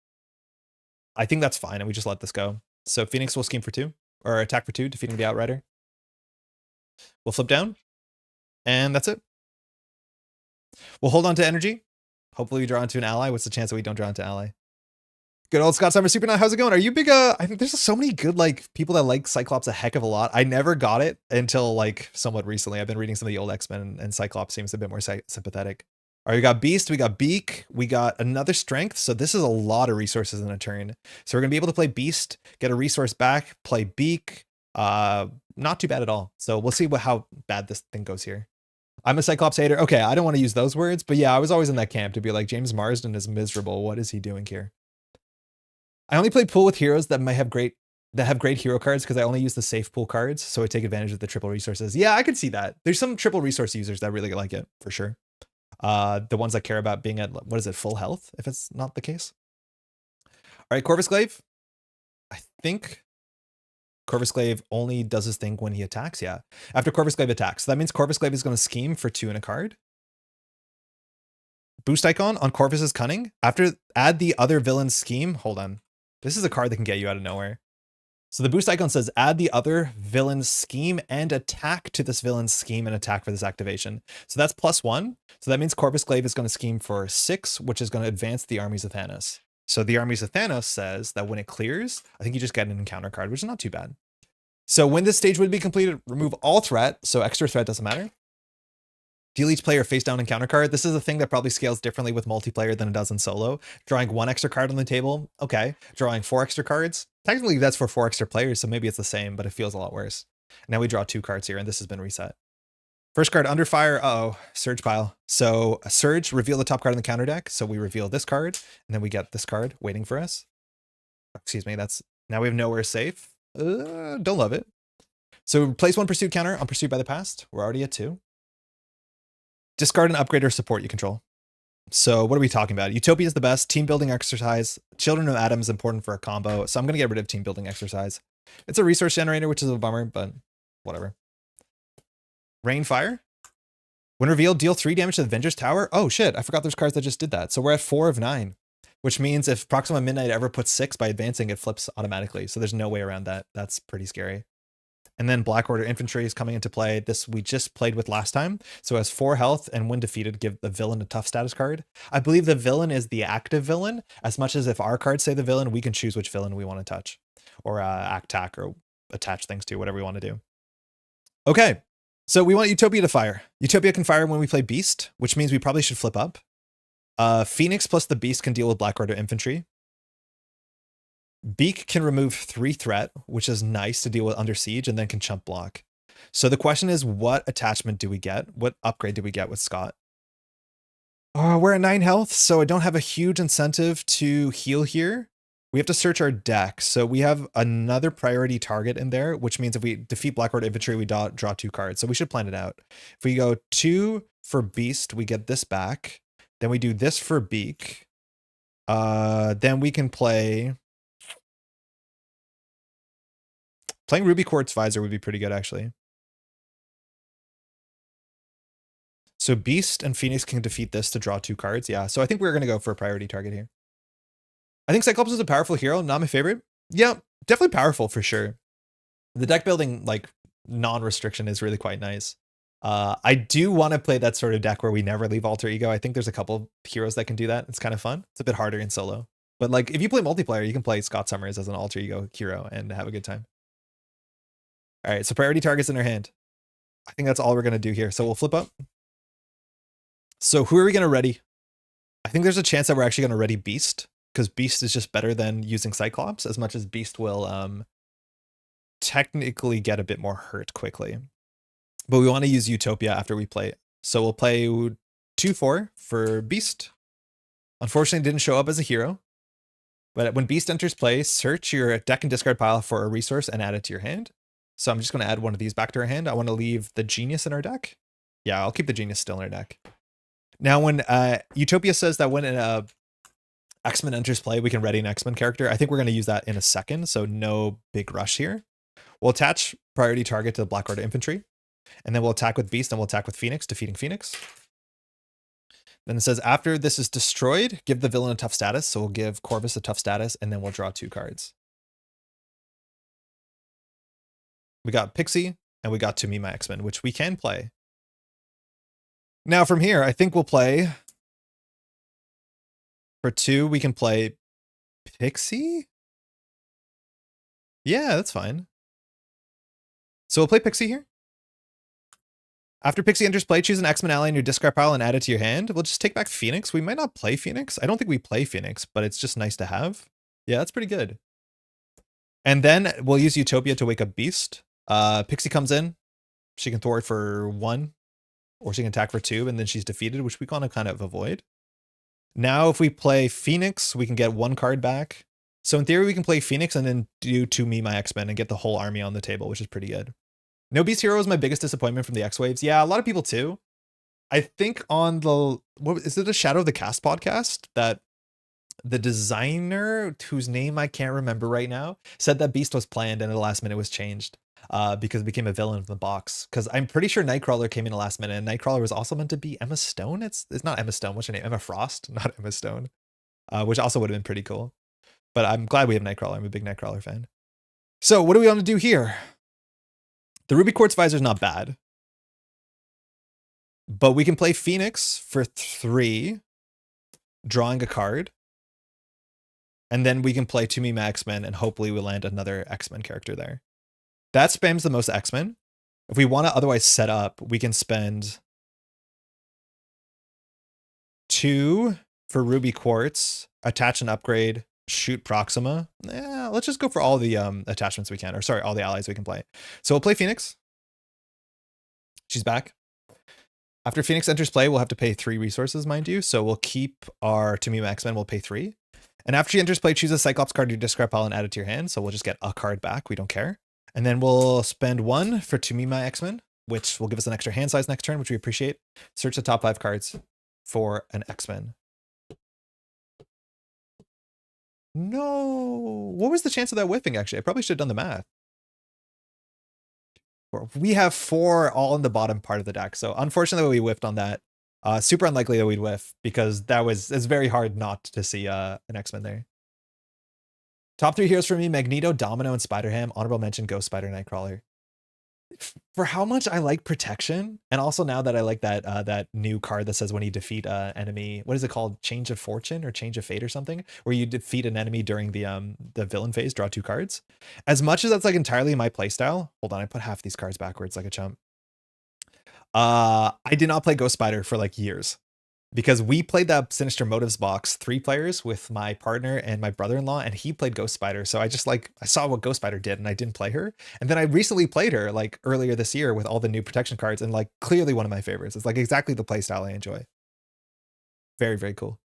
I think that's fine, and we just let this go. So Phoenix will scheme for 2, or attack for 2, defeating the Outrider. We'll flip down, and that's it. We'll hold on to energy. Hopefully we draw into an ally. What's the chance that we don't draw into ally? Good old Scott Summer Super Knight. How's it going? Are you big? I think there's so many good like people that like Cyclops a heck of a lot. I never got it until like somewhat recently. I've been reading some of the old X-Men, and Cyclops seems a bit more sympathetic. All right, we got Beast, we got Beak, we got another Strength. So this is a lot of resources in a turn. So we're gonna be able to play Beast, get a resource back, play Beak. Not too bad at all. So we'll see how bad this thing goes here. I'm a Cyclops hater. Okay, I don't want to use those words, but yeah, I was always in that camp to be like, James Marsden is miserable. What is he doing here? I only play pool with heroes that might have great hero cards because I only use the safe pool cards, so I take advantage of the triple resources. Yeah, I can see that. There's some triple resource users that really like it for sure. The ones that care about being at, what is it, full health, if it's not the case. All right, Corvus Glaive. I think Corvus Glaive only does his thing when he attacks. Yeah, after Corvus Glaive attacks. So that means Corvus Glaive is going to scheme for 2 and a card. Boost icon on Corvus's Cunning. After add the other villain's scheme. Hold on. This is a card that can get you out of nowhere. So the boost icon says add the other villain's scheme and attack to this villain's scheme and attack for this activation. So that's +1. So that means Corvus Glaive is going to scheme for 6, which is going to advance the armies of Thanos. So the armies of Thanos says that when it clears, I think you just get an encounter card, which is not too bad. So when this stage would be completed, remove all threat. So extra threat doesn't matter. Deal each player face down encounter card. This is a thing that probably scales differently with multiplayer than it does in solo. Drawing 1 extra card on the table. Okay. Drawing 4 extra cards. Technically that's for 4 extra players, so maybe it's the same, but it feels a lot worse. Now we draw 2 cards here, and this has been reset. First card, Under Fire. Uh-oh, Surge pile. So a Surge, reveal the top card in the counter deck. So we reveal this card, and then we get this card waiting for us. Excuse me, that's, now we have Nowhere Safe. Don't love it. So place 1 pursuit counter on Pursued by the Past. We're already at 2. Discard an upgrade or support you control. So what are we talking about? Utopia is the best. Team building exercise. Children of Atom is important for a combo. So I'm going to get rid of team building exercise. It's a resource generator, which is a bummer, but whatever. Rain Fire. When revealed, deal 3 damage to the Avengers Tower. Oh shit, I forgot there's cards that just did that. So we're at 4 of 9, which means if Proxima Midnight ever puts 6 by advancing, it flips automatically. So there's no way around that. That's pretty scary. And then Black Order Infantry is coming into play. This we just played with last time. So as 4 health, and when defeated, give the villain a tough status card. I believe the villain is the active villain, as much as if our cards say the villain, we can choose which villain we want to touch. Or attack or attach things to, whatever we want to do. Okay, so we want Utopia to fire. Utopia can fire when we play Beast, which means we probably should flip up. Phoenix plus the Beast can deal with Black Order Infantry. Beak can remove 3 threat, which is nice to deal with under siege, and then can chump block. So the question is, what attachment do we get? What upgrade do we get with Scott? We're at 9 health, so I don't have a huge incentive to heal here. We have to search our deck. So we have another priority target in there, which means if we defeat Blackboard Infantry, we draw 2 cards. So we should plan it out. If we go 2 for Beast, we get this back. Then we do this for Beak. Then we can play... Playing Ruby Quartz Visor would be pretty good, actually. So Beast and Phoenix can defeat this to draw 2 cards. Yeah, so I think we're going to go for a priority target here. I think Cyclops is a powerful hero, not my favorite. Yeah, definitely powerful for sure. The deck building, like, non-restriction is really quite nice. I do want to play that sort of deck where we never leave Alter Ego. I think there's a couple heroes that can do that. It's kind of fun. It's a bit harder in solo. But like, if you play multiplayer, you can play Scott Summers as an Alter Ego hero and have a good time. All right, so priority targets in our hand. I think that's all we're going to do here. So we'll flip up. So who are we going to ready? I think there's a chance that we're actually going to ready Beast, because Beast is just better than using Cyclops, as much as Beast will technically get a bit more hurt quickly. But we want to use Utopia after we play it. So we'll play 2-4 for Beast. Unfortunately, didn't show up as a hero. But when Beast enters play, search your deck and discard pile for a resource and add it to your hand. So I'm just going to add one of these back to our hand. I want to leave the Genius in our deck. Yeah, I'll keep the Genius still in our deck. Now, when Utopia says that when X-Men enters play, we can ready an X-Men character, I think we're going to use that in a second, so no big rush here. We'll attach priority target to the Black Order Infantry, and then we'll attack with Beast, and we'll attack with Phoenix, defeating Phoenix. Then it says, after this is destroyed, give the villain a tough status, so we'll give Corvus a tough status, and then we'll draw 2 cards. We got Pixie, and we got To Me My X-Men, which we can play. Now from here, I think we'll play... For 2, we can play Pixie? Yeah, that's fine. So we'll play Pixie here. After Pixie enters play, choose an X-Men ally in your discard pile and add it to your hand. We'll just take back Phoenix. We might not play Phoenix. I don't think we play Phoenix, but it's just nice to have. Yeah, that's pretty good. And then we'll use Utopia to wake up Beast. Pixie comes in. She can thwart for 1, or she can attack for 2, and then she's defeated, which we want to kind of avoid. Now, if we play Phoenix, we can get 1 card back. So in theory, we can play Phoenix and then do To Me My X-Men and get the whole army on the table, which is pretty good. No Beast Hero is my biggest disappointment from the X-Waves. Yeah, a lot of people too. I think on the, what is it, the Shadow of the Cast podcast, that the designer, whose name I can't remember right now, said that Beast was planned and at the last minute was changed because it became a villain from the box. Because I'm pretty sure Nightcrawler came in the last minute, and Nightcrawler was also meant to be Emma Stone. It's not Emma Stone. What's her name? Emma Frost, not Emma Stone, which also would have been pretty cool. But I'm glad we have Nightcrawler. I'm a big Nightcrawler fan. So what do we want to do here? The Ruby Quartz Visor is not bad. But we can play Phoenix for 3, drawing a card. And then we can play To Me My X-Men, and hopefully we'll land another X-Men character there. That spams the most X-Men. If we want to otherwise set up, we can spend 2 for Ruby Quartz, attach an upgrade, shoot Proxima. Yeah, let's just go for all the attachments we can, or sorry, all the allies we can play. So we'll play Phoenix. She's back. After Phoenix enters play, we'll have to pay 3 resources, mind you. So we'll keep our To Me My X-Men, we'll pay 3. And after she enters play, choose a Cyclops card to your discard pile and add it to your hand. So we'll just get a card back. We don't care. And then we'll spend 1 for To Me My X-Men, which will give us an extra hand size next turn, which we appreciate. Search the top 5 cards for an X-Men. No. What was the chance of that whiffing, actually? I probably should have done the math. We have 4 all in the bottom part of the deck. So unfortunately, we whiffed on that. Super unlikely that we'd whiff, because it's very hard not to see an X-Men there. Top 3 heroes for me: Magneto, Domino, and Spider-Ham. Honorable mention: Ghost Spider, Nightcrawler. For how much I like Protection, and also now that I like that new card that says when you defeat an enemy, what is it called? Change of Fortune or Change of Fate or something, where you defeat an enemy during the villain phase, draw 2 cards. As much as that's like entirely my playstyle. Hold on, I put half these cards backwards like a chump. I did not play Ghost Spider for like years. because we played that Sinister Motives box 3 players with my partner and my brother-in-law, and he played Ghost Spider. So I just like, I saw what Ghost Spider did and I didn't play her. And then I recently played her like earlier this year with all the new protection cards, and like clearly one of my favorites. It's like exactly the playstyle I enjoy. Very, very cool.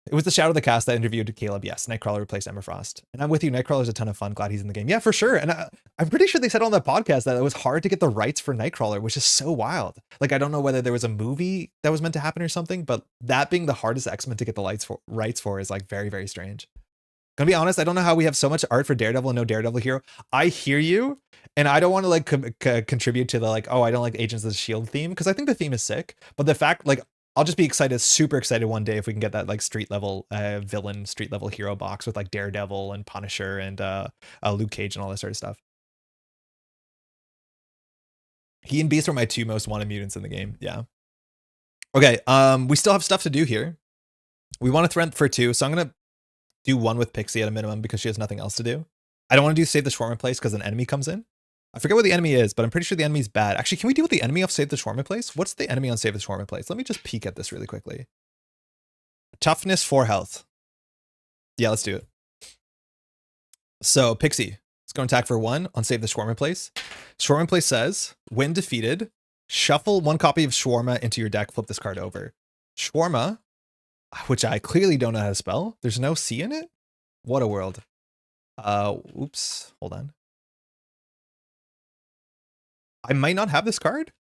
It was the Shadow of the Cast that interviewed Caleb. Yes, Nightcrawler replaced Emma Frost. And I'm with you. Nightcrawler's a ton of fun. Glad he's in the game. Yeah, for sure. And I'm pretty sure they said on that podcast that it was hard to get the rights for Nightcrawler, which is so wild. Like, I don't know whether there was a movie that was meant to happen or something, but that being the hardest X-Men to get the rights for is like very, very strange. Gonna be honest, I don't know how we have so much art for Daredevil and no Daredevil hero. I hear you, and I don't want to like contribute to the like, oh, I don't like Agents of the Shield theme, because I think the theme is sick. But the fact, like, I'll just be excited, super excited one day if we can get that like street level villain, street level hero box with like Daredevil and Punisher and Luke Cage and all that sort of stuff. He and Beast are my 2 most wanted mutants in the game. Yeah. Okay. We still have stuff to do here. We want to thread for 2, so I'm gonna do 1 with Pixie at a minimum because she has nothing else to do. I don't want to do Save the Shawarma Place because an enemy comes in. I forget what the enemy is, but I'm pretty sure the enemy's bad. Actually, can we deal with the enemy of Save the Shawarma Place? What's the enemy on Save the Shawarma Place? Let me just peek at this really quickly. Toughness 4 health. Yeah, let's do it. So Pixie is going to attack for 1 on Save the Shawarma Place. Shawarma Place says, when defeated, shuffle 1 copy of Shawarma into your deck, flip this card over. Shawarma, which I clearly don't know how to spell. There's no C in it? What a world. Oops, hold on. I might not have this card.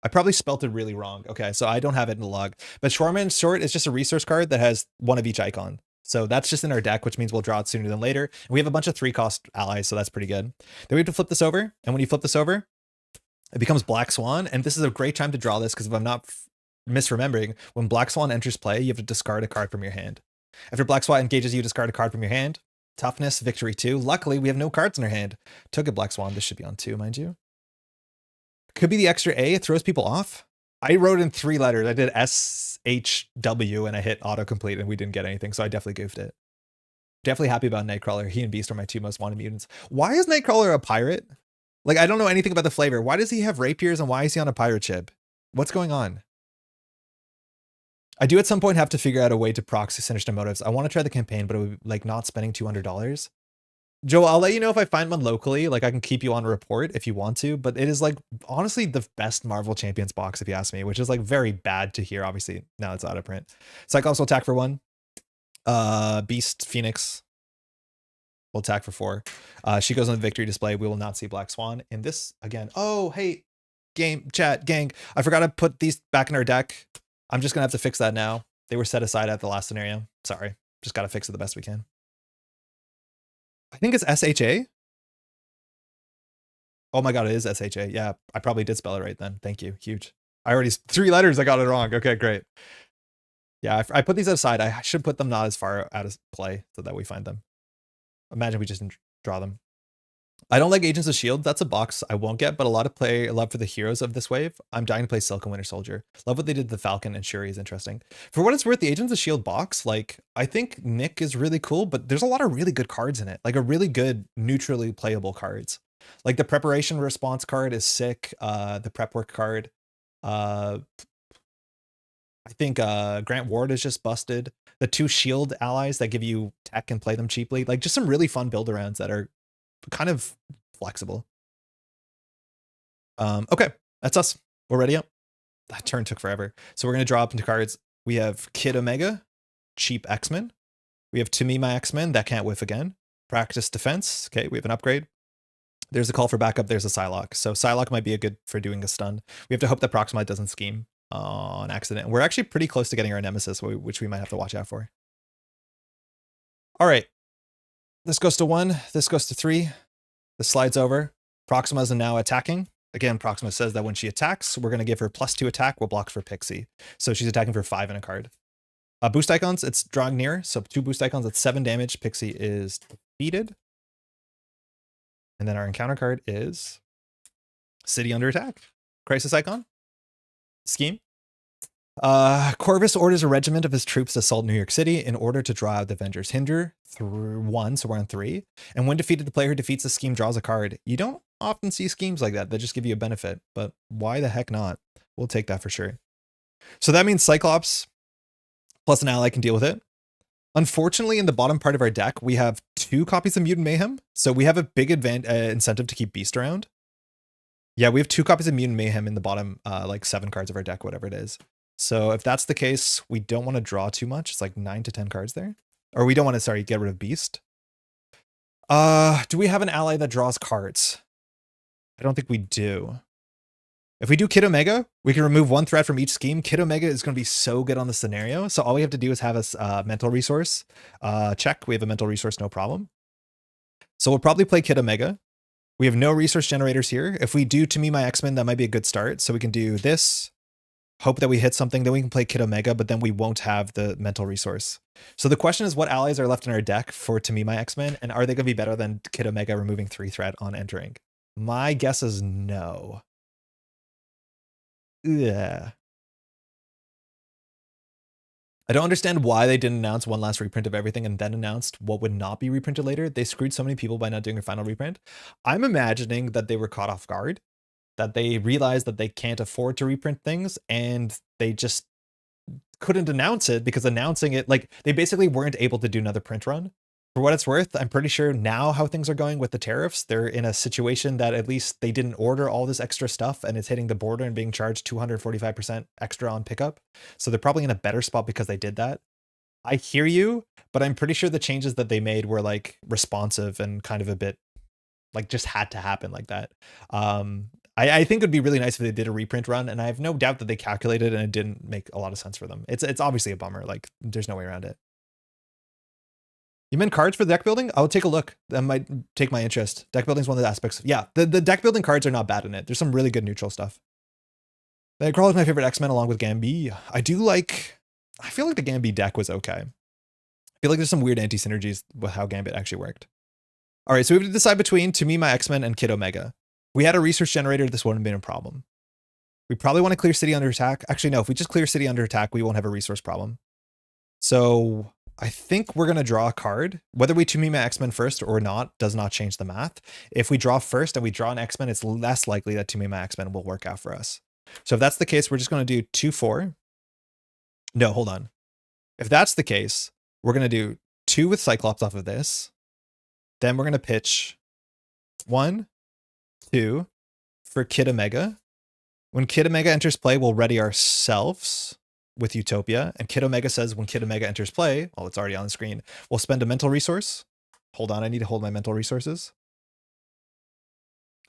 I probably spelt it really wrong. Okay, so I don't have it in the log. But Shawarma in short is just a resource card that has 1 of each icon. So that's just in our deck, which means we'll draw it sooner than later. And we have a bunch of 3-cost allies, so that's pretty good. Then we have to flip this over. And when you flip this over, it becomes Black Swan. And this is a great time to draw this because if I'm not misremembering, when Black Swan enters play, you have to discard a card from your hand. After Black Swan engages you, discard a card from your hand. Toughness, victory 2. Luckily, we have no cards in our hand. Took a Black Swan. This should be on 2, mind you. Could be the extra A. It throws people off. I wrote in 3 letters. I did SHW and I hit autocomplete and we didn't get anything. So I definitely goofed it. Definitely happy about Nightcrawler. He and Beast are my 2 most wanted mutants. Why is Nightcrawler a pirate? Like, I don't know anything about the flavor. Why does he have rapiers and why is he on a pirate ship? What's going on? I do at some point have to figure out a way to proxy Sinister Motives. I want to try the campaign, but it would be like not spending $200. Joe, I'll let you know if I find one locally. Like, I can keep you on a report if you want to, but it is like honestly the best Marvel Champions box if you ask me, which is like very bad to hear. Obviously now it's out of print. Cyclops will attack for 1. Beast Phoenix will attack for 4. She goes on the victory display. We will not see Black Swan in this again. Oh, hey, game chat gang. I forgot to put these back in our deck. I'm just gonna have to fix that now. They were set aside at the last scenario. Sorry, just gotta fix it the best we can. I think it's SHA. Oh my god, it is SHA. Yeah, I probably did spell it right then. Thank you. Huge. I already 3 letters. I got it wrong. Okay, great. Yeah, I put these aside. I should put them not as far out of play so that we find them. Imagine we just didn't draw them. I don't like Agents of S.H.I.E.L.D. That's a box I won't get, but a lot of play love for the heroes of this wave. I'm dying to play Silk and Winter Soldier. Love what they did to the Falcon and Shuri is interesting. For what it's worth, the Agents of S.H.I.E.L.D. box, like, I think Nick is really cool, but there's a lot of really good cards in it. Like, a really good neutrally playable cards. Like, the Preparation Response card is sick. The Prep Work card. I think Grant Ward is just busted. The 2 shield allies that give you tech and play them cheaply. Like, just some really fun build-arounds that are kind of flexible. Okay, that's us. We're ready up. That turn took forever. So we're going to draw up into cards. We have Kid Omega, cheap X-Men. We have To Me My X-Men, that can't whiff again. Practice Defense. Okay, we have an upgrade. There's a call for backup. There's a Psylocke. So Psylocke might be a good for doing a stun. We have to hope that Proxima doesn't scheme on accident. We're actually pretty close to getting our Nemesis, which we might have to watch out for. All right. This goes to 1. This goes to 3. This slides over. Proxima is now attacking. Again, Proxima says that when she attacks, we're going to give her +2 attack. We'll block for Pixie. So she's attacking for 5 in a card. Boost icons, it's drawing near. So 2 boost icons, that's 7 damage. Pixie is defeated. And then our encounter card is City Under Attack. Crisis icon. Scheme. Corvus orders a regiment of his troops to assault New York City in order to draw out the Avengers. Hinder through 1, so we're on 3. And when defeated, the player who defeats the scheme draws a card. You don't often see schemes like that. They just give you a benefit, but why the heck not? We'll take that for sure. So that means Cyclops plus an ally can deal with it. Unfortunately, in the bottom part of our deck, we have 2 copies of Mutant Mayhem, so we have a big incentive to keep Beast around. Yeah, we have 2 copies of Mutant Mayhem in the bottom, like 7 cards of our deck, whatever it is. So if that's the case, we don't want to draw too much. It's like 9 to 10 cards there. Or we don't want to, sorry, get rid of Beast. Do we have an ally that draws cards? I don't think we do. If we do Kid Omega, we can remove 1 threat from each scheme. Kid Omega is going to be so good on the scenario. So all we have to do is have a mental resource. Check, we have a mental resource, no problem. So we'll probably play Kid Omega. We have no resource generators here. If we do To Me My X-Men, that might be a good start. So we can do this, hope that we hit something, then we can play Kid Omega, but then we won't have the mental resource. So the question is, what allies are left in our deck for To Me My X-Men, and are they going to be better than Kid Omega removing 3 threat on entering? My guess is no. Yeah. I don't understand why they didn't announce one last reprint of everything and then announced what would not be reprinted later. They screwed so many people by not doing a final reprint. I'm imagining that they were caught off guard, that they realized that they can't afford to reprint things, and they just couldn't announce it because announcing it, like, they basically weren't able to do another print run. For what it's worth, I'm pretty sure now how things are going with the tariffs, they're in a situation that at least they didn't order all this extra stuff and it's hitting the border and being charged 245% extra on pickup. So they're probably in a better spot because they did that. I hear you, but I'm pretty sure the changes that they made were like responsive and kind of a bit like just had to happen like that. I think it'd be really nice if they did a reprint run, and I have no doubt that they calculated and it didn't make a lot of sense for them. It's obviously a bummer. Like, there's no way around it. You meant cards for deck building? I'll take a look. That might take my interest. Deck building is one of the aspects. Yeah, the deck building cards are not bad in it. There's some really good neutral stuff. Nightcrawler is my favorite X-Men along with Gambi. I feel like the Gambi deck was okay. I feel like there's some weird anti-synergies with how Gambit actually worked. All right, so we have to decide between To Me My X-Men and Kid Omega. We had a research generator. This wouldn't have been a problem. We probably want to clear city under attack. Actually, no, if we just clear city under attack, we won't have a resource problem. So I think we're going to draw a card. Whether we To Me My X-Men first or not does not change the math. If we draw first and we draw an X-Men, it's less likely that To Me My X-Men will work out for us. So if that's the case, we're just going to do 2-4. No, hold on. If that's the case, we're going to do 2 with Cyclops off of this. Then we're going to pitch 1, 2 for Kid Omega. When Kid Omega enters play, we'll ready ourselves with Utopia. And Kid Omega says when Kid Omega enters play, well, it's already on the screen, we'll spend a mental resource. Hold on, I need to hold my mental resources.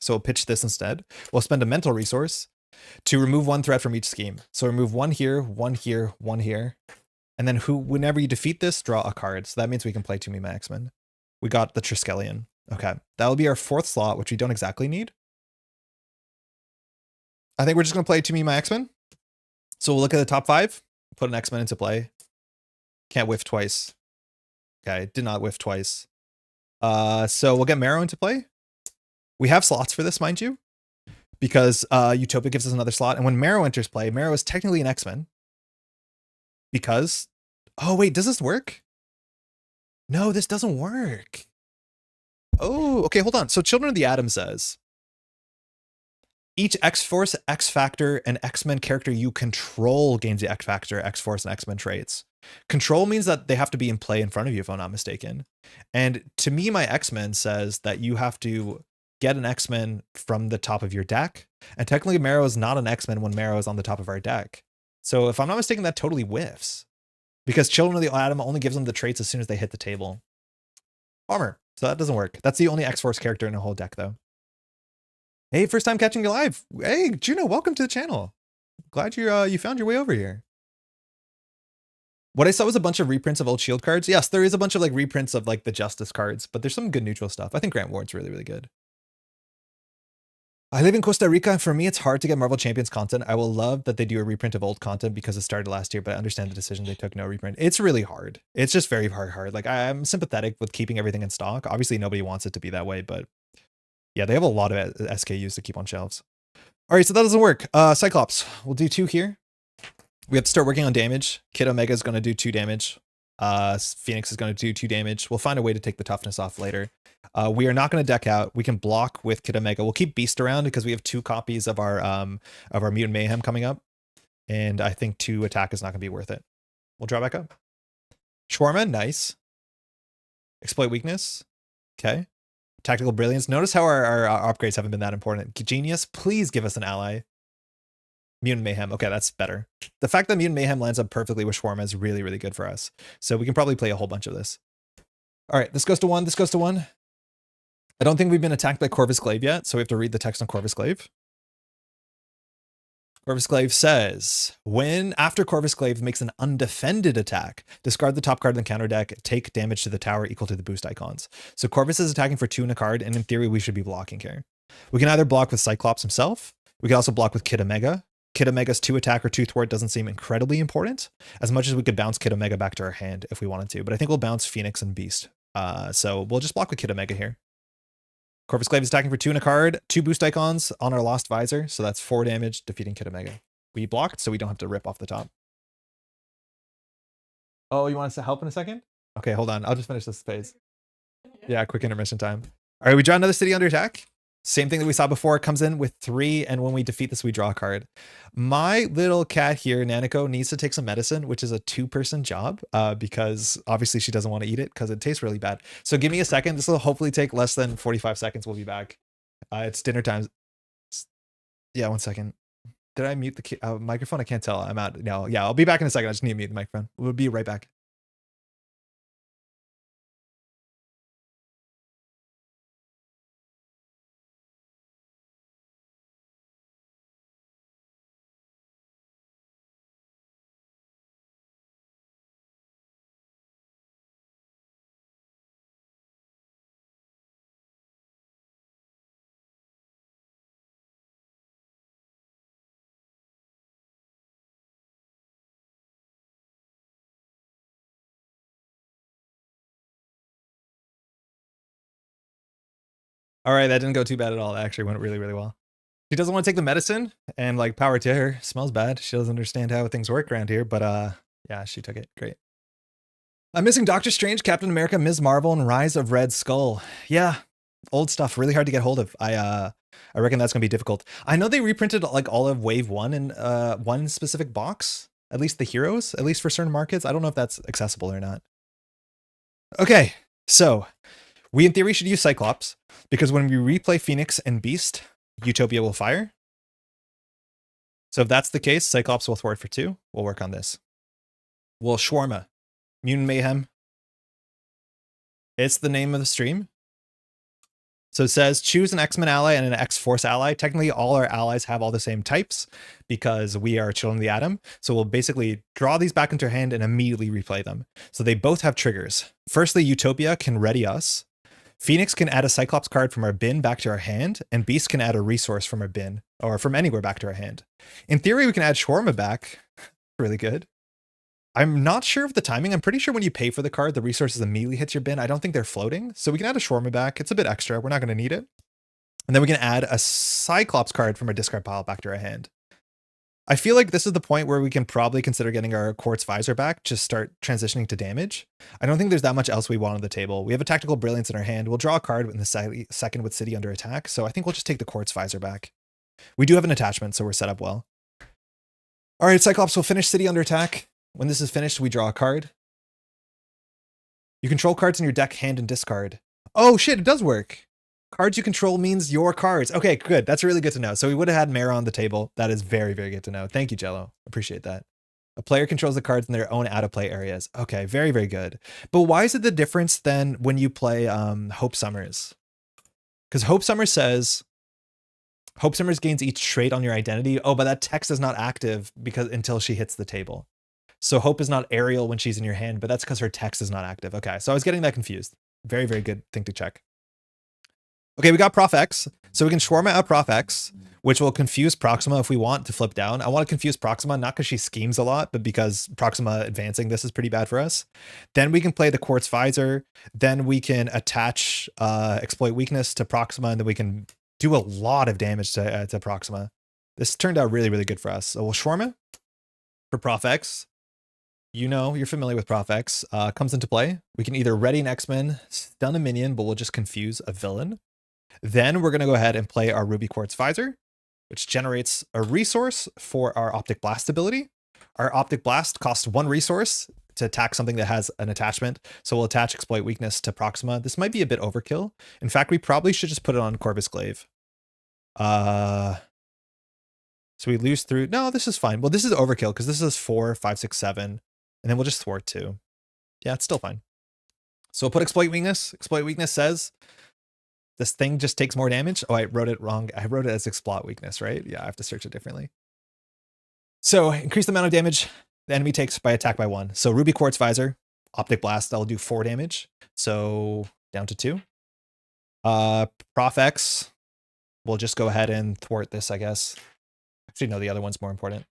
So we'll pitch this instead. We'll spend a mental resource to remove 1 threat from each scheme. So remove 1 here, 1 here, 1 here. And then whenever you defeat this, draw a card. So that means we can play To Me My X-Men. We got the Triskelion. Okay, that'll be our 4th slot, which we don't exactly need. I think we're just going to play To Me My X-Men. So we'll look at the top 5, put an X-Men into play. Can't whiff twice. Okay, did not whiff twice. So we'll get Marrow into play. We have slots for this, mind you, because Utopia gives us another slot. And when Marrow enters play, Marrow is technically an X-Men. Because, oh wait, does this work? No, this doesn't work. Oh, okay, hold on. So Children of the Atom says, each X-Force, X-Factor, and X-Men character you control gains the X-Factor, X-Force, and X-Men traits. Control means that they have to be in play in front of you, if I'm not mistaken. And To Me My X-Men says that you have to get an X-Men from the top of your deck. And technically Marrow is not an X-Men when Marrow is on the top of our deck. So if I'm not mistaken, that totally whiffs. Because Children of the Atom only gives them the traits as soon as they hit the table. Bummer. So that doesn't work. That's the only X-Force character in the whole deck, though. Hey, first time catching you live. Hey, Juno, welcome to the channel. Glad you found your way over here. What I saw was a bunch of reprints of old Shield cards. Yes, there is a bunch of like reprints of like the Justice cards, but there's some good neutral stuff. I think Grant Ward's really, really good. I live in Costa Rica, and for me, it's hard to get Marvel Champions content. I will love that they do a reprint of old content because it started last year, but I understand the decision they took no reprint. It's really hard. It's just very hard. Like, I'm sympathetic with keeping everything in stock. Obviously, nobody wants it to be that way, but yeah, they have a lot of SKUs to keep on shelves. All right, so that doesn't work. Cyclops, we'll do 2 here. We have to start working on damage. Kid Omega is going to do 2 damage. Phoenix is going to do 2 damage. We'll find a way to take the toughness off later. We are not going to deck out. We can block with Kid Omega. We'll keep Beast around because we have 2 copies of our Mutant Mayhem coming up. and I think 2 attack is not going to be worth it. We'll draw back up. Shawarma, nice. Exploit weakness. Okay. Tactical brilliance. Notice how our upgrades haven't been that important. Genius, please give us an ally. Mutant Mayhem. Okay, that's better. The fact that Mutant Mayhem lands up perfectly with Shawarma is really, really good for us. So we can probably play a whole bunch of this. All right, this goes to 1. This goes to 1. I don't think we've been attacked by Corvus Glaive yet, so we have to read the text on Corvus Glaive. Corvus Glaive says, when after Corvus Glaive makes an undefended attack, discard the top card in the counter deck, take damage to the tower equal to the boost icons. So Corvus is attacking for 2 in a card, and in theory, we should be blocking here. We can either block with Cyclops himself. We can also block with Kid Omega. Kid Omega's 2 attack or 2 thwart doesn't seem incredibly important, as much as we could bounce Kid Omega back to our hand if we wanted to. But I think we'll bounce Phoenix and Beast. So we'll just block with Kid Omega here. Corvus Glaive is attacking for 2 in a card, 2 boost icons on our Lost Visor. So that's 4 damage, defeating Kid Omega. We blocked, so we don't have to rip off the top. Oh, you want us to help in a second? Okay, hold on. I'll just finish this phase. Yeah, quick intermission time. All right, we draw another city under attack. Same thing that we saw before. It comes in with 3, and when we defeat this, we draw a card. My little cat here, Nanako, needs to take some medicine, which is a 2-person job, because obviously she doesn't want to eat it because it tastes really bad. So give me a second. This will hopefully take less than 45 seconds. We'll be back. It's dinner time. Yeah, 1 second. Did I mute the microphone? I can't tell. I'm out. No, yeah, I'll be back in a second. I just need to mute the microphone. We'll be right back. All right, that didn't go too bad at all. That actually went really, really well. She doesn't want to take the medicine, and like, power to her. Smells bad. She doesn't understand how things work around here, but yeah, she took it. Great. I'm missing Doctor Strange, Captain America, Ms. Marvel, and Rise of Red Skull. Yeah, old stuff. Really hard to get hold of. I reckon that's gonna be difficult. I know they reprinted like all of Wave 1 in one specific box. At least the heroes, at least for certain markets. I don't know if that's accessible or not. Okay, so we in theory should use Cyclops, because when we replay Phoenix and Beast, Utopia will fire. So if that's the case, Cyclops will thwart for 2. We'll work on this. Well, Shawarma, Mutant Mayhem. It's the name of the stream. So it says choose an X-Men ally and an X-Force ally. Technically, all our allies have all the same types because we are Children of the Atom. So we'll basically draw these back into our hand and immediately replay them. So they both have triggers. Firstly, Utopia can ready us. Phoenix can add a Cyclops card from our bin back to our hand, and Beast can add a resource from our bin, or from anywhere back to our hand. In theory, we can add Shawarma back. Really good. I'm not sure of the timing. I'm pretty sure when you pay for the card, the resources immediately hits your bin. I don't think they're floating, so we can add a Shawarma back. It's a bit extra. We're not going to need it. And then we can add a Cyclops card from our discard pile back to our hand. I feel like this is the point where we can probably consider getting our Quartz Visor back, just start transitioning to damage. I don't think there's that much else we want on the table. We have a Tactical Brilliance in our hand. We'll draw a card in the second with City under attack, so I think we'll just take the Quartz Visor back. We do have an attachment, so we're set up well. All right, Cyclops will finish City under attack. When this is finished, we draw a card. You control cards in your deck, hand, and discard. Oh shit, it does work. Cards you control means your cards. Okay, good. That's really good to know. So we would have had Mara on the table. That is very, very good to know. Thank you, Jello. Appreciate that. A player controls the cards in their own out-of-play areas. Okay, very, very good. But why is it the difference then when you play Hope Summers? Because Hope Summers says, Hope Summers gains each trait on your identity. Oh, but that text is not active because until she hits the table. So Hope is not aerial when she's in your hand, but that's because her text is not active. Okay, so I was getting that confused. Very, very good thing to check. Okay, we got Prof X. So we can Shawarma out Prof X, which will confuse Proxima if we want to flip down. I want to confuse Proxima, not because she schemes a lot, but because Proxima advancing this is pretty bad for us. Then we can play the Quartz Visor. Then we can attach Exploit Weakness to Proxima, and then we can do a lot of damage to Proxima. This turned out really, really good for us. So we'll Shawarma for Prof X. You know, you're familiar with Prof X. Comes into play. We can either ready an X-Men, stun a minion, but we'll just confuse a villain. Then we're going to go ahead and play our Ruby Quartz Visor. which generates a resource for our Optic Blast ability. Our Optic Blast costs 1 resource to attack something that has an attachment. So we'll attach Exploit Weakness to Proxima. This might be a bit overkill. In fact, we probably should just put it on Corvus Glaive. So we lose through. No, this is fine. Well, this is overkill because this is 4, 5, 6, 7. And then we'll just thwart 2. Yeah, it's still fine. So we'll put Exploit Weakness. Exploit Weakness says this thing just takes more damage. Oh, I wrote it wrong. I wrote it as Exploit Weakness, right? Yeah, I have to search it differently. So increase the amount of damage the enemy takes by attack by 1. So Ruby Quartz Visor, Optic Blast, that'll do 4 damage. So down to 2. Prof X, we'll just go ahead and thwart this, I guess. Actually, no, the other one's more important.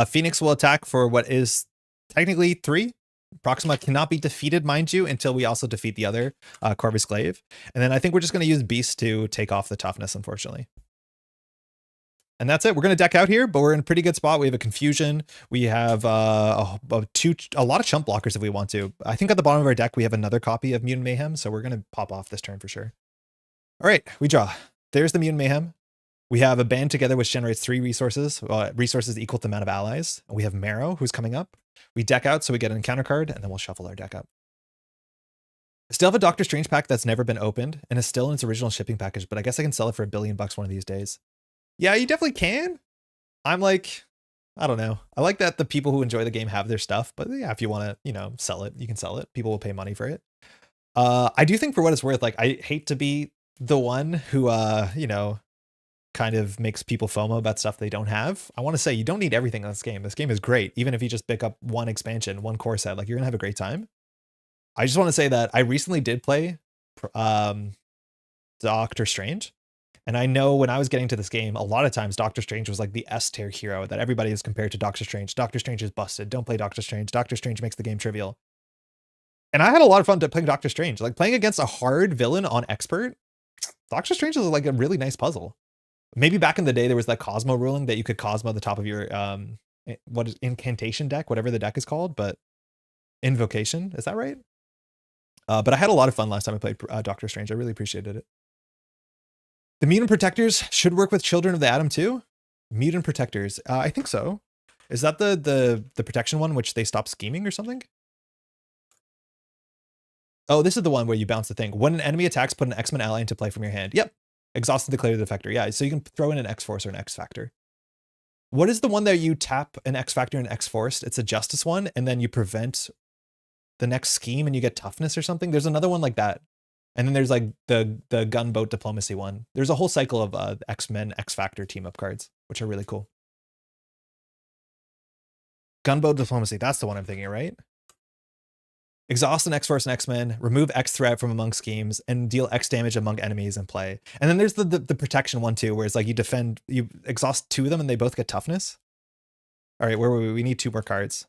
Phoenix will attack for what is technically 3. Proxima cannot be defeated, mind you, until we also defeat the other Corvus Glaive. And then I think we're just going to use Beast to take off the toughness, unfortunately. And that's it. We're going to deck out here, but we're in a pretty good spot. We have a Confusion. We have a lot of chump blockers if we want to. I think at the bottom of our deck, we have another copy of Mutant Mayhem, so we're going to pop off this turn for sure. All right, we draw. There's the Mutant Mayhem. We have a Band Together, which generates 3 resources. Resources equal to the amount of allies. We have Marrow, who's coming up. We deck out, so we get an encounter card, and then we'll shuffle our deck up. Still have a Doctor Strange pack that's never been opened, and is still in its original shipping package, but I guess I can sell it for $1 billion one of these days. Yeah, you definitely can. I'm like, I don't know. I like that the people who enjoy the game have their stuff, but yeah, if you want to, sell it, you can sell it. People will pay money for it. I do think for what it's worth, like, I hate to be the one who, kind of makes people FOMO about stuff they don't have. I want to say you don't need everything in this game. This game is great. Even if you just pick up 1 expansion, 1 core set, like you're gonna have a great time. I just want to say that I recently did play Doctor Strange. And I know when I was getting to this game, a lot of times Doctor Strange was like the S tier hero that everybody is compared to Doctor Strange. Doctor Strange is busted. Don't play Doctor Strange. Doctor Strange makes the game trivial. And I had a lot of fun playing Doctor Strange. Like playing against a hard villain on Expert, Doctor Strange is like a really nice puzzle. Maybe back in the day, there was that Cosmo ruling that you could Cosmo the top of your what is incantation deck, whatever the deck is called, but invocation, is that right? But I had a lot of fun last time I played Doctor Strange. I really appreciated it. The Mutant Protectors should work with Children of the Atom too. Mutant Protectors, I think so. Is that the protection one, which they stop scheming or something? Oh, this is the one where you bounce the thing. When an enemy attacks, put an X-Men ally into play from your hand. Yep. Exhausted, declare the defector. Yeah, so you can throw in an X-Force or an X-Factor. What is the one that you tap an X-Factor and X-Force? It's a Justice one, and then you prevent the next scheme and you get toughness or something. There's another one like that. And then there's like the Gunboat Diplomacy one. There's a whole cycle of X-Men, X-Factor team-up cards, which are really cool. Gunboat Diplomacy, that's the one I'm thinking, right? Exhaust an X-Force and X-Men, remove X threat from among schemes, and deal X damage among enemies in play. And then there's the protection one too, where it's like you exhaust 2 of them and they both get toughness. All right, where were we? We need 2 more cards.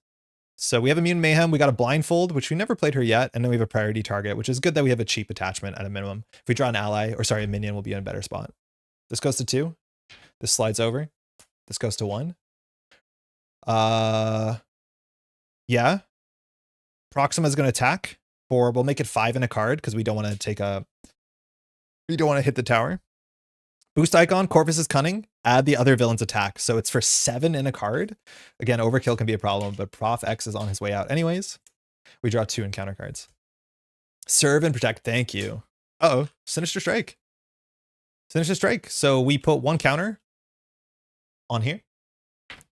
So we have a Mutant Mayhem, we got a Blindfold, which we never played her yet, and then we have a Priority Target, which is good that we have a cheap attachment at a minimum. If we draw an ally, or sorry, a minion, will be in a better spot. This goes to 2. This slides over. This goes to 1. Yeah. Proxima is going to attack for, we'll make it 5 in a card because we don't want to hit the tower. Boost icon, Corvus is Cunning, add the other villain's attack. So it's for 7 in a card. Again, overkill can be a problem, but Prof X is on his way out anyways. We draw 2 encounter cards. Serve and Protect, thank you. Uh-oh, Sinister Strike. Sinister Strike. So we put 1 counter on here.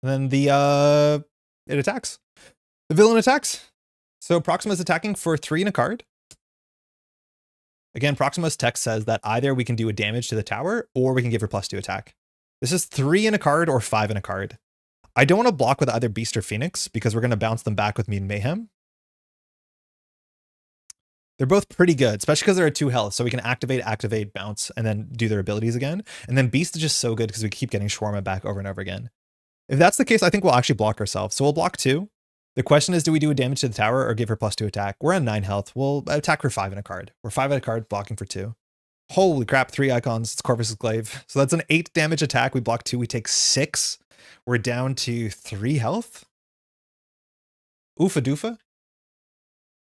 And then it attacks. The villain attacks. So Proxima is attacking for 3 in a card. Again, Proxima's text says that either we can do a damage to the tower or we can give her +2 attack. This is 3 in a card or 5 in a card. I don't want to block with either Beast or Phoenix because we're going to bounce them back with Mutant Mayhem. They're both pretty good, especially because they're at 2 health. So we can activate, bounce, and then do their abilities again. And then Beast is just so good because we keep getting Shawarma back over and over again. If that's the case, I think we'll actually block ourselves. So we'll block 2. The question is, do we do a damage to the tower or give her +2 attack? We're on 9 health. We'll attack for 5 in a card. We're 5 in a card, blocking for 2. Holy crap, 3 icons. It's Corvus's Glaive. So that's an 8 damage attack. We block 2. We take 6. We're down to 3 health. Oofa doofa.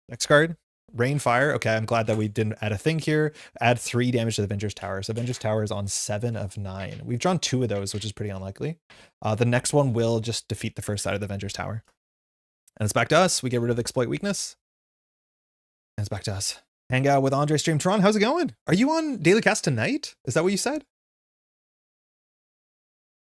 Next card. Rain Fire. Okay, I'm glad that we didn't add a thing here. Add 3 damage to the Avenger's Tower. So Avenger's Tower is on 7 of 9. We've drawn 2 of those, which is pretty unlikely. The next one will just defeat the first side of the Avenger's Tower. And it's back to us. We get rid of the Exploit Weakness. And it's back to us. Hang out with Andre Stream Tron. How's it going? Are you on Daily Cast tonight? Is that what you said?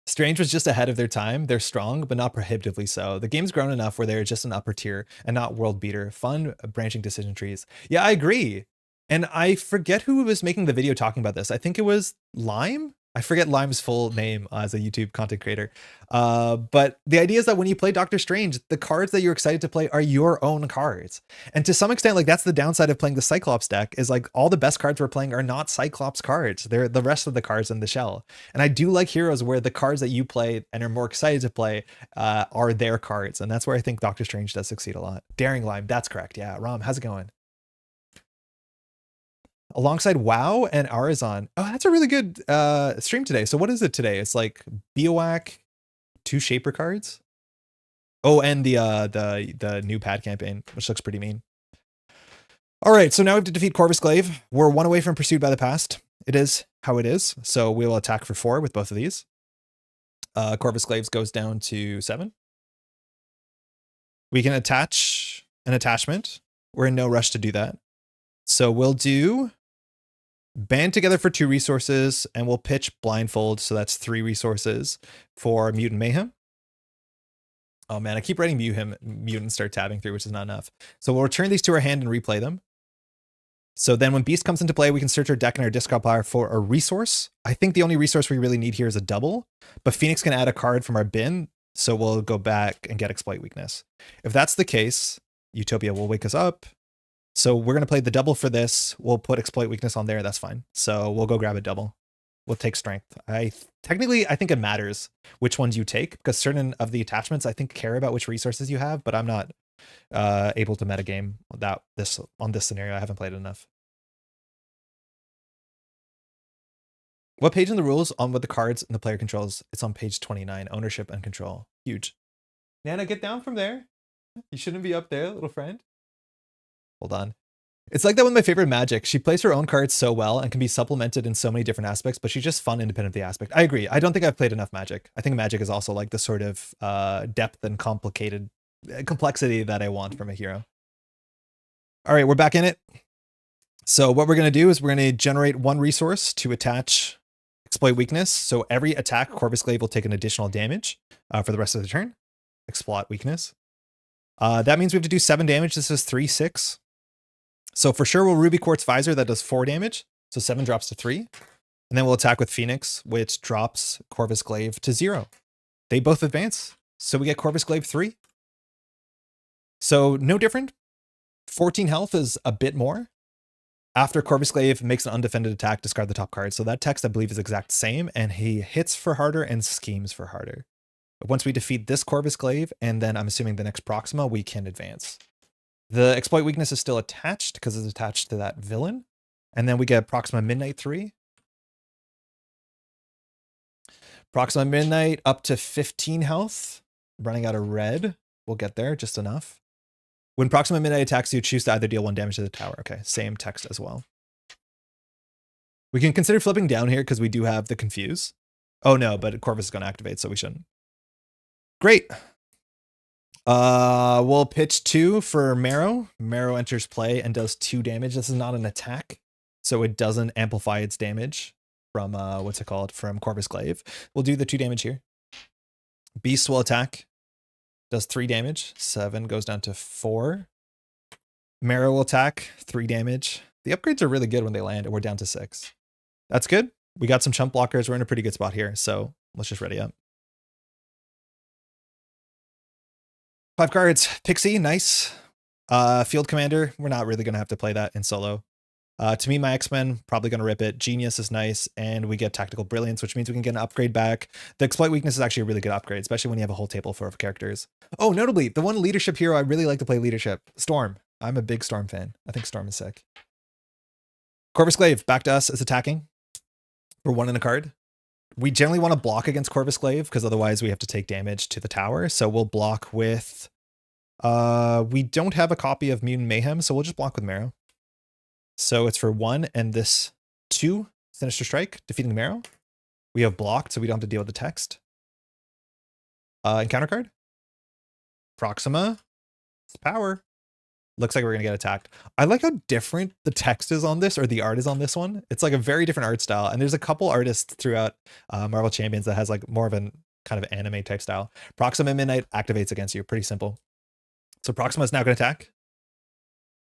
Strange was just ahead of their time. They're strong, but not prohibitively so. The game's grown enough where they're just an upper tier and not world beater. Fun branching decision trees. Yeah, I agree. And I forget who was making the video talking about this. I think it was Lime. I forget Lime's full name as a YouTube content creator. But the idea is that when you play Doctor Strange, the cards that you're excited to play are your own cards. And to some extent, like that's the downside of playing the Cyclops deck is like all the best cards we're playing are not Cyclops cards. They're the rest of the cards in the shell. And I do like Heroes where the cards that you play and are more excited to play are their cards. And that's where I think Doctor Strange does succeed a lot. Daring Lime, that's correct. Yeah, Rom, how's it going? Alongside WoW and Arizon. Oh, that's a really good stream today. So what is it today? It's like Biowac, 2 Shaper cards. Oh, and the new pad campaign, which looks pretty mean. All right, so now we have to defeat Corvus Glaive. We're 1 away from Pursued by the Past. It is how it is. So we will attack for 4 with both of these. Corvus Glaive goes down to 7. We can attach an attachment. We're in no rush to do that. So we'll do band together for 2 resources, and we'll pitch blindfold. So that's 3 resources for Mutant Mayhem. Oh man, I keep writing Mutant and start tabbing through, which is not enough. So we'll return these to our hand and replay them. So then when Beast comes into play, we can search our deck and our discard pile for a resource. I think the only resource we really need here is a double, but Phoenix can add a card from our bin. So we'll go back and get Exploit Weakness. If that's the case, Utopia will wake us up. So we're going to play the double for this. We'll put Exploit Weakness on there. That's fine. So we'll go grab a double. We'll take Strength. Technically, I think it matters which ones you take because certain of the attachments, I think, care about which resources you have, but I'm not able to metagame on this scenario. I haven't played enough. What page in the rules on what the cards and the player controls? It's on page 29, ownership and control. Huge. Nana, get down from there. You shouldn't be up there, little friend. Hold on. It's like that with my favorite Magic. She plays her own cards so well and can be supplemented in so many different aspects, but she's just fun independent of the aspect. I agree. I don't think I've played enough Magic. I think Magic is also like the sort of depth and complexity that I want from a hero. All right, we're back in it. So what we're going to do is we're going to generate 1 resource to attach Exploit Weakness. So every attack, Corvus Glaive will take an additional damage for the rest of the turn. Exploit Weakness. That means we have to do 7 damage. This is 3, 6. So for sure, we'll Ruby Quartz Visor. That does 4 damage. So 7 drops to 3. And then we'll attack with Phoenix, which drops Corvus Glaive to 0. They both advance. So we get Corvus Glaive 3. So no different. 14 health is a bit more. After Corvus Glaive makes an undefended attack, discard the top card. So that text, I believe, is exact same. And he hits for harder and schemes for harder. But once we defeat this Corvus Glaive, and then I'm assuming the next Proxima, we can advance. The Exploit Weakness is still attached because it's attached to that villain. And then we get Proxima Midnight 3. Proxima Midnight up to 15 health. Running out of red. We'll get there, just enough. When Proxima Midnight attacks you, choose to either deal 1 damage to the tower. Okay, same text as well. We can consider flipping down here because we do have the Confuse. Oh no, but Corvus is going to activate, so we shouldn't. Great. We'll pitch 2 for Marrow. Marrow enters play and does 2 damage. This is not an attack, so it doesn't amplify its damage from, from Corvus Glaive. We'll do the 2 damage here. Beast will attack. Does 3 damage. 7 goes down to 4. Marrow will attack. 3 damage. The upgrades are really good when they land, and we're down to 6. That's good. We got some chump blockers. We're in a pretty good spot here, so let's just ready up. 5 cards. Pixie, nice. Field Commander, we're not really going to have to play that in solo. To me, my X-Men, probably going to rip it. Genius is nice, and we get Tactical Brilliance, which means we can get an upgrade back. The Exploit Weakness is actually a really good upgrade, especially when you have a whole table full of characters. Oh, notably, the one leadership hero I really like to play leadership, Storm. I'm a big Storm fan. I think Storm is sick. Corvus Glaive, back to us, is attacking for 1 in a card. We generally want to block against Corvus Glaive because otherwise we have to take damage to the tower. So we'll block with... we don't have a copy of Mutant Mayhem, so we'll just block with Marrow. So it's for 1 and this 2 Sinister Strike, defeating Marrow. We have blocked, so we don't have to deal with the text. Encounter card. Proxima. It's power. Looks like we're going to get attacked. I like how different the text is on this, or the art is on this one. It's like a very different art style. And there's a couple artists throughout Marvel Champions that has like more of an kind of anime type style. Proxima Midnight activates against you. Pretty simple. So Proxima is now going to attack.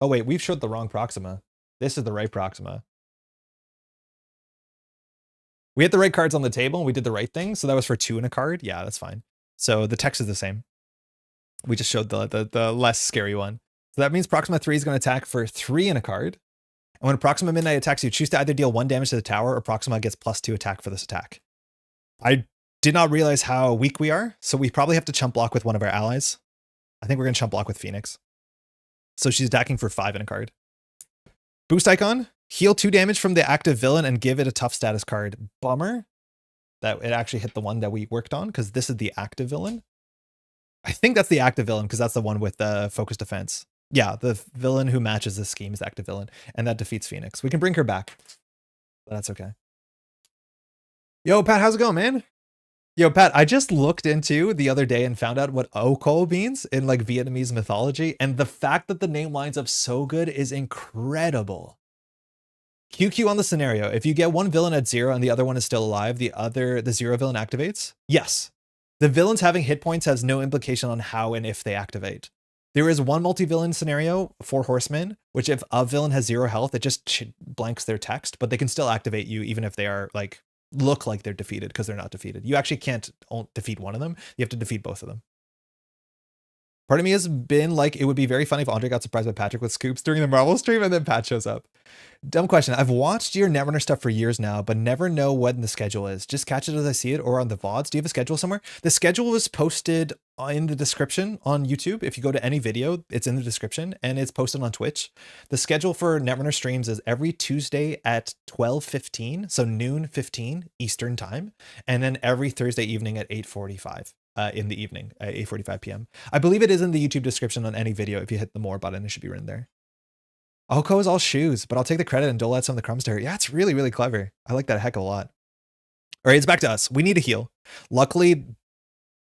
Oh, wait, we've showed the wrong Proxima. This is the right Proxima. We had the right cards on the table and we did the right thing. So that was for 2 and a card. Yeah, that's fine. So the text is the same. We just showed the less scary one. So that means Proxima 3 is going to attack for 3 and a card. And when Proxima Midnight attacks you, choose to either deal 1 damage to the tower or Proxima gets +2 attack for this attack. I did not realize how weak we are. So we probably have to chump block with one of our allies. I think we're going to chump block with Phoenix. So she's attacking for 5 and a card. Boost icon. Heal 2 damage from the active villain and give it a tough status card. Bummer that it actually hit the one that we worked on, because this is the active villain. I think that's the active villain because that's the one with the focus defense. Yeah, the villain who matches this scheme is active villain, and that defeats Phoenix. We can bring her back, but that's okay. Yo, Pat, how's it going, man? Yo, Pat, I just looked into the other day and found out what Oko means in like Vietnamese mythology, and the fact that the name lines up so good is incredible. QQ on the scenario. If you get one villain at 0 and the other one is still alive, the 0 villain activates? Yes. The villains having hit points has no implication on how and if they activate. There is one multi-villain scenario for Horsemen, which if a villain has 0 health, it just blanks their text, but they can still activate you even if they are like, look like they're defeated because they're not defeated. You actually can't defeat one of them. You have to defeat both of them. Part of me has been like, it would be very funny if Andre got surprised by Patrick with scoops during the Marvel stream and then Pat shows up. Dumb question. I've watched your Netrunner stuff for years now, but never know when the schedule is. Just catch it as I see it or on the VODs. Do you have a schedule somewhere? The schedule is posted in the description on YouTube. If you go to any video, it's in the description and it's posted on Twitch. The schedule for Netrunner streams is every Tuesday at 12:15, so noon 15 Eastern time, and then every Thursday evening at 8:45. In the evening at 8:45 p.m. I believe it is in the YouTube description on any video. If you hit the more button, it should be written there. Oko is all shoes, but I'll take the credit and dole out some of the crumbs to her. Yeah, it's really, really clever. I like that a heck of a lot. All right, it's back to us. We need to heal. Luckily,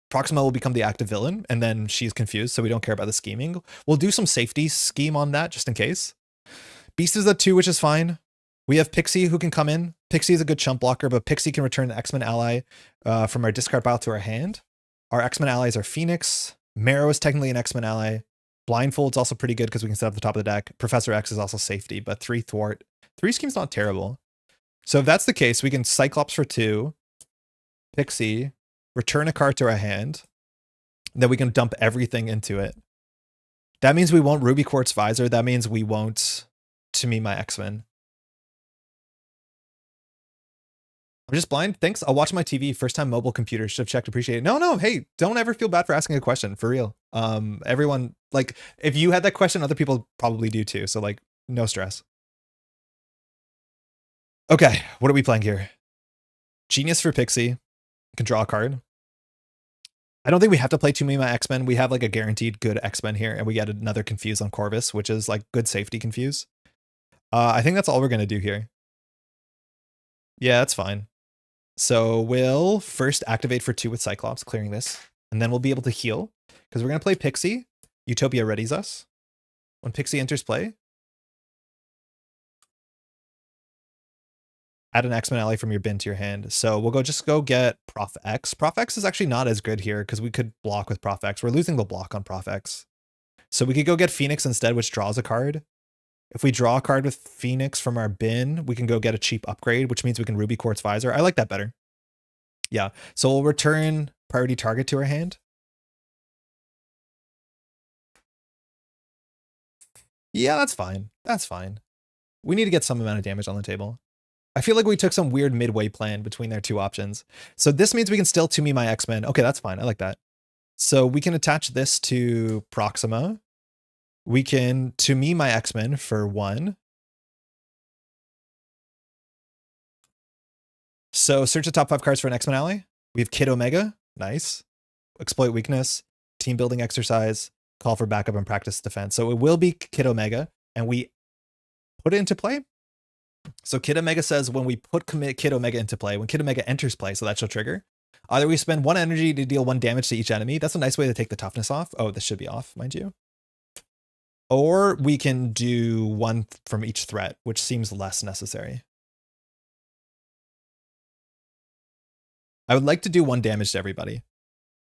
Proxima will become the active villain, and then she's confused, so we don't care about the scheming. We'll do some safety scheme on that, just in case. Beast is at 2, which is fine. We have Pixie who can come in. Pixie is a good chump blocker, but Pixie can return the X-Men ally from our discard pile to our hand. Our X-Men allies are Phoenix. Marrow is technically an X-Men ally. Blindfold's also pretty good because we can set up the top of the deck. Professor X is also safety, but 3 thwart. 3 scheme's not terrible. So if that's the case, we can Cyclops for 2. Pixie. Return a card to our hand. Then we can dump everything into it. That means we won't Ruby Quartz Visor. That means we won't To Me My X-Men. I'm just blind. Thanks. I'll watch my TV. First time mobile computer. Should have checked. Appreciate it. No. Hey, don't ever feel bad for asking a question. For real. Everyone, like, if you had that question, other people probably do too. So like, no stress. Okay. What are we playing here? Genius for Pixie. You can draw a card. I don't think we have to play To Me My X-Men. We have like a guaranteed good X-Men here, and we get another Confuse on Corvus, which is like good safety Confuse. I think that's all we're going to do here. Yeah, that's fine. So we'll first activate for 2 with Cyclops, clearing this, and then we'll be able to heal because we're going to play Pixie. Utopia readies us. When Pixie enters play, add an X-Men ally from your bin to your hand. So we'll just go get Prof X. Prof X is actually not as good here because we could block with Prof X. We're losing the block on Prof X. So we could go get Phoenix instead, which draws a card. If we draw a card with Phoenix from our bin, we can go get a cheap upgrade, which means we can Ruby Quartz Visor. I like that better. Yeah, so we'll return priority target to our hand. Yeah, that's fine. That's fine. We need to get some amount of damage on the table. I feel like we took some weird midway plan between their 2 options. So this means we can still To Me My X-Men. Okay, that's fine. I like that. So we can attach this to Proxima. We can To Me My X-Men for 1. So search the top 5 cards for an X-Men ally. We have Kid Omega. Nice. Exploit weakness. Team building exercise. Call for backup and practice defense. So it will be Kid Omega. And we put it into play. So Kid Omega says when we put Kid Omega into play, when Kid Omega enters play, so that shall trigger, either we spend 1 energy to deal 1 damage to each enemy. That's a nice way to take the toughness off. Oh, this should be off, mind you. Or we can do 1 from each threat, which seems less necessary. I would like to do 1 damage to everybody.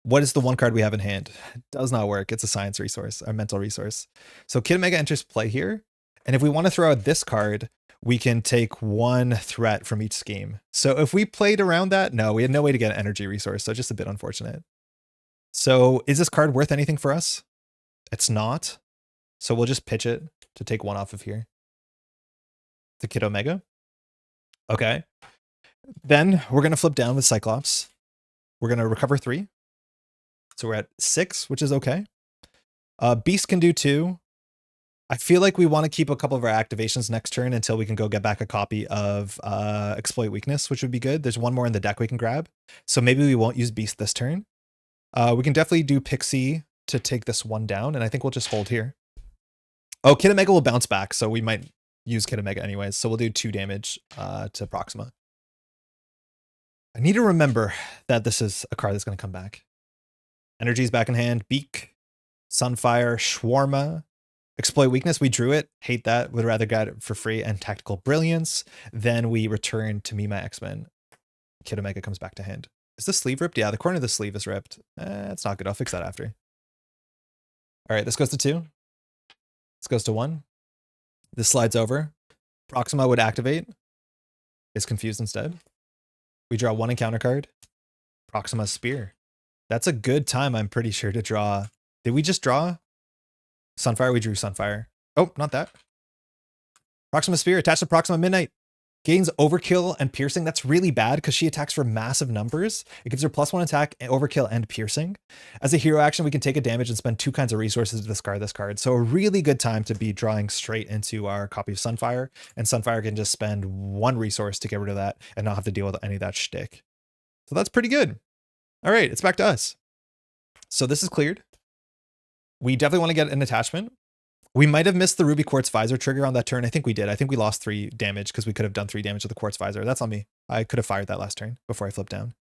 What is the 1 card we have in hand? It does not work. It's a science resource, a mental resource. So Kid Omega enters play here. And if we want to throw out this card, we can take 1 threat from each scheme. So if we played around that, no, we had no way to get an energy resource. So just a bit unfortunate. So is this card worth anything for us? It's not. So we'll just pitch it to take 1 off of here. To Kid Omega. Okay. Then we're going to flip down with Cyclops. We're going to recover 3. So we're at 6, which is okay. Beast can do 2. I feel like we want to keep a couple of our activations next turn until we can go get back a copy of Exploit Weakness, which would be good. There's 1 more in the deck we can grab. So maybe we won't use Beast this turn. We can definitely do Pixie to take this 1 down, and I think we'll just hold here. Oh, Kid Omega will bounce back, so we might use Kid Omega anyways. So we'll do 2 damage to Proxima. I need to remember that this is a card that's going to come back. Energy's back in hand. Beak, Sunfire, Shawarma, Exploit Weakness. We drew it. Hate that. Would rather get it for free. And Tactical Brilliance. Then we return to Me, My X-Men. Kid Omega comes back to hand. Is the sleeve ripped? Yeah, the corner of the sleeve is ripped. It's not good. I'll fix that after. All right, this goes to 2. This goes to 1. This slides over. Proxima would activate. Is confused instead. We draw 1 encounter card. Proxima Spear. That's a good time, I'm pretty sure, to draw. Did we just draw? Sunfire, we drew Sunfire. Oh, not that. Proxima Spear attached to Proxima Midnight. Gains Overkill and Piercing. That's really bad because she attacks for massive numbers. It gives her +1 attack, Overkill, and Piercing. As a hero action, we can take a damage and spend 2 kinds of resources to discard this card. So a really good time to be drawing straight into our copy of Sunfire. And Sunfire can just spend 1 resource to get rid of that and not have to deal with any of that shtick. So that's pretty good. All right, it's back to us. So this is cleared. We definitely want to get an attachment. We might have missed the Ruby Quartz Visor trigger on that turn. I think we did. I think we lost 3 damage because we could have done 3 damage with the Quartz Visor. That's on me. I could have fired that last turn before I flipped down.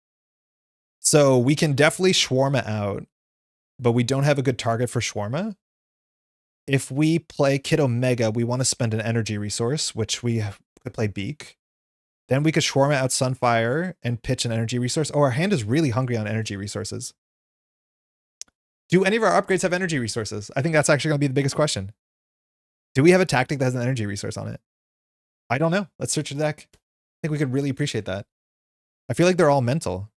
So we can definitely Shawarma out, but we don't have a good target for Shawarma. If we play Kid Omega, we want to spend an energy resource, which we could play Beak. Then we could Shawarma out Sunfire and pitch an energy resource. Oh, our hand is really hungry on energy resources. Do any of our upgrades have energy resources? I think that's actually going to be the biggest question. Do we have a tactic that has an energy resource on it? I don't know. Let's search the deck. I think we could really appreciate that. I feel like they're all mental.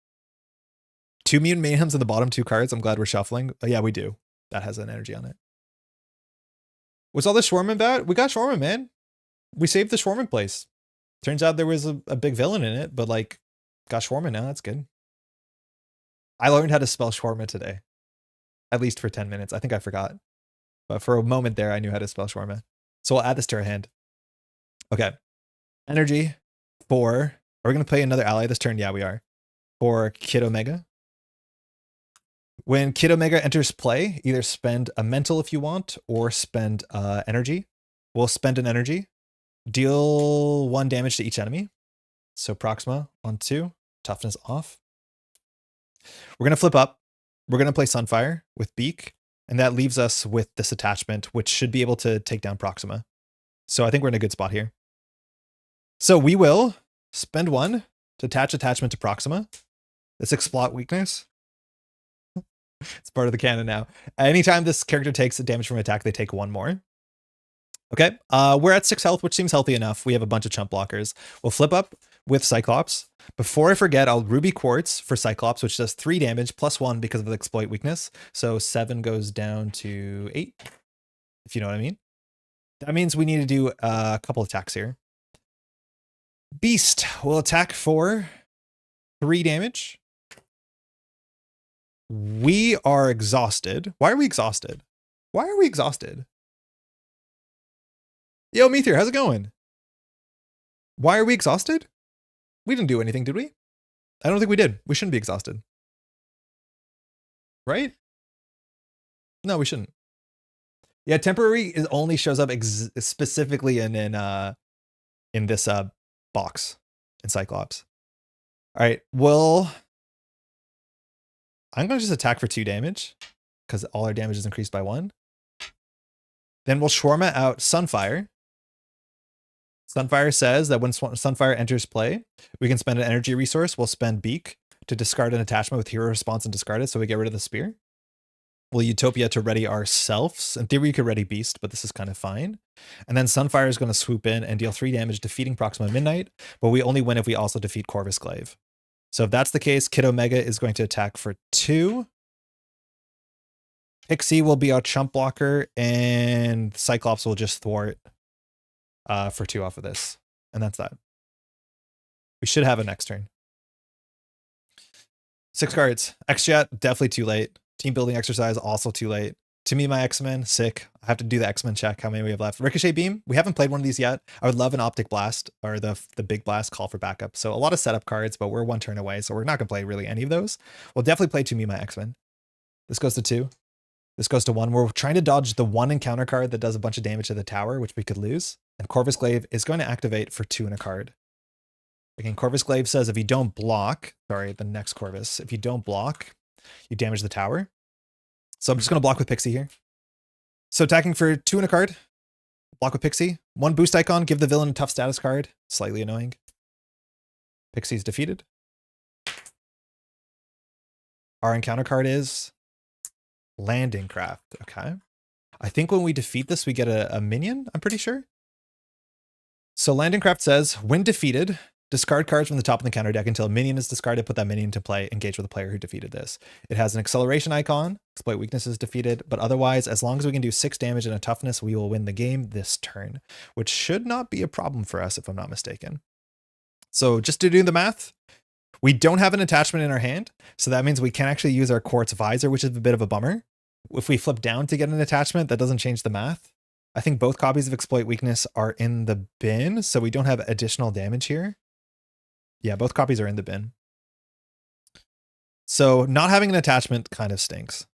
2 Mutant Mayhems in the bottom 2 cards. I'm glad we're shuffling. Oh, yeah, we do. That has an energy on it. What's all this Shawarma about? We got Shawarma, man. We saved the Shawarma place. Turns out there was a big villain in it, but like, got Shawarma now. That's good. I learned how to spell Shawarma today. At least for 10 minutes. I think I forgot. But for a moment there, I knew how to spell Shawarma. So we'll add this to our hand. Okay. Energy for... Are we going to play another ally this turn? Yeah, we are. For Kid Omega. When Kid Omega enters play, either spend a mental if you want, or spend energy. We'll spend an energy. Deal 1 damage to each enemy. So Proxima on 2. Toughness off. We're going to flip up. We're going to play Sunfire with Beak. And that leaves us with this attachment, which should be able to take down Proxima. So I think we're in a good spot here. So we will spend 1 to attach attachment to Proxima. This Exploit Weakness. It's part of the canon now. Anytime this character takes a damage from an attack, they take 1 more. Okay, we're at 6 health, which seems healthy enough. We have a bunch of chump blockers. We'll flip up with Cyclops. Before I forget, I'll Ruby Quartz for Cyclops, which does 3 damage +1 because of the Exploit Weakness. So 7 goes down to 8, if you know what I mean. That means we need to do a couple attacks here. Beast will attack for 3 damage. We are exhausted. Why are we exhausted? Why are we exhausted? Yo, Meteor, how's it going? Why are we exhausted? We didn't do anything, did we? I don't think we did. We shouldn't be exhausted. Right? No, we shouldn't. Yeah, temporary is only shows up specifically in this box in Cyclops. All right, well, I'm gonna just attack for 2 damage because all our damage is increased by 1. Then we'll Shawarma out Sunfire. Sunfire says that when Sunfire enters play, we can spend an energy resource. We'll spend Beak to discard an attachment with hero response and discard it, so we get rid of the spear. We'll Utopia to ready ourselves. In theory, we could ready Beast, but this is kind of fine. And then Sunfire is going to swoop in and deal 3 damage, defeating Proxima Midnight, but we only win if we also defeat Corvus Glaive. So if that's the case, Kid Omega is going to attack for 2. Pixie will be our chump blocker, and Cyclops will just thwart for 2 off of this. And that's that. We should have a next turn. 6 cards. X-Jet, definitely too late. Team building exercise, also too late. To me, my X-Men, sick. I have to do the X-Men check, how many we have left. Ricochet Beam, we haven't played one of these yet. I would love an Optic Blast, or the Big Blast, call for backup. So a lot of setup cards, but we're 1 turn away, so we're not going to play really any of those. We'll definitely play To Me, My X-Men. This goes to 2. This goes to 1. We're trying to dodge the 1 encounter card that does a bunch of damage to the tower, which we could lose. And Corvus Glaive is going to activate for 2 and a card. Again, Corvus Glaive says if you don't block, sorry, the next Corvus, if you don't block, you damage the tower. So I'm just going to block with Pixie here. So attacking for 2 and a card. Block with Pixie. 1 boost icon, give the villain a tough status card. Slightly annoying. Pixie's defeated. Our encounter card is Landing Craft. Okay. I think when we defeat this, we get a minion, I'm pretty sure. So Landing Craft says, when defeated, discard cards from the top of the counter deck until a minion is discarded, put that minion into play, engage with the player who defeated this. It has an acceleration icon, exploit weaknesses defeated, but otherwise, as long as we can do 6 damage and a toughness, we will win the game this turn, which should not be a problem for us if I'm not mistaken. So just to do the math, we don't have an attachment in our hand, so that means we can actually use our Quartz Visor, which is a bit of a bummer. If we flip down to get an attachment, that doesn't change the math. I think both copies of Exploit Weakness are in the bin, so we don't have additional damage here. Yeah, both copies are in the bin. So not having an attachment kind of stinks.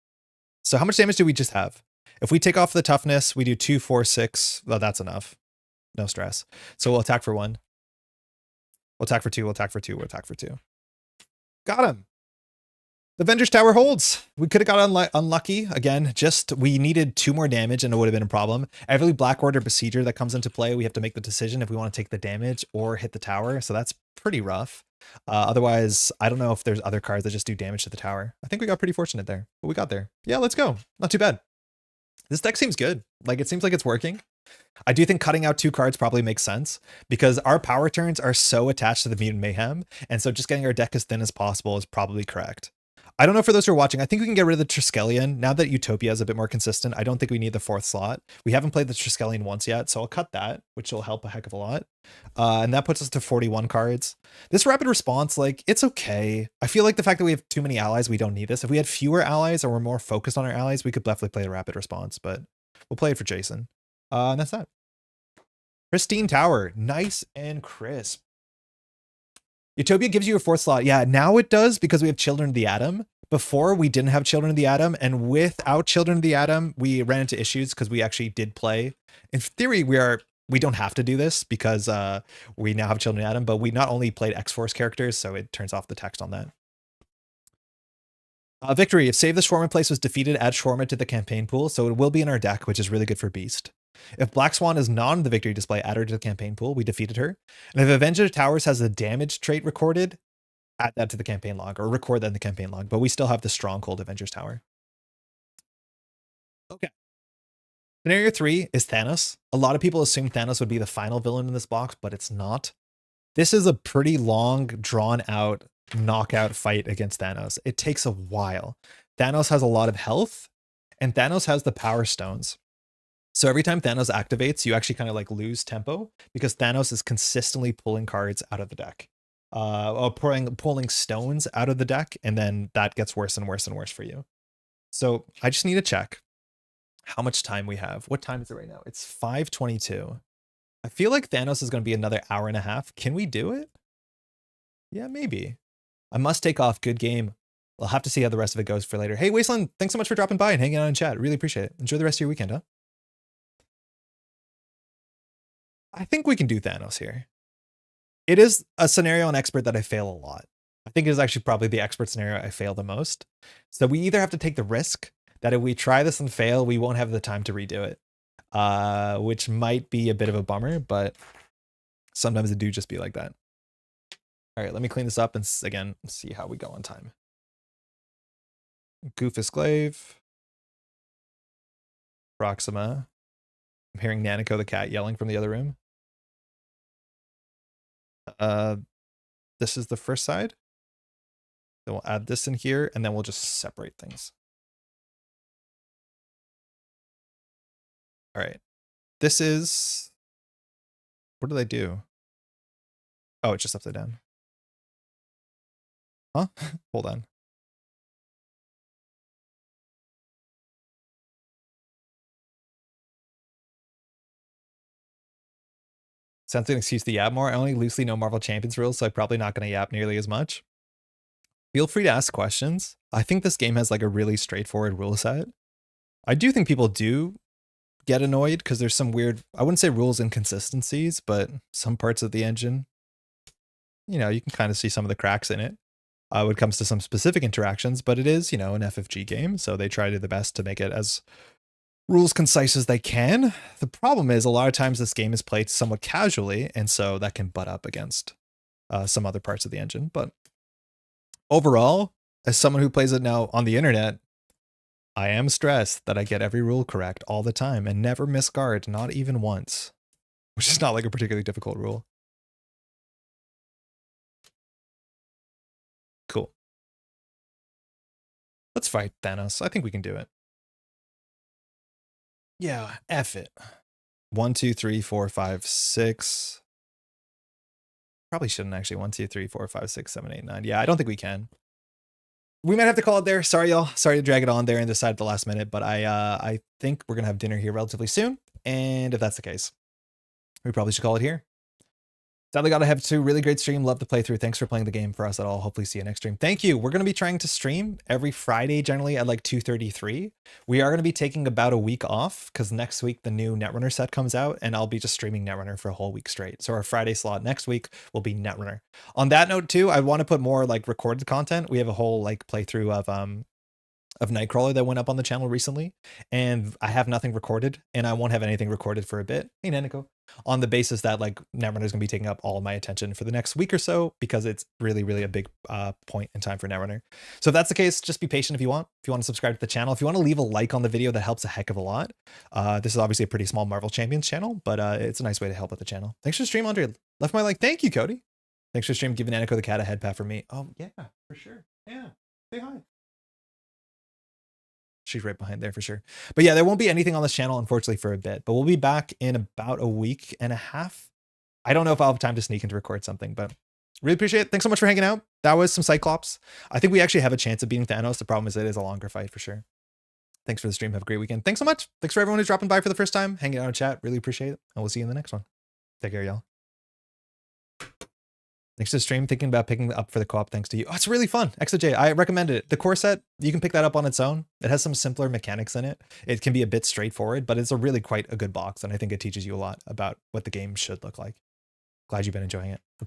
So how much damage do we just have? If we take off the toughness, we do 2, 4, 6. Well, that's enough. No stress. So we'll attack for 1. We'll attack for 2. We'll attack for 2. We'll attack for 2. Got him. The Avengers Tower holds. We could have got unlucky. Again, just we needed 2 more damage and it would have been a problem. Every Black Order Besieger that comes into play, we have to make the decision if we want to take the damage or hit the tower. So that's pretty rough. Otherwise, I don't know if there's other cards that just do damage to the tower. I think we got pretty fortunate there, but we got there. Yeah, let's go. Not too bad. This deck seems good. Like, it seems like it's working. I do think cutting out 2 cards probably makes sense because our power turns are so attached to the Mutant Mayhem. And so just getting our deck as thin as possible is probably correct. I don't know for those who are watching, I think we can get rid of the Triskelion. Now that Utopia is a bit more consistent, I don't think we need the 4th slot. We haven't played the Triskelion once yet, so I'll cut that, which will help a heck of a lot. And that puts us to 41 cards. This rapid response, like, it's okay. I feel like the fact that we have too many allies, we don't need this. If we had fewer allies or we're more focused on our allies, we could definitely play the rapid response, but we'll play it for Jason. And that's that. Pristine Tower, nice and crisp. Utopia gives you a 4th slot. Yeah, now it does because we have Children of the Atom. Before, we didn't have Children of the Atom, and without Children of the Atom, we ran into issues because we actually did play. In theory, we don't have to do this because we now have Children of the Atom, but we not only played X-Force characters, so it turns off the text on that. Victory. If Save the Shawarma place was defeated, add Shawarma to the campaign pool, so it will be in our deck, which is really good for Beast. If Black Swan is not in the victory display, add her to the campaign pool. We defeated her. And if Avenger Towers has a damage trait recorded, add that to the campaign log or record that in the campaign log. But we still have the Stronghold Avengers Tower. Okay. Scenario 3 is Thanos. A lot of people assume Thanos would be the final villain in this box, but it's not. This is a pretty long, drawn out knockout fight against Thanos. It takes a while. Thanos has a lot of health, and Thanos has the Power Stones. So every time Thanos activates, you actually kind of like lose tempo because Thanos is consistently pulling cards out of the deck, or pulling stones out of the deck, and then that gets worse and worse and worse for you. So I just need to check how much time we have. What time is it right now? It's 5:22. I feel like Thanos is going to be another hour and a half. Can we do it? Yeah, maybe. I must take off. Good game. I'll have to see how the rest of it goes for later. Hey, Wasteland, thanks so much for dropping by and hanging out in chat. Really appreciate it. Enjoy the rest of your weekend, huh? I think we can do Thanos here. It is a scenario on expert that I fail a lot. I think it is actually probably the expert scenario I fail the most. So we either have to take the risk that if we try this and fail, we won't have the time to redo it, which might be a bit of a bummer, but sometimes it do just be like that. All right, let me clean this up and again, see how we go on time. Goofus Glaive. Proxima. I'm hearing Nanako the cat yelling from the other room. This is the first side. Then we'll add this in here, and then we'll just separate things. All right. This is... What did I do? Oh, it's just upside down. Huh? Hold on. Sounds an excuse to yap more. I only loosely know Marvel Champions rules, so I'm probably not going to yap nearly as much. Feel free to ask questions. I think this game has like a really straightforward rule set. I do think people do get annoyed because there's some weird, I wouldn't say rules inconsistencies, but some parts of the engine, you know, you can kind of see some of the cracks in it when it comes to some specific interactions, but it is, you know, an FFG game, so they try to do the best to make it as rules concise as they can. The problem is a lot of times this game is played somewhat casually, and so that can butt up against some other parts of the engine. But overall, as someone who plays it now on the internet, I am stressed that I get every rule correct all the time and never miss guard, not even once, which is not like a particularly difficult rule. Cool. Let's fight Thanos. I think we can do it. Yeah, F it. 1, 2, 3, 4, 5, 6. Probably shouldn't actually. 1, 2, 3, 4, 5, 6, 7, 8, 9. Yeah, I don't think we can. We might have to call it there. Sorry, y'all. Sorry to drag it on there and decide at the last minute, but I think we're gonna have dinner here relatively soon. And if that's the case, we probably should call it here. Sadly, gotta have two really great stream. Love the playthrough. Thanks for playing the game for us at all. Hopefully see you next stream. Thank you. We're going to be trying to stream every Friday, generally at like 2:33. We are going to be taking about a week off because next week the new Netrunner set comes out and I'll be just streaming Netrunner for a whole week straight. So our Friday slot next week will be Netrunner. On that note too, I want to put more like recorded content. We have a whole like playthrough of Nightcrawler that went up on the channel recently, and I have nothing recorded, and I won't have anything recorded for a bit. Hey, Nanako. On the basis that like Netrunner is going to be taking up all of my attention for the next week or so, because it's really, really a big point in time for Netrunner. So if that's the case, just be patient if you want. If you want to subscribe to the channel, if you want to leave a like on the video, that helps a heck of a lot. This is obviously a pretty small Marvel Champions channel, but it's a nice way to help out the channel. Thanks for the stream, Andre. Left my like. Thank you, Cody. Thanks for the stream, giving Nanako the cat a head pat for me. Oh, yeah, for sure. Yeah, say hi. She's right behind there for sure. But yeah, there won't be anything on this channel, unfortunately, for a bit. But we'll be back in about a week and a half. I don't know if I'll have time to sneak in to record something, but really appreciate it. Thanks so much for hanging out. That was some Cyclops. I think we actually have a chance of beating Thanos. The problem is it is a longer fight for sure. Thanks for the stream. Have a great weekend. Thanks so much. Thanks for everyone who's dropping by for the first time, hanging out in chat. Really appreciate it. And we'll see you in the next one. Take care, y'all. Thanks to the stream, thinking about picking up for the co-op thanks to you. Oh, it's really fun. XOJ, I recommend it. The core set, you can pick that up on its own. It has some simpler mechanics in it. It can be a bit straightforward, but it's a really quite a good box, and I think it teaches you a lot about what the game should look like. Glad you've been enjoying it. Okay.